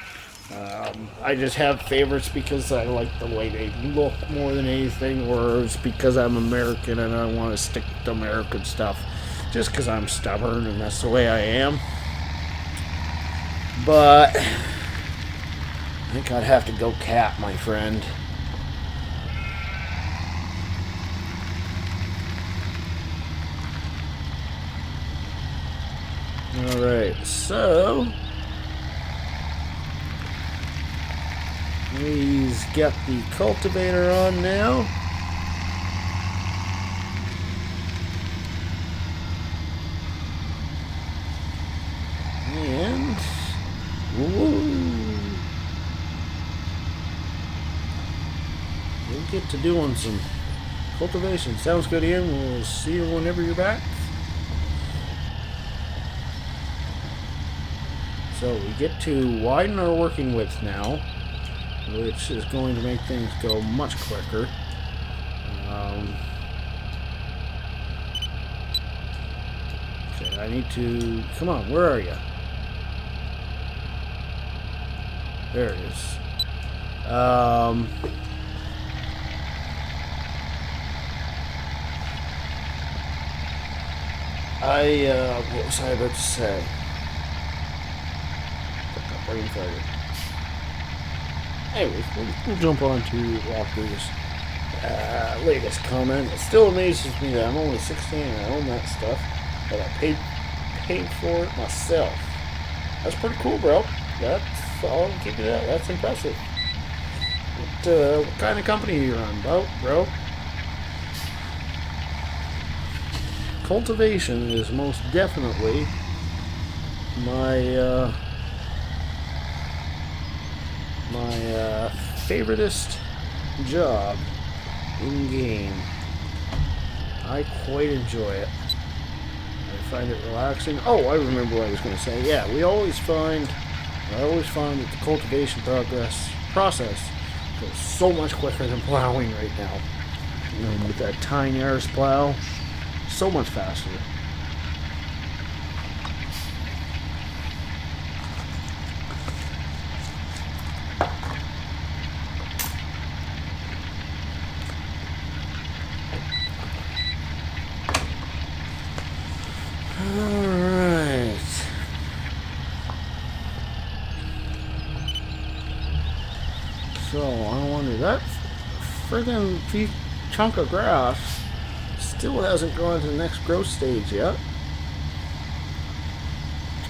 I just have favorites because I like the way they look more than anything, or it's because I'm American and I want to stick to American stuff just because I'm stubborn and that's the way I am. But I think I'd have to go cat, my friend. Alright, so he's got the cultivator on now. And woo, we'll get to doing some cultivation. Sounds good, Ian. We'll see you whenever you're back. So we get to widen our working width now, which is going to make things go much quicker. Okay, I need to... Come on, where are you? There it is. What was I about to say? Brain failure. Anyways, we'll jump on to after this. latest comment. It still amazes me that I'm only 16 and I own that stuff, but I paid for it myself. That's pretty cool, bro. That's I'll give you that. That's impressive. What kind of company are you run, bro? Cultivation is most definitely my favoriteest job in game. I quite enjoy it. I find it relaxing. Oh, I remember what I was going to say. Yeah, I always find that the cultivation process goes so much quicker than plowing right now. With that tiny arse plow, so much faster. Alright. So, I wonder, that friggin' chunk of grass still hasn't gone to the next growth stage yet.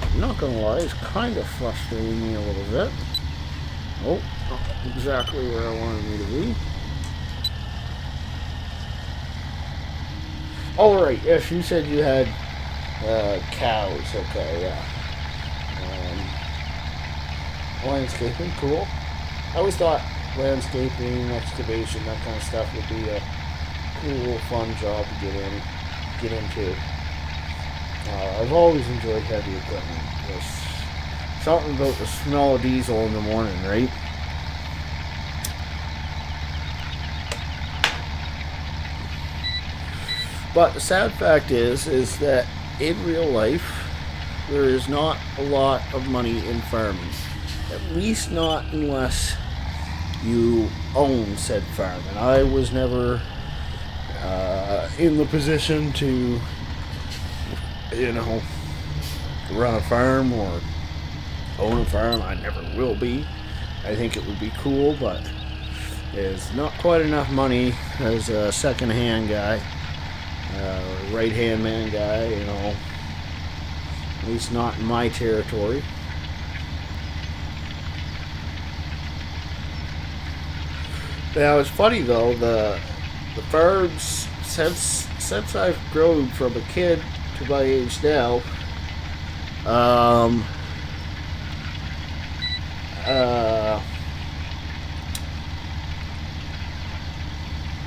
I'm not gonna lie, it's kind of frustrating me a little bit. Oh, not exactly where I wanted me to be. Alright, yes, you said you had cows. Okay, yeah. Landscaping, cool. I always thought landscaping, excavation, that kind of stuff would be a cool, fun job to get into. I've always enjoyed heavy equipment. There's something about the smell of diesel in the morning, right? But the sad fact is that in real life, there is not a lot of money in farming. At least not unless you own said farm. And I was never in the position to, run a farm or own a farm. I never will be. I think it would be cool, but there's not quite enough money as a second-hand guy, right-hand man guy, at least not in my territory. Now it's funny though, the farms since I've grown from a kid to my age now,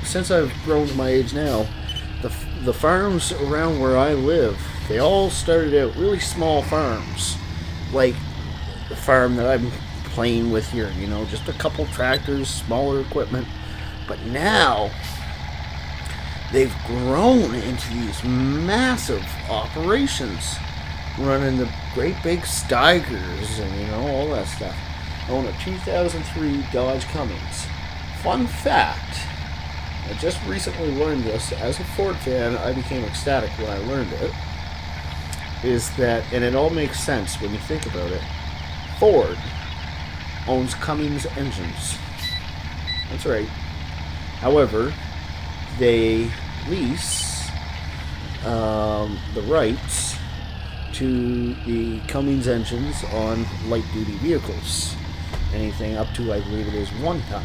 since I've grown to my age now, the farms around where I live, they all started out really small farms, like the farm that I'm playing with here, just a couple tractors, smaller equipment. But now they've grown into these massive operations, running the great big Steigers and all that stuff. I own a 2003 Dodge Cummins. Fun fact, I just recently learned this. As a Ford fan, I became ecstatic when I learned it. Is that, and it all makes sense when you think about it, Ford owns Cummins engines. That's right. However, they lease the rights to the Cummins engines on light-duty vehicles. Anything up to, I believe it is, 1 ton.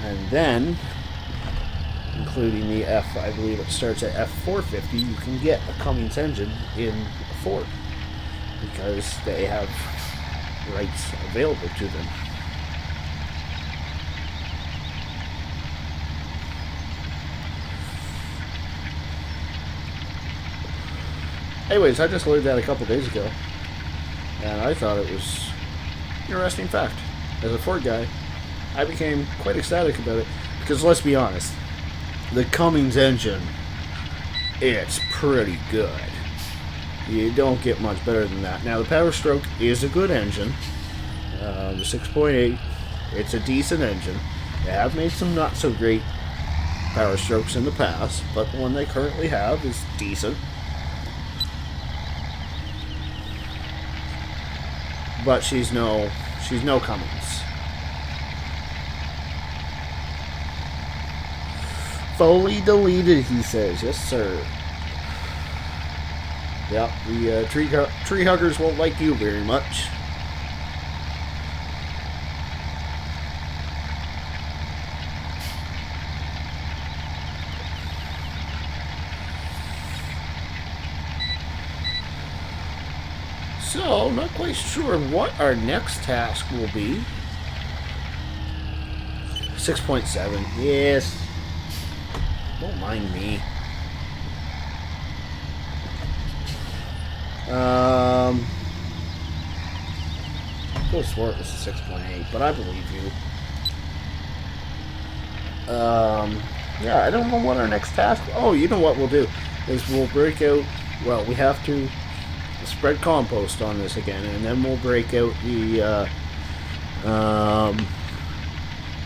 And then, including the I believe it starts at F450, you can get a Cummins engine in a Ford because they have rights available to them. Anyways, I just learned that a couple days ago, and I thought it was an interesting fact. As a Ford guy, I became quite ecstatic about it because, let's be honest, the Cummins engine, it's pretty good. You don't get much better than that. Now, the Power Stroke is a good engine. The 6.8, it's a decent engine. They have made some not so great Power Strokes in the past, but the one they currently have is decent. But she's no Cummins. Fully deleted, he says. Yes, sir. Yep, the tree huggers won't like you very much. So, not quite sure what our next task will be. 6.7. Yes. Don't mind me. I could have swore it was a 6.8, but I believe you. Yeah, I don't know what our next task... Oh, you know what we'll do? Is we'll break out... Well, we have to spread compost on this again, and then we'll break out the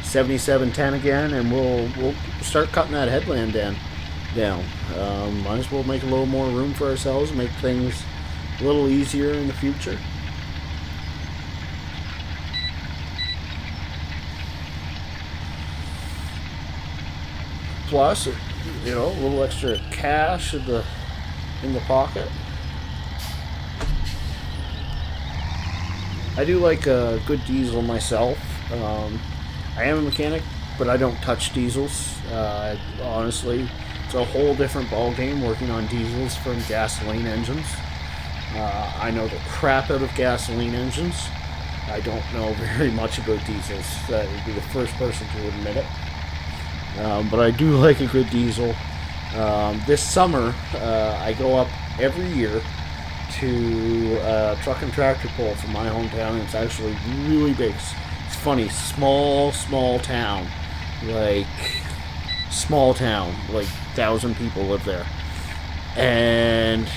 7710 again, and we'll start cutting that headland down. Might as well make a little more room for ourselves, make things a little easier in the future. Plus, you know, a little extra cash in the pocket. I do like a good diesel myself. I am a mechanic, but I don't touch diesels. Honestly, it's a whole different ball game working on diesels from gasoline engines. I know the crap out of gasoline engines. I don't know very much about diesels. That would be the first person to admit it. But I do like a good diesel. This summer, I go up every year to a truck and tractor pull from my hometown. It's actually really big. It's funny, small town. Like 1,000 people live there. And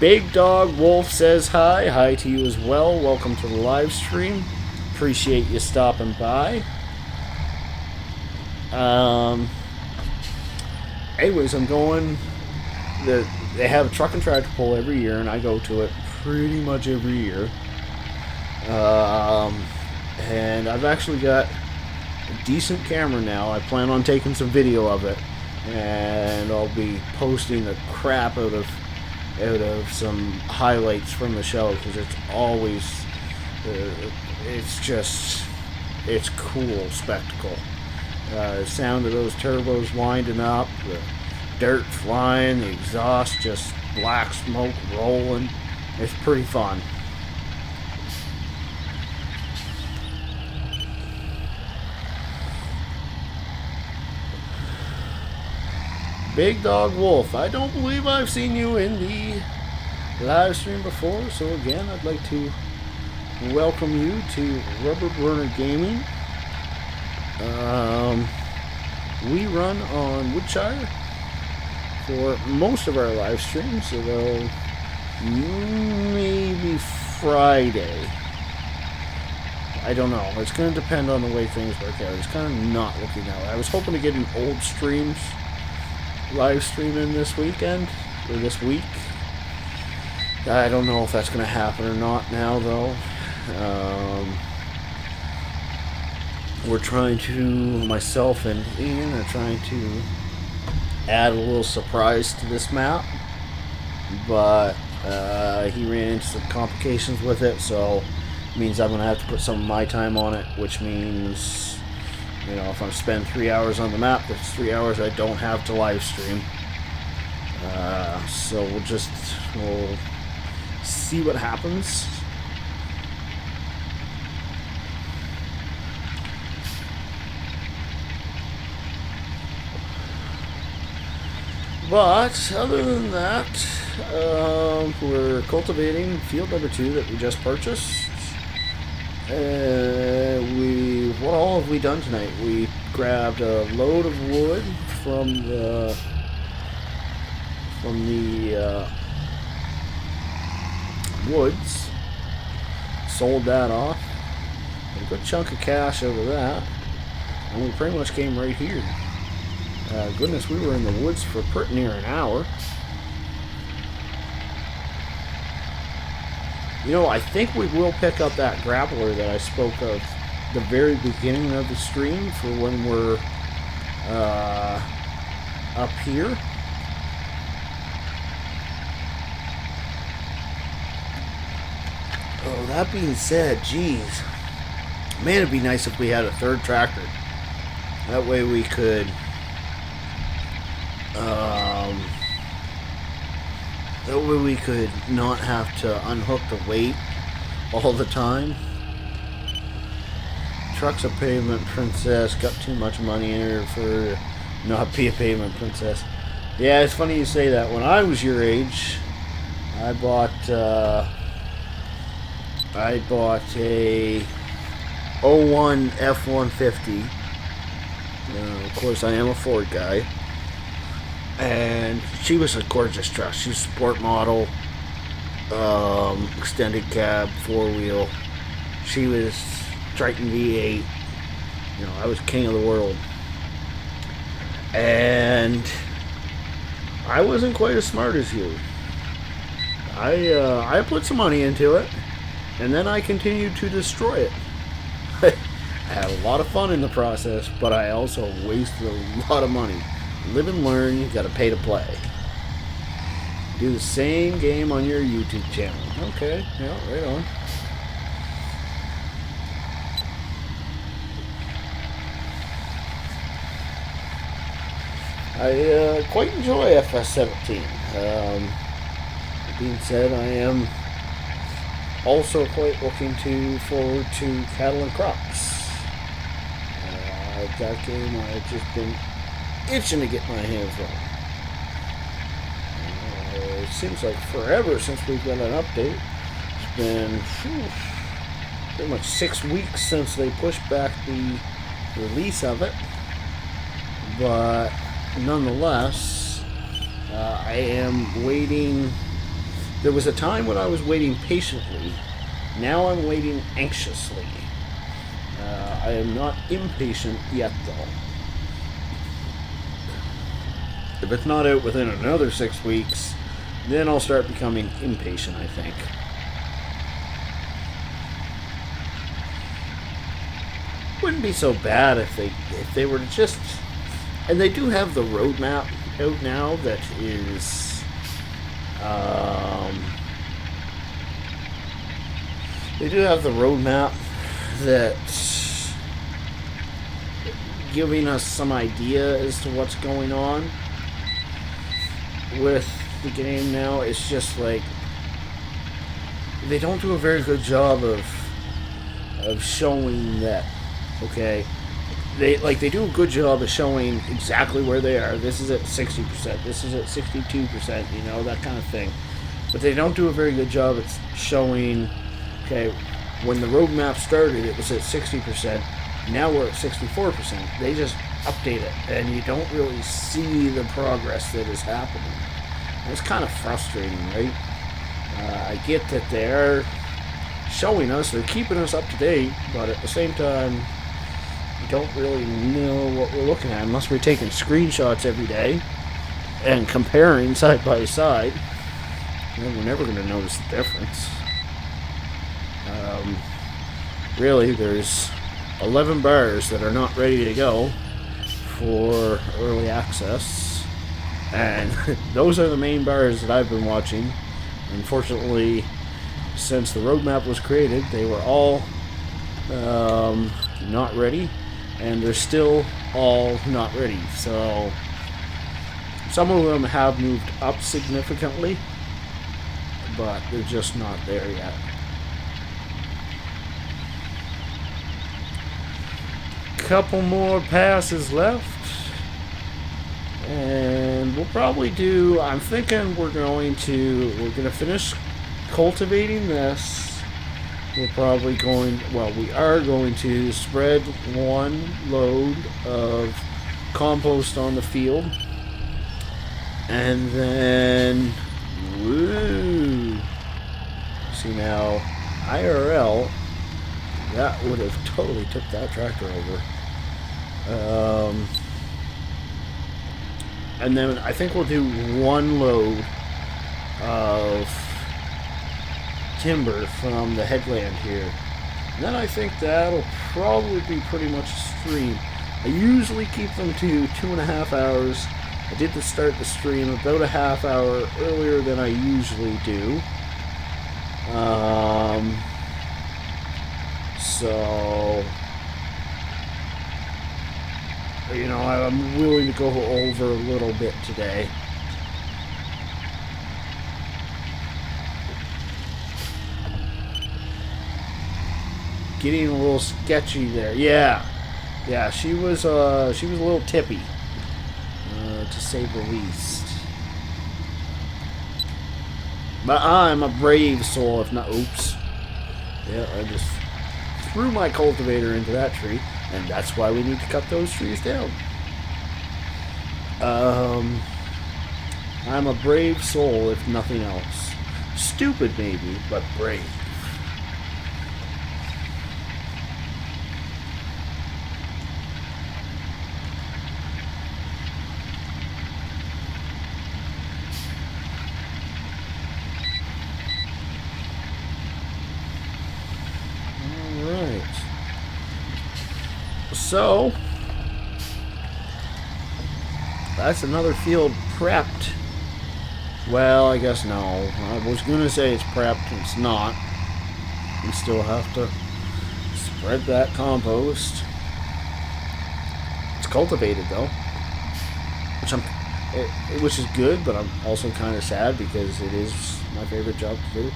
Big Dog Wolf says hi. Hi to you as well. Welcome to the live stream. Appreciate you stopping by. Anyways, I'm going... They have a truck and tractor pull every year, and I go to it pretty much every year. And I've actually got a decent camera now. I plan on taking some video of it, and I'll be posting the crap out of some highlights from the show, because it's always it's cool spectacle. The sound of those turbos winding up, the dirt flying, the exhaust just black smoke rolling. It's pretty fun. Big Dog Wolf, I don't believe I've seen you in the live stream before, so again, I'd like to welcome you to Rubber Burner Gaming. We run on Woodshire for most of our live streams, although maybe Friday. I don't know. It's going to depend on the way things work out. It's kind of not looking that way. I was hoping to get an old streams live stream in this weekend, or this week. I don't know if that's going to happen or not now, though. We're trying to, myself and Ian are trying to add a little surprise to this map, but he ran into some complications with it, so it means I'm going to have to put some of my time on it, which means, you know, if I'm spending 3 hours on the map, that's 3 hours I don't have to live stream. So we'll see what happens. But other than that, we're cultivating field number 2 that we just purchased. What all have we done tonight? We grabbed a load of wood from the woods, sold that off, got a good chunk of cash out of that, and we pretty much came right here. Goodness, we were in the woods for pretty near an hour. You know, I think we will pick up that grappler that I spoke of the very beginning of the stream for when we're up here. Oh, that being said, geez, man, it'd be nice if we had a third tractor. That way we could not have to unhook the weight all the time. Truck's a pavement princess. Got too much money in her for not be a pavement princess. Yeah, it's funny you say that. When I was your age, I bought a '01 F-150. Of course, I am a Ford guy. And she was a gorgeous truck. She was a sport model, extended cab, 4-wheel. She was Triton V8. You know, I was king of the world. And I wasn't quite as smart as you. I put some money into it, and then I continued to destroy it. I had a lot of fun in the process, but I also wasted a lot of money. Live and learn, you gotta pay to play. Do the same game on your YouTube channel. Okay, yeah, right on. I quite enjoy FS17. That being said, I am also quite looking forward to Cattle and Crops. That game I've just been itching to get my hands on. It seems like forever since we've got an update. It's been pretty much 6 weeks since they pushed back the release of it. But nonetheless, I am waiting. There was a time when I was waiting patiently. Now I'm waiting anxiously. I am not impatient yet, though. If it's not out within another 6 weeks, then I'll start becoming impatient, I think. Wouldn't be so bad if they were to just... And they do have the roadmap out now that is... they do have the roadmap that's giving us some idea as to what's going on with the game now. It's just like they don't do a very good job of showing that. Okay, they do a good job of showing exactly where they are. This is at 60%. This is at 62%. You know, that kind of thing. But they don't do a very good job at showing. Okay, when the roadmap started, it was at 60%. Now we're at 64%. They just update it, and you don't really see the progress that is happening. And it's kind of frustrating, right? I get that they're showing us, they're keeping us up to date, but at the same time, we don't really know what we're looking at unless we're taking screenshots every day and comparing side by side. And we're never going to notice the difference. Really, there's 11 bars that are not ready to go for early access, and those are the main bars that I've been watching. Unfortunately, since the roadmap was created, they were all not ready, and they're still all not ready. So some of them have moved up significantly, but they're just not there yet. Couple more passes left, and we'll probably do, I'm thinking we're going to finish cultivating this. We are going to spread one load of compost on the field, and then see now, IRL, that would have totally took that tractor over. And then I think we'll do one load of timber from the headland here. And then I think that'll probably be pretty much a stream. I usually keep them to 2.5 hours. I did start the stream about a half hour earlier than I usually do. So, you know, I'm willing to go over a little bit today. Getting a little sketchy there. Yeah, she was a little tippy, to say the least. But I'm a brave soul, if not. Oops. Yeah, I just threw my cultivator into that tree, and that's why we need to cut those trees down. I'm a brave soul, if nothing else. Stupid, maybe, but brave. So, that's another field prepped. Well, I guess no. I was going to say it's prepped. It's not. We still have to spread that compost. It's cultivated, though. Which is good, but I'm also kind of sad because it is my favorite job to do.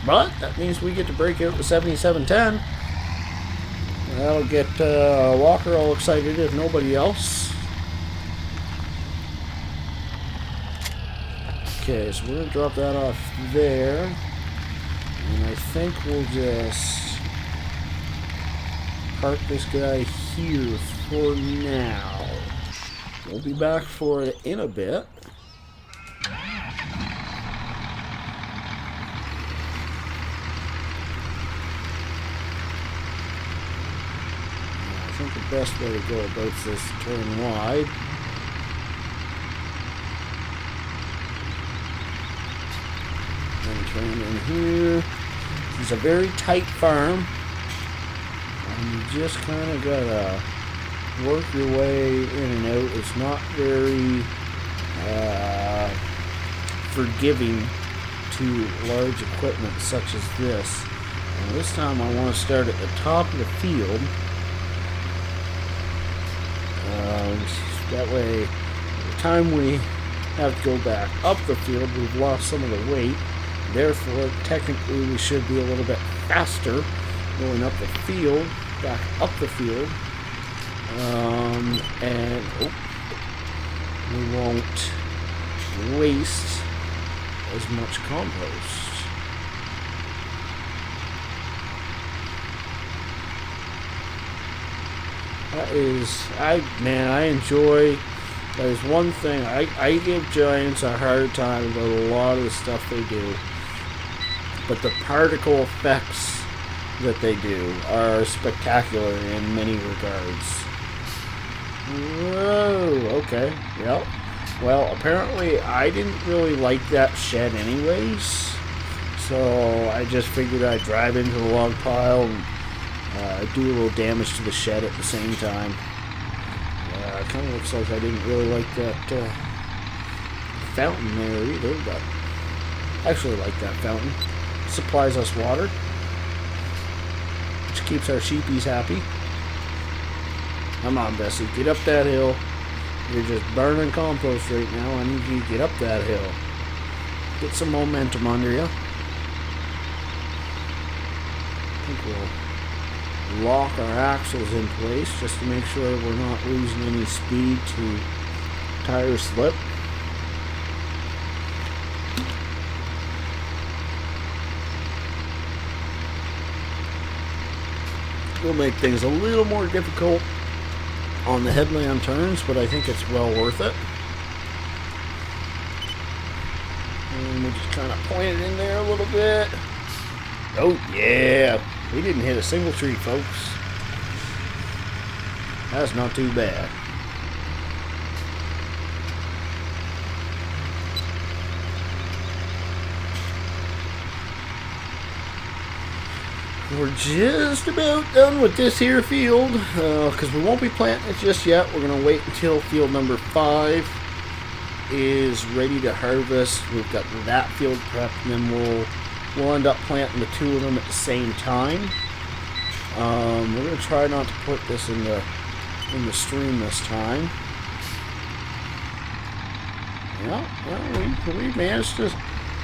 But that means we get to break out the 7710. That'll get Walker all excited if nobody else. Okay, so we're going to drop that off there. And I think we'll just park this guy here for now. We'll be back for it in a bit. I think the best way to go about this is turn wide. And turn in here. It's a very tight farm. And you just kind of gotta work your way in and out. It's not very forgiving to large equipment such as this. And this time I want to start at the top of the field. That way, by the time we have to go back up the field, we've lost some of the weight. Therefore, technically, we should be a little bit faster going up the field, back up the field, and we won't waste as much compost. That is, I enjoy. There's one thing, I give Giants a hard time about a lot of the stuff they do, but the particle effects that they do are spectacular in many regards. Whoa, okay, yep. Well, apparently I didn't really like that shed anyways, so I just figured I'd drive into the log pile and do a little damage to the shed at the same time. It kind of looks like I didn't really like that fountain there either, but I actually like that fountain. It supplies us water, which keeps our sheepies happy. Come on, Bessie, get up that hill. You're just burning compost right now. I need you to get up that hill. Get some momentum under you. I think we'll lock our axles in place just to make sure we're not losing any speed to tire slip. We'll make things a little more difficult on the headland turns, but I think it's well worth it. And we'll just kind of point it in there a little bit. Oh yeah, we didn't hit a single tree, folks. That's not too bad. We're just about done with this here field, because we won't be planting it just yet. We're going to wait until field number 5 is ready to harvest. We've got that field prepped, and then we'll end up planting the 2 of them at the same time. We're going to try not to put this in the stream this time. Yeah, well, we managed to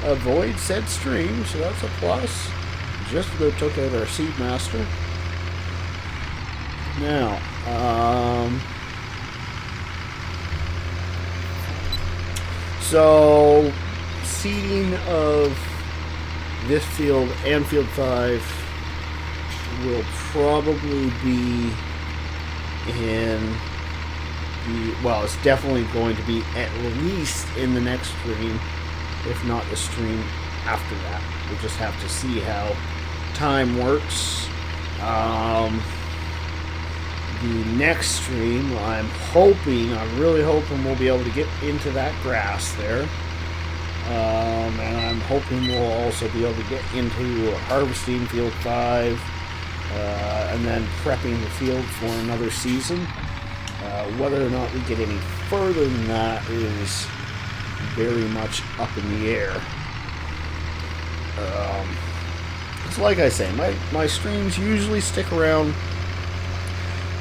avoid said stream, so that's a plus. Just about took out our seed master. Now, so seeding of this field and field 5 will probably be in the, well, it's definitely going to be at least in the next stream, if not the stream after that. We'll just have to see how time works. The next stream, I'm really hoping we'll be able to get into that grass there. And I'm hoping we'll also be able to get into harvesting field 5, and then prepping the field for another season. Whether or not we get any further than that is very much up in the air. It's like I say, my streams usually stick around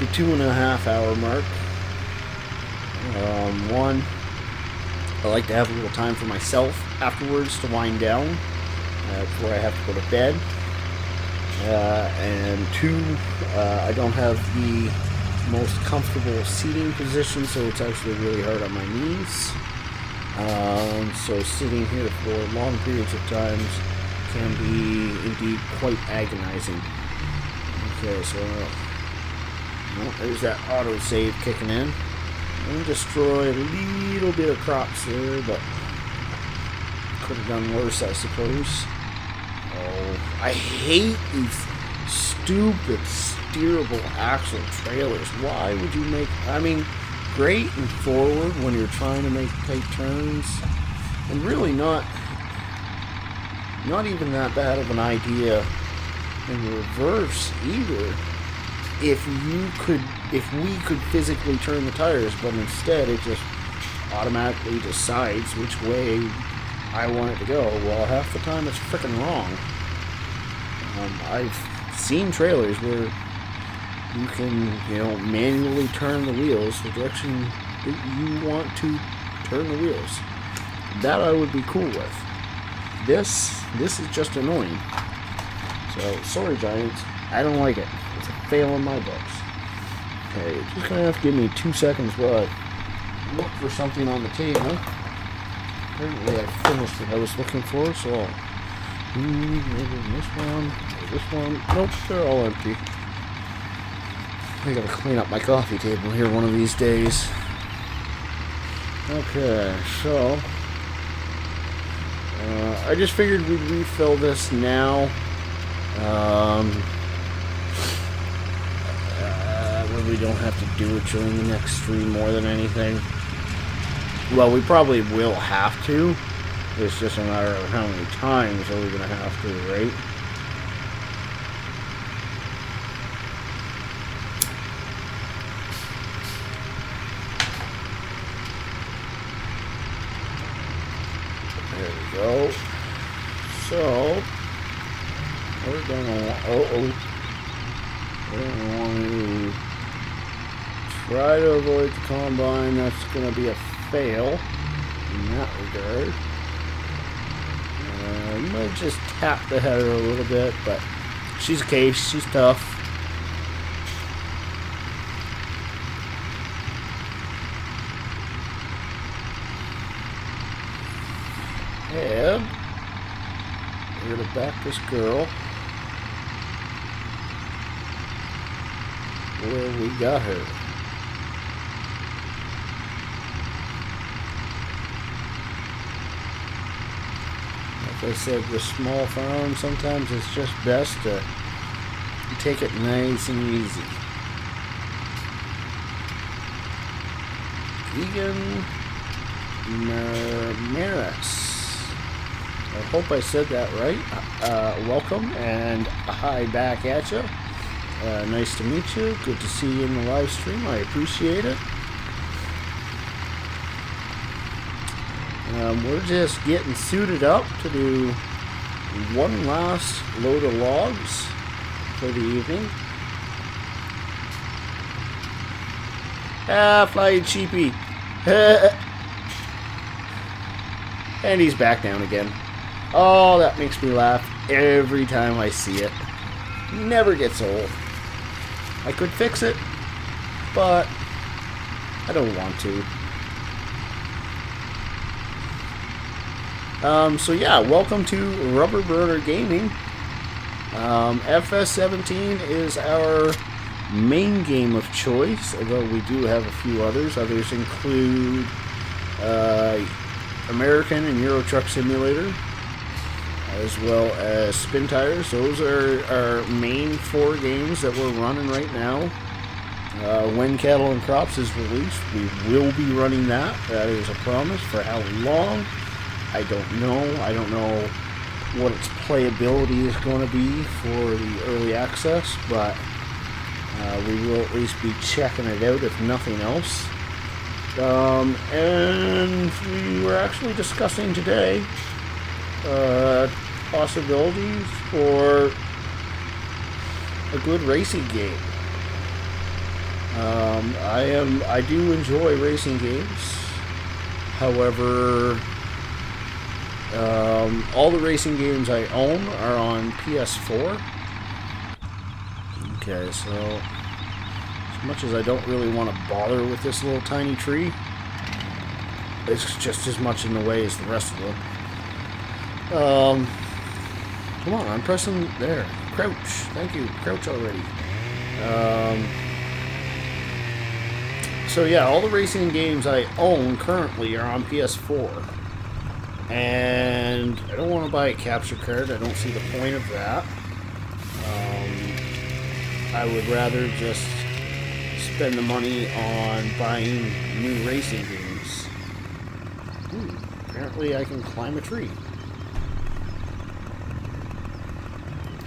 the 2.5 hour mark. One, I like to have a little time for myself afterwards to wind down before I have to go to bed. And 2, I don't have the most comfortable seating position, so it's actually really hard on my knees. So sitting here for long periods of times can be indeed quite agonizing. Okay, so well, there's that autosave kicking in. And destroy a little bit of crops there, but could have done worse, I suppose. Oh, I hate these stupid steerable axle trailers. Why would you make, I mean, great and forward when you're trying to make tight turns, and really not even that bad of an idea in reverse either, if we could physically turn the tires, but instead it just automatically decides which way I want it to go. Well, half the time it's freaking wrong. I've seen trailers where you can, manually turn the wheels the direction that you want to turn the wheels. That I would be cool with. This is just annoying. So, sorry, Giants. I don't like it. It's a fail in my books. Okay, you're just gonna have to give me 2 seconds while I look for something on the table. Apparently I finished what I was looking for, so maybe this one. Nope, they're all empty. I gotta clean up my coffee table here one of these days. Okay, so I just figured we'd refill this now. We don't have to do it during the next stream more than anything. Well, we probably will have to. It's just a matter of how many times are we going to have to, right? There we go. So, we're going to... We're going to want to try to avoid the combine. That's going to be a fail in that regard. You might just tap the header a little bit, but she's a case. She's tough. And we're going to back this girl where we got her. Like I said, with small farms, sometimes it's just best to take it nice and easy. Egan Maris. I hope I said that right. Welcome and hi back at you. Nice to meet you. Good to see you in the live stream. I appreciate it. We're just getting suited up to do one last load of logs for the evening. Flying cheapy. And he's back down again. Oh, that makes me laugh every time I see it. Never gets old. I could fix it, but I don't want to. So yeah, welcome to Rubber Burner Gaming. FS17 is our main game of choice, although we do have a few others. Others include American and Euro Truck Simulator, as well as Spin Tires. Those are our main 4 games that we're running right now. When Cattle and Crops is released, we will be running that. That is a promise. For how long, I don't know. I don't know what its playability is going to be for the early access, but we will at least be checking it out, if nothing else. And we were actually discussing today possibilities for a good racing game. I do enjoy racing games. However, all the racing games I own are on PS4. Okay, so as much as I don't really want to bother with this little tiny tree, it's just as much in the way as the rest of them. Come on, I'm pressing there. Crouch. Thank you. Crouch already. So yeah, all the racing games I own currently are on PS4. And I don't want to buy a capture card. I don't see the point of that. I would rather just spend the money on buying new racing games. Apparently I can climb a tree.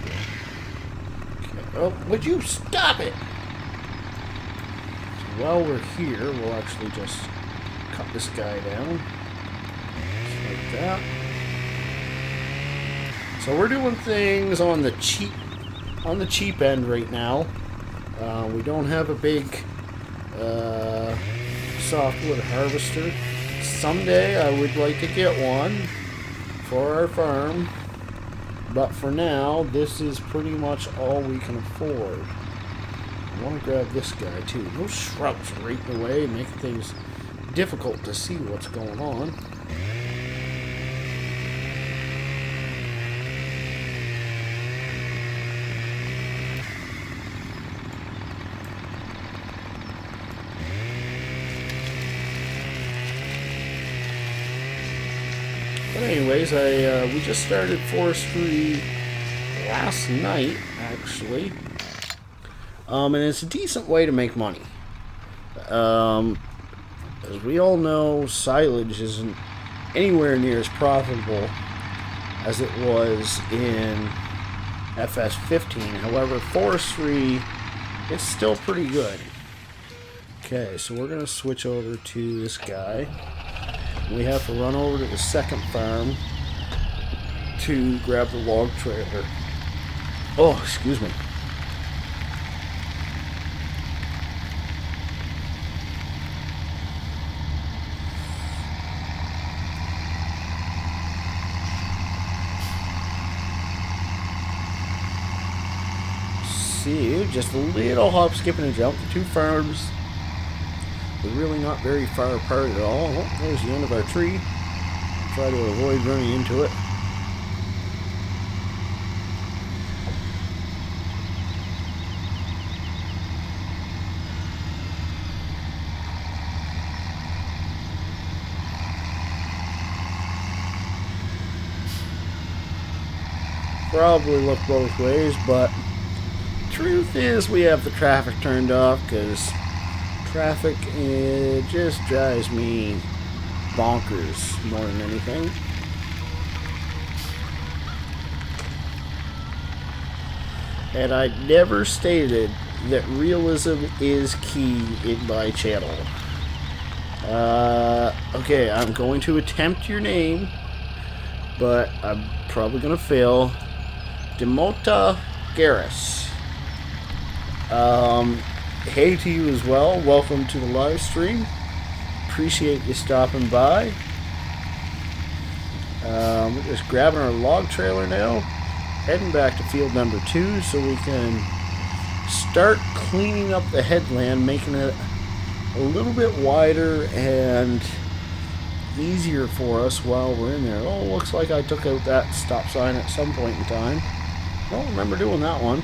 Okay. Oh, would you stop it? So while we're here, we'll actually just cut this guy down. Just like that. So we're doing things on the cheap end right now. We don't have a big softwood harvester. Someday I would like to get one for our farm, but for now this is pretty much all we can afford. I want to grab this guy too. Those shrubs right in the way, making things difficult to see what's going on. But anyways, we just started Forestry last night, actually. And it's a decent way to make money. As we all know, silage isn't anywhere near as profitable as it was in FS15. However, Forestry, it's still pretty good. Okay, so we're going to switch over to this guy. We have to run over to the second farm to grab the log trailer. Oh, excuse me. See, just a little hop, skip, and a jump. The 2 farms. We're really not very far apart at all. Oh, there's the end of our tree. Try to avoid running into it. Probably look both ways, but truth is we have the traffic turned off because traffic, it just drives me bonkers more than anything. And I never stated that realism is key in my channel. Okay, I'm going to attempt your name, but I'm probably going to fail. Demota Garris. Hey to you as well. Welcome to the live stream. Appreciate you stopping by. We're just grabbing our log trailer now, heading back to field number 2 so we can start cleaning up the headland, making it a little bit wider and easier for us while we're in there. Oh, looks like I took out that stop sign at some point in time. I don't remember doing that one.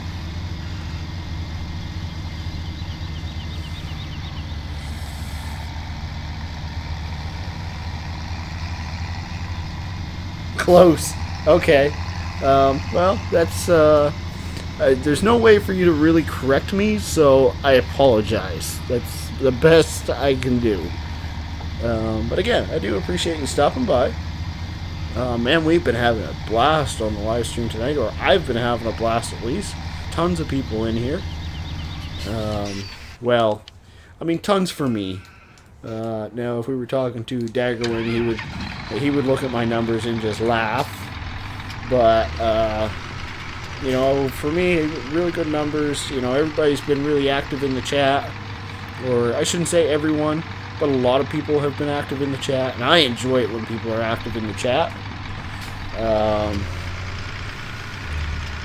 Close. Okay. Well, that's there's no way for you to really correct me, so I apologize. That's the best I can do. But again, I do appreciate you stopping by. Man, we've been having a blast on the live stream tonight, or I've been having a blast at least. Tons of people in here. Well, I mean, tons for me. Now, if we were talking to Daggerwin, he would look at my numbers and just laugh. But you know, for me, really good numbers. You know, everybody's been really active in the chat, or I shouldn't say everyone, but a lot of people have been active in the chat, and I enjoy it when people are active in the chat.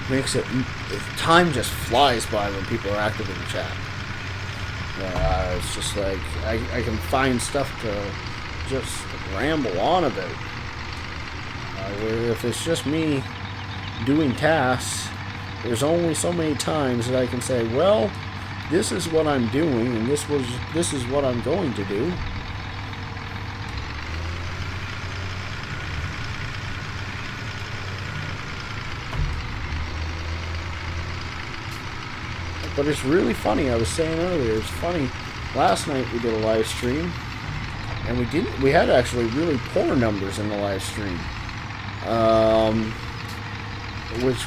Makes it time just flies by when people are active in the chat. It's just like I can find stuff to just ramble on about. Where if it's just me doing tasks, there's only so many times that I can say, well, this is what I'm doing, and this is what I'm going to do. But it's really funny. I was saying earlier, it's funny. Last night we did a live stream, and we had actually really poor numbers in the live stream, which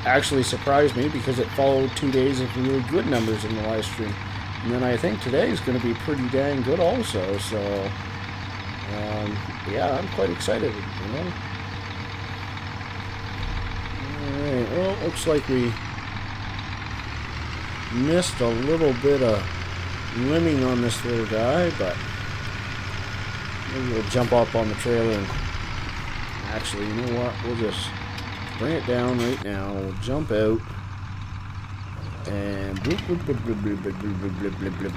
actually surprised me because it followed 2 days of really good numbers in the live stream. And then I think today is going to be pretty dang good also. So, yeah, I'm quite excited, you know. Alright, well, looks like we missed a little bit of limbing on this little guy, but maybe we'll jump up on the trailer and actually, you know what, we'll just bring it down right now. We'll jump out and bloop, bloop, bloop, bloop, bloop, bloop, bloop, bloop, bloop, bloop.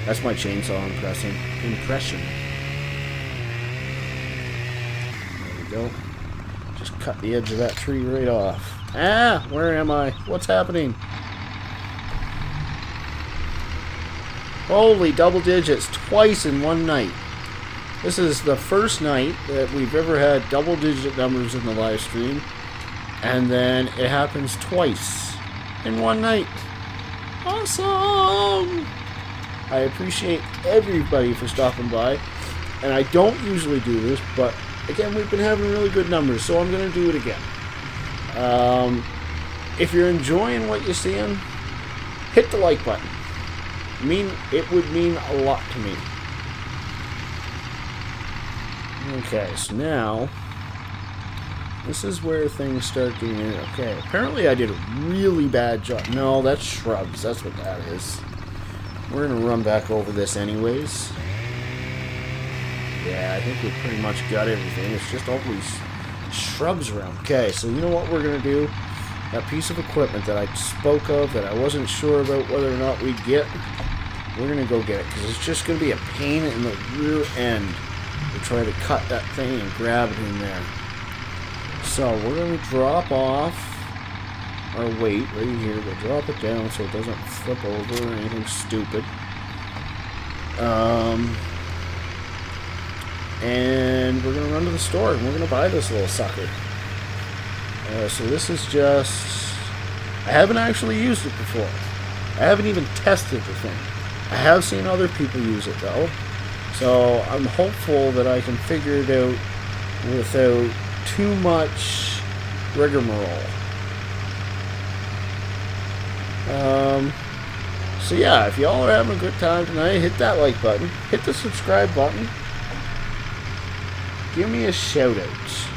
That's my chainsaw impression. There we go. Just cut the edge of that tree right off. Ah, where am I? What's happening? Holy double digits twice in one night. This is the first night that we've ever had double digit numbers in the live stream. And then it happens twice in one night. Awesome! I appreciate everybody for stopping by. And I don't usually do this, but again, we've been having really good numbers, so I'm going to do it again. If you're enjoying what you're seeing, hit the like button. It would mean a lot to me. Okay, so now this is where things start getting in. Okay, apparently I did a really bad job. No, that's shrubs. That's what that is. We're going to run back over this anyways. Yeah, I think we pretty much got everything. It's just all these shrubs around. Okay, so you know what we're going to do? That piece of equipment that I spoke of that I wasn't sure about whether or not we'd get, we're going to go get it, because it's just going to be a pain in the rear end to try to cut that thing and grab it in there. So we're going to drop off our weight right here. We'll drop it down so it doesn't flip over or anything stupid. And we're going to run to the store and we're going to buy this little sucker. So this is just... I haven't actually used it before. I haven't even tested the thing. I have seen other people use it though. So I'm hopeful that I can figure it out without too much rigmarole. So yeah, if y'all are having a good time tonight, hit that like button, hit the subscribe button, give me a shout out.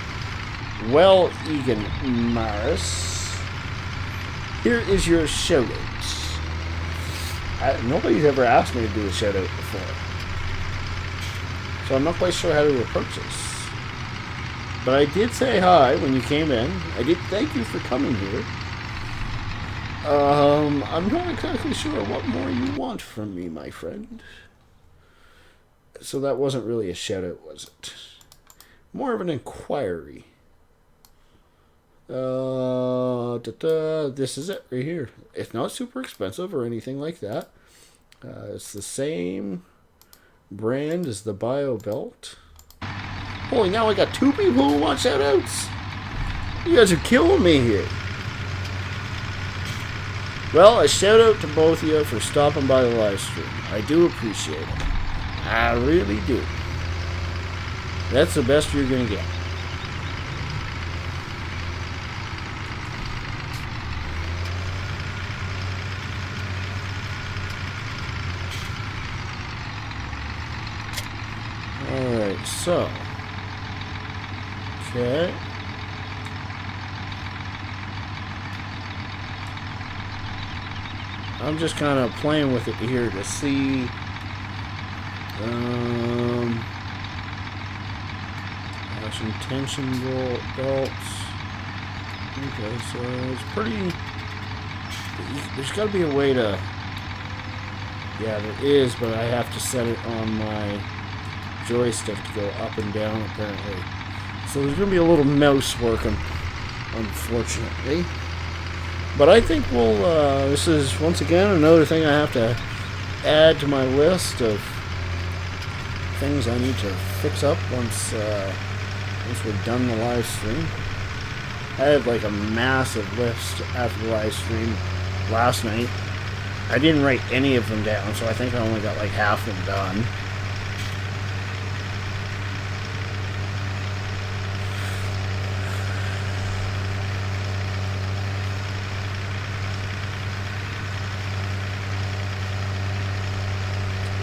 Well, Egan Maris, here is your shout out. Nobody's ever asked me to do a shout out before, so I'm not quite sure how to approach this. But I did say hi when you came in. I did thank you for coming here. I'm not exactly sure what more you want from me, my friend. So that wasn't really a shout out, was it? More of an inquiry. This is it right here. It's not super expensive or anything like that. It's the same brand as the Bio Belt. Holy, now I got 2 people who want shout outs. You guys are killing me here. Well, a shout out to both of you for stopping by the live stream. I do appreciate it. I really do. That's the best you're going to get. Alright, so. Okay. I'm just kind of playing with it here to see. Some tension belts. Okay, so it's pretty. There's got to be a way to. Yeah, there is, but I have to set it on my joystick to go up and down, apparently. So there's going to be a little mouse working, unfortunately. But I think we'll, this is, once again, another thing I have to add to my list of things I need to fix up once we're done the live stream. I had like a massive list after the live stream last night. I didn't write any of them down, so I think I only got like half of them done.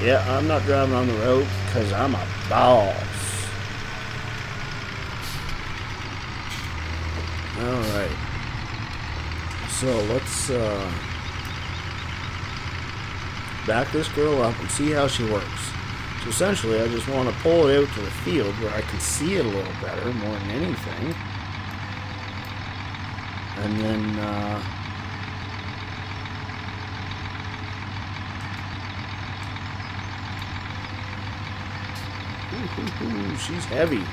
Yeah, I'm not driving on the road because I'm a boss. Alright. So let's back this girl up and see how she works. So essentially I just want to pull it out to the field where I can see it a little better more than anything. And then she's heavy.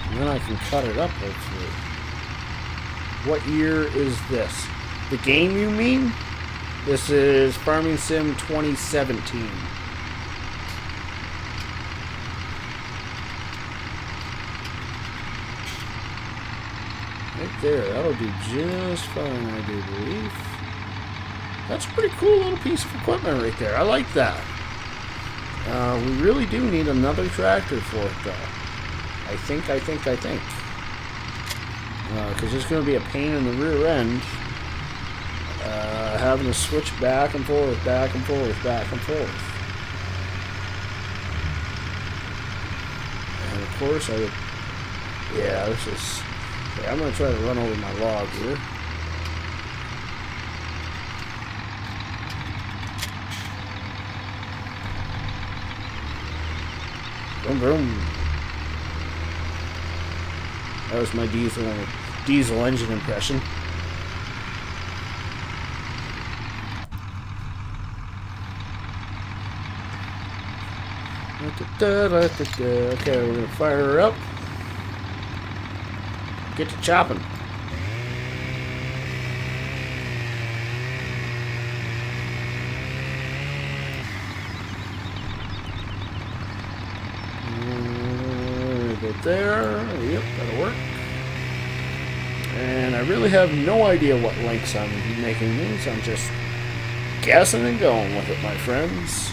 And then I can cut it up hopefully. What year is this? The game, you mean? This is Farming Sim 2017. Right there, that'll do just fine, I do believe. That's a pretty cool little piece of equipment right there. I like that. We really do need another tractor for it, though. I think. Because it's going to be a pain in the rear end. Having to switch back and forth, back and forth, back and forth. And of course, I would. Yeah, this is. Okay, I'm going to try to run over my log here. Vroom, vroom. That was my diesel engine impression. Okay, we're gonna fire her up. Get to chopping. There, yep, that'll work. And I really have no idea what lengths I'm making these. I'm just guessing and going with it, my friends.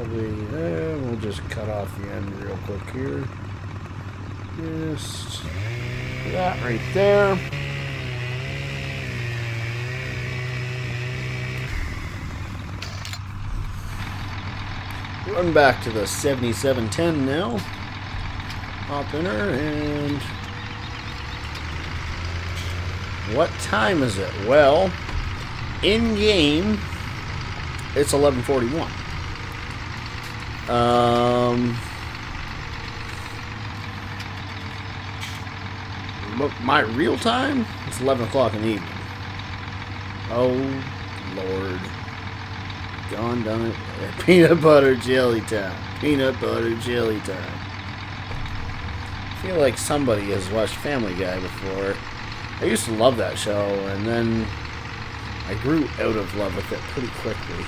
probably, we'll just cut off the end real quick here. Just that right there. Run back to the 7710 now. Hop in her and... What time is it? Well, in game, it's 11:41. My real time, it's 11 o'clock in the evening. Oh, Lord. Gone, done it. Peanut butter jelly time. Peanut butter jelly time. I feel like somebody has watched Family Guy before. I used to love that show, and then I grew out of love with it pretty quickly.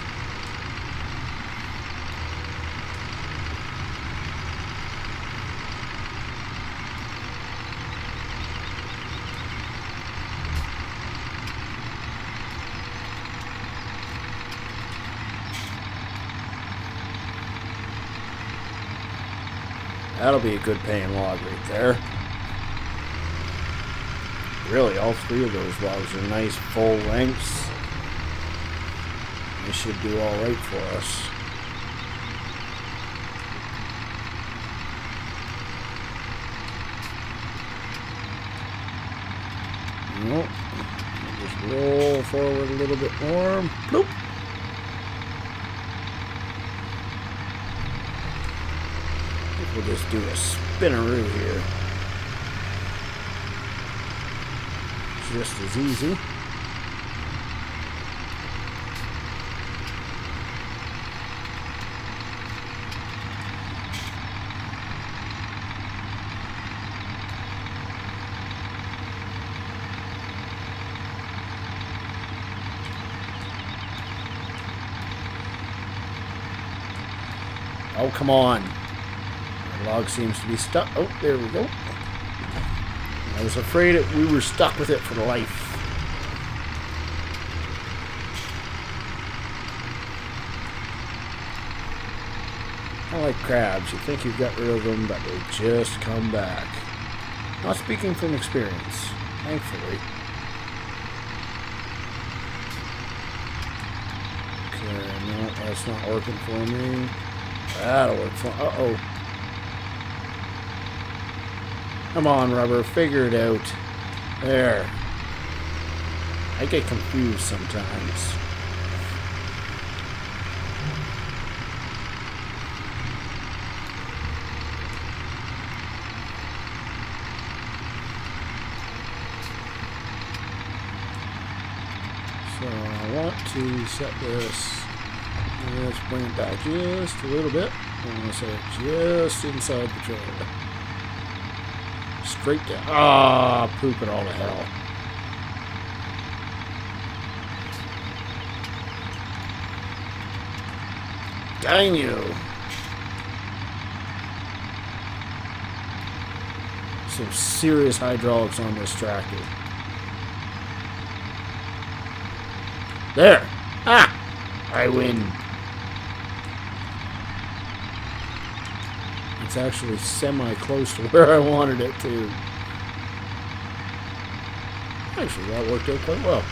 That'll be a good paying log right there. Really, all three of those logs are nice full lengths. They should do all right for us. Nope. Just roll forward a little bit more. Bloop. We'll just do a spinneroo here. Just as easy. Oh, come on. The log seems to be stuck. Oh, there we go. I was afraid we were stuck with it for life. I like crabs. You think you've got rid of them, but they just come back. Not speaking from experience, thankfully. Okay, no, that's not working for me. That'll work for... Uh-oh. Come on, rubber. Figure it out. There. I get confused sometimes. So I want to set this. Let's bring it back just a little bit. I want to set it just inside the trailer. Straight down. Ah, poop it all to hell. Dang you. Some serious hydraulics on this tractor. There. Ah! I win. It's actually semi-close to where I wanted it to. Actually, that worked out quite well.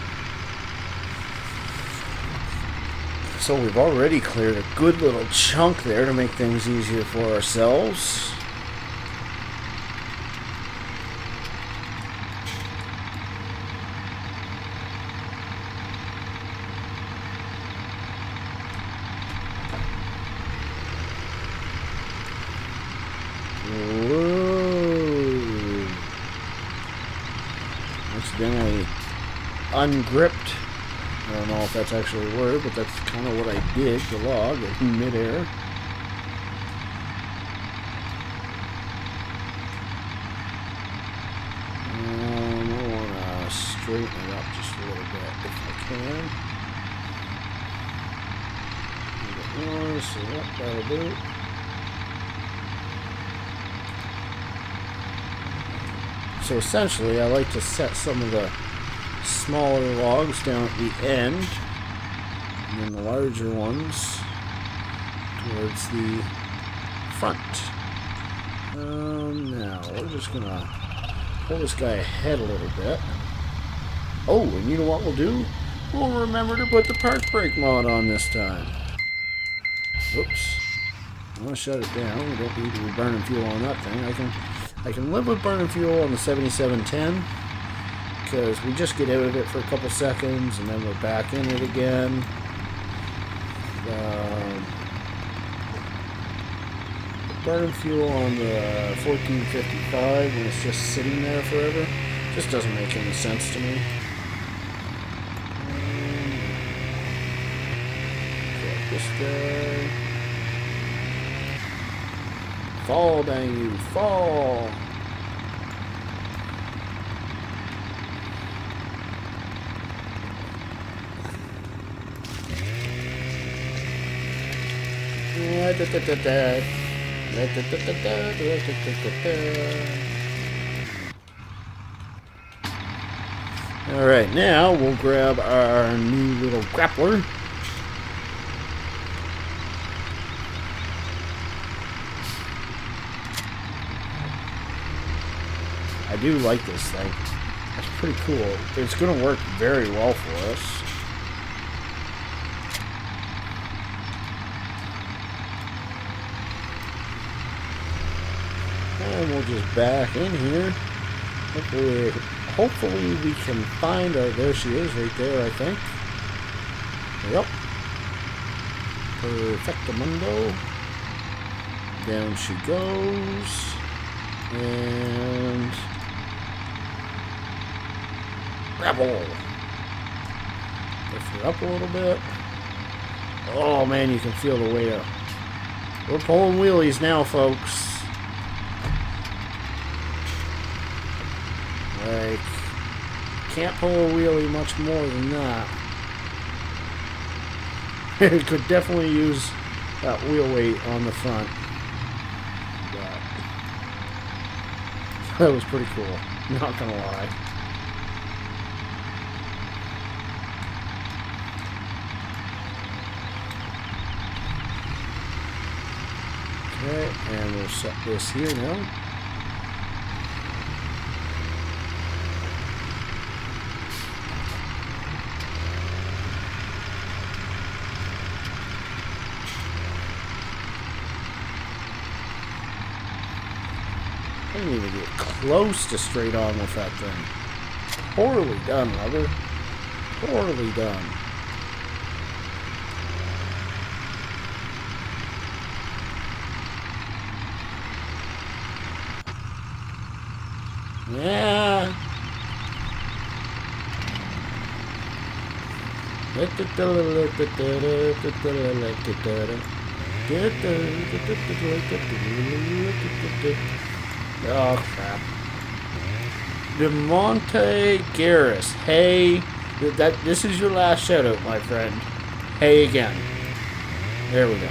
So we've already cleared a good little chunk there to make things easier for ourselves. Whoa. Accidentally ungripped. I don't know if that's actually a word, but that's kind of what I did, the log in midair. I want to straighten it up just a little bit if I can. A bit more, so that'll do. So essentially, I like to set some of the smaller logs down at the end, and then the larger ones towards the front. Now we're just gonna pull this guy ahead a little bit. Oh, and you know what we'll do? We'll remember to put the park brake mod on this time. Oops. I'm gonna shut it down. We don't need to be burning fuel on that thing. I can live with burning fuel on the 7710 because we just get out of it for a couple seconds and then we're back in it again. Burning fuel on the 1455 when it's just sitting there forever just doesn't make any sense to me. This guy. Fall, dang you, fall! Alright, now we'll grab our new little grappler. I do like this thing. It's pretty cool. It's going to work very well for us. And we'll just back in here. Hopefully we can find our... There she is right there, I think. Yep. Perfectamundo. Down she goes. And... grapple. Lift her up a little bit. Oh man, you can feel the weight of... We're pulling wheelies now, folks. Like, can't pull a wheelie much more than that. It could definitely use that wheel weight on the front. But that was pretty cool, not gonna lie. Okay, and we'll set this here now. I didn't even get close to straight on with that thing. Poorly done, rubber. Poorly done. Yeah. Oh crap. DeMonte Garris. Hey, this is your last shout out, my friend. Hey again. There we go.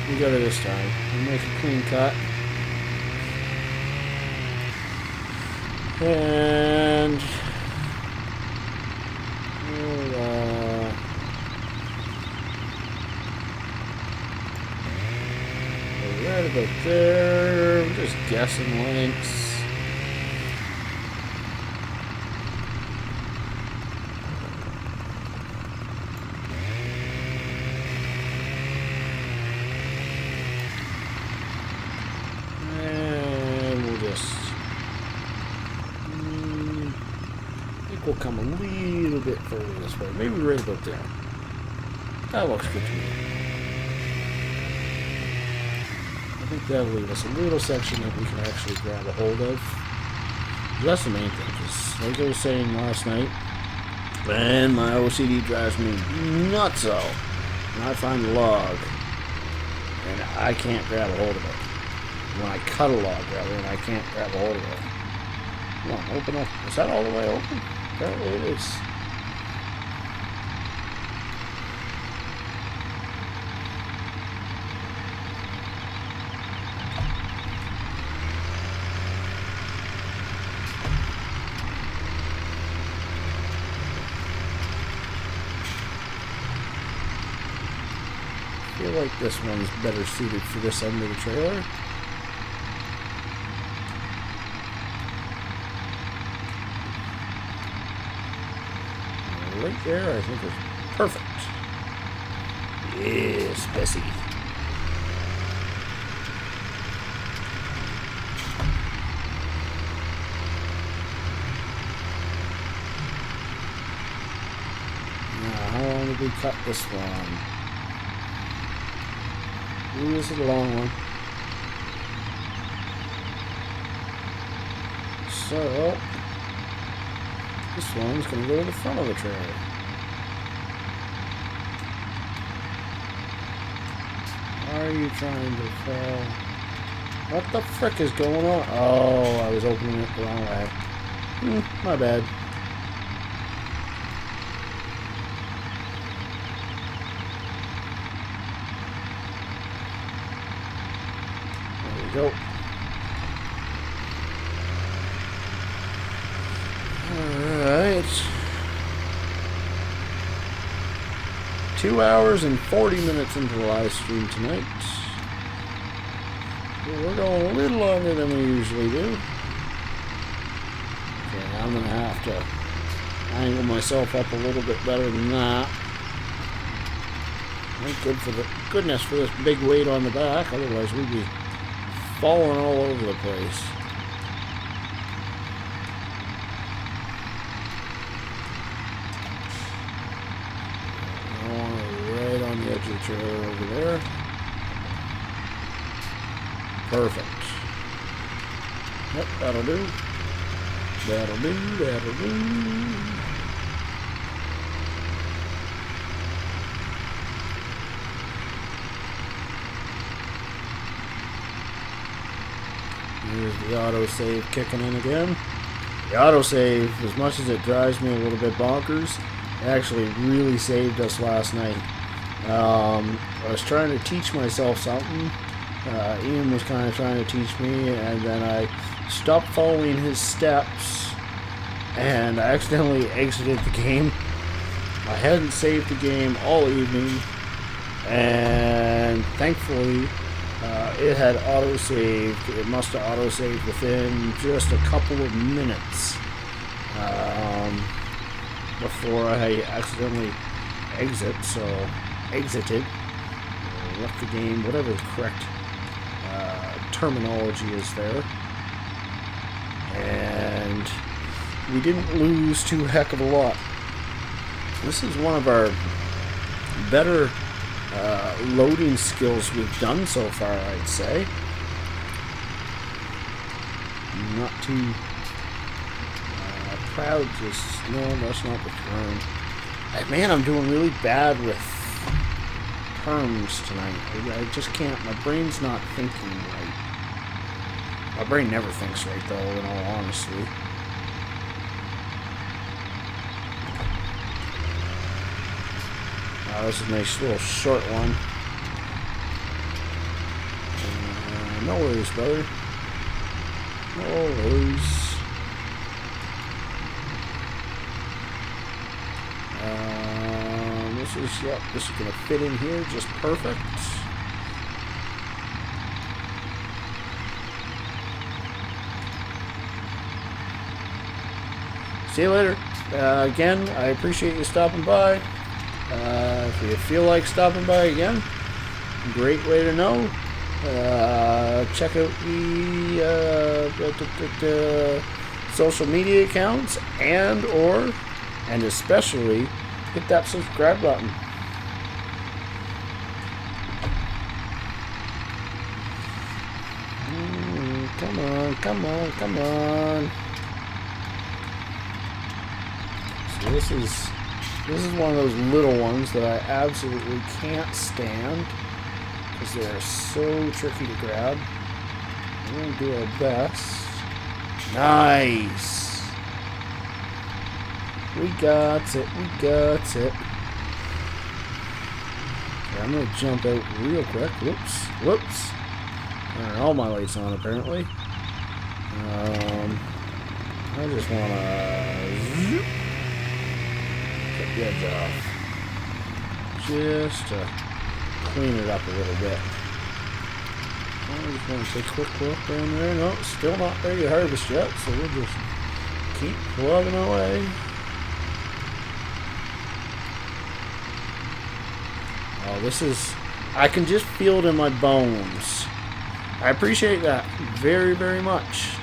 We got it this time. We'll make a clean cut. And we'll, right about there. We're just guessing lengths. And we'll just I think we'll come a little bit further this way. Maybe right about there. That looks good to me. I think that'll leave us a little section that we can actually grab a hold of. That's the main thing, because like I was saying last night, man, my OCD drives me nuts out when I find a log and I can't grab a hold of it. When I cut a log, rather, and I can't grab a hold of it. Come on, open up. Is that all the way open? Apparently it is. I feel like this one's better suited for this end of the trailer. Right there, I think is perfect. Yes, Bessie. Now, how long did we cut this one? Ooh, this is a long one. So, this one's going to go to the front of the trailer. Are you trying to fall? What the frick is going on? Oh, I was opening it the wrong way. My bad. There we go. Alright. 2 hours and 40 minutes into the live stream tonight. We're going a little longer than we usually do. Okay, I'm going to have to angle myself up a little bit better than that. Thank goodness for this big weight on the back, otherwise we'd be falling all over the place. Right on the edge of the trailer over there. Perfect. Yep, that'll do. That'll do, that'll do. Here's the autosave kicking in again. The autosave, as much as it drives me a little bit bonkers, it actually really saved us last night. I was trying to teach myself something. Ian was kind of trying to teach me, and then I stopped following his steps, and I accidentally exited the game. I hadn't saved the game all evening, and thankfully it had autosaved. It must have autosaved within just a couple of minutes before I accidentally exited, or left the game, whatever the correct terminology is there. And we didn't lose too heck of a lot. This is one of our better loading skills we've done so far, I'd say. I'm not too proud, no, that's not the term. Man, I'm doing really bad with terms tonight. I just can't, my brain's not thinking right. My brain never thinks right, though, in all honesty. This is a nice little short one. No worries, brother. No worries. This is going to fit in here just perfect. See you later. Again, I appreciate you stopping by. If you feel like stopping by again, great way to know. Check out the social media accounts, and especially hit that subscribe button. Come on. So this is one of those little ones that I absolutely can't stand because they are so tricky to grab. We're going to do our best. Nice! We got it. Okay, I'm going to jump out real quick. Whoops. All my lights on, apparently. I just want to cut the edge off. Just to clean it up a little bit. I just want to take a quick look down there. No, still not ready to harvest yet, so we'll just keep plugging away. Oh, this is... I can just feel it in my bones. I appreciate that very, very much.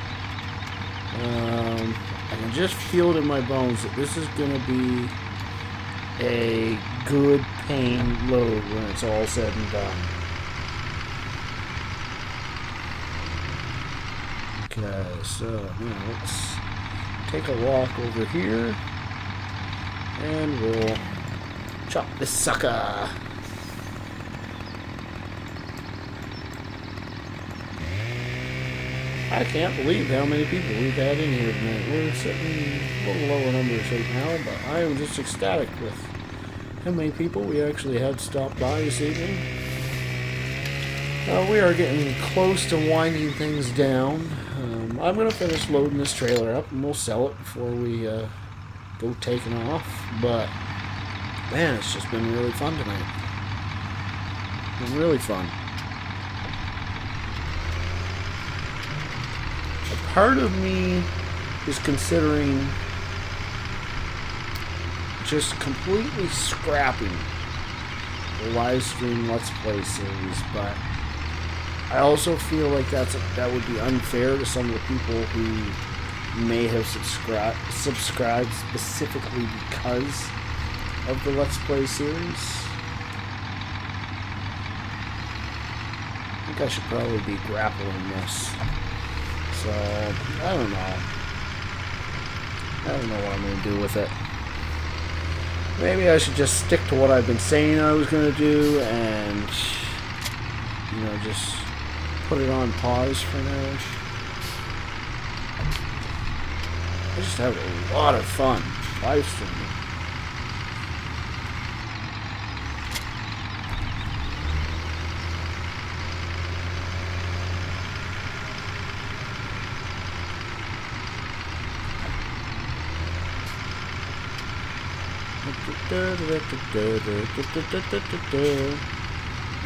I can just feel it in my bones that this is going to be a good paying load when it's all said and done. Okay, so now let's take a walk over here and we'll chop this sucker. I can't believe how many people we've had in here tonight. We're sitting a little lower numbers right now, but I am just ecstatic with how many people we actually had stop by this evening. We are getting close to winding things down. I'm going to finish loading this trailer up and we'll sell it before we go taking off. But, man, it's just been really fun tonight. It's been really fun. Part of me is considering just completely scrapping the live stream Let's Play series, but I also feel like that would be unfair to some of the people who may have subscribed specifically because of the Let's Play series. I think I should probably be grappling this. So, I don't know. I don't know what I'm going to do with it. Maybe I should just stick to what I've been saying I was going to do and, you know, just put it on pause for now. I just have a lot of fun live streaming.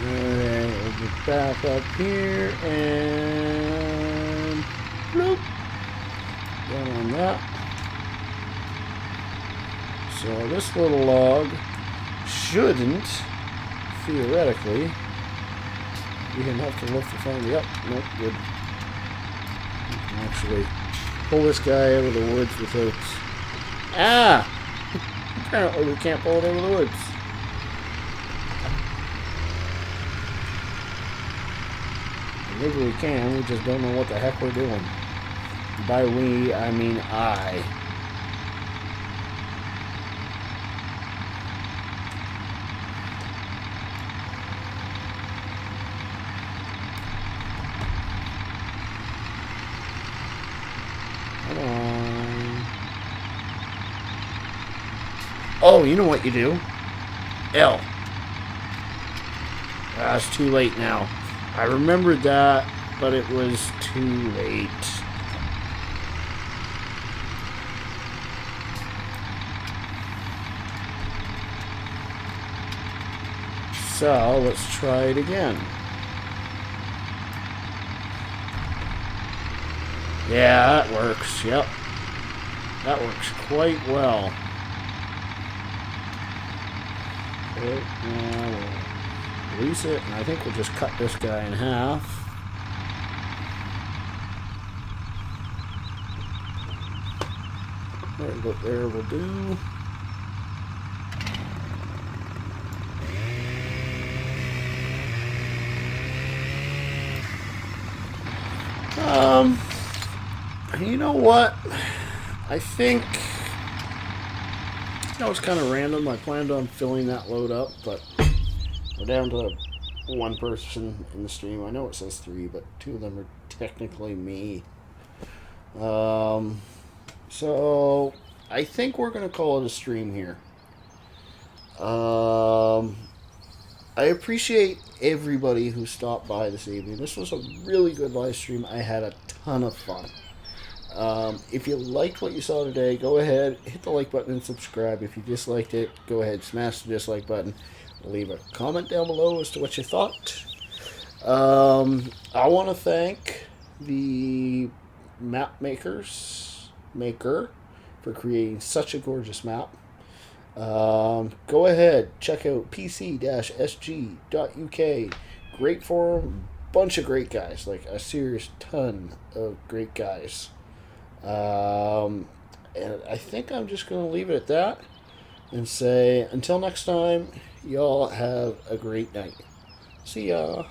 Alright, we'll get back up here and bloop. Down on that. So this little log shouldn't, theoretically, we didn't have to lift the phone up. Nope, good. We can actually pull this guy out of the woods without... Ah! Apparently we can't pull it out of the woods. Maybe we can, we just don't know what the heck we're doing. By we, I mean I. Come on. Oh, you know what you do? L. Ah, it's too late now. I remembered that, but it was too late. So, let's try it again. Yeah, that works. Yep. That works quite well. Okay, now we'll release it, and I think we'll just cut this guy in half. Right about there will do. You know what? I think, that was kind of random. I planned on filling that load up, but we're down to one person in the stream. I know it says 3, but 2 of them are technically me. So I think we're going to call it a stream here. I appreciate everybody who stopped by this evening. This was a really good live stream. I had a ton of fun. If you liked what you saw today, go ahead, hit the like button and subscribe. If you disliked it, go ahead, smash the dislike button. Leave a comment down below as to what you thought. I want to thank the map maker for creating such a gorgeous map. Go ahead, check out pc-sg.uk. Great forum, bunch of great guys, like a serious ton of great guys. And I think I'm just going to leave it at that and say until next time, y'all have a great night. See ya.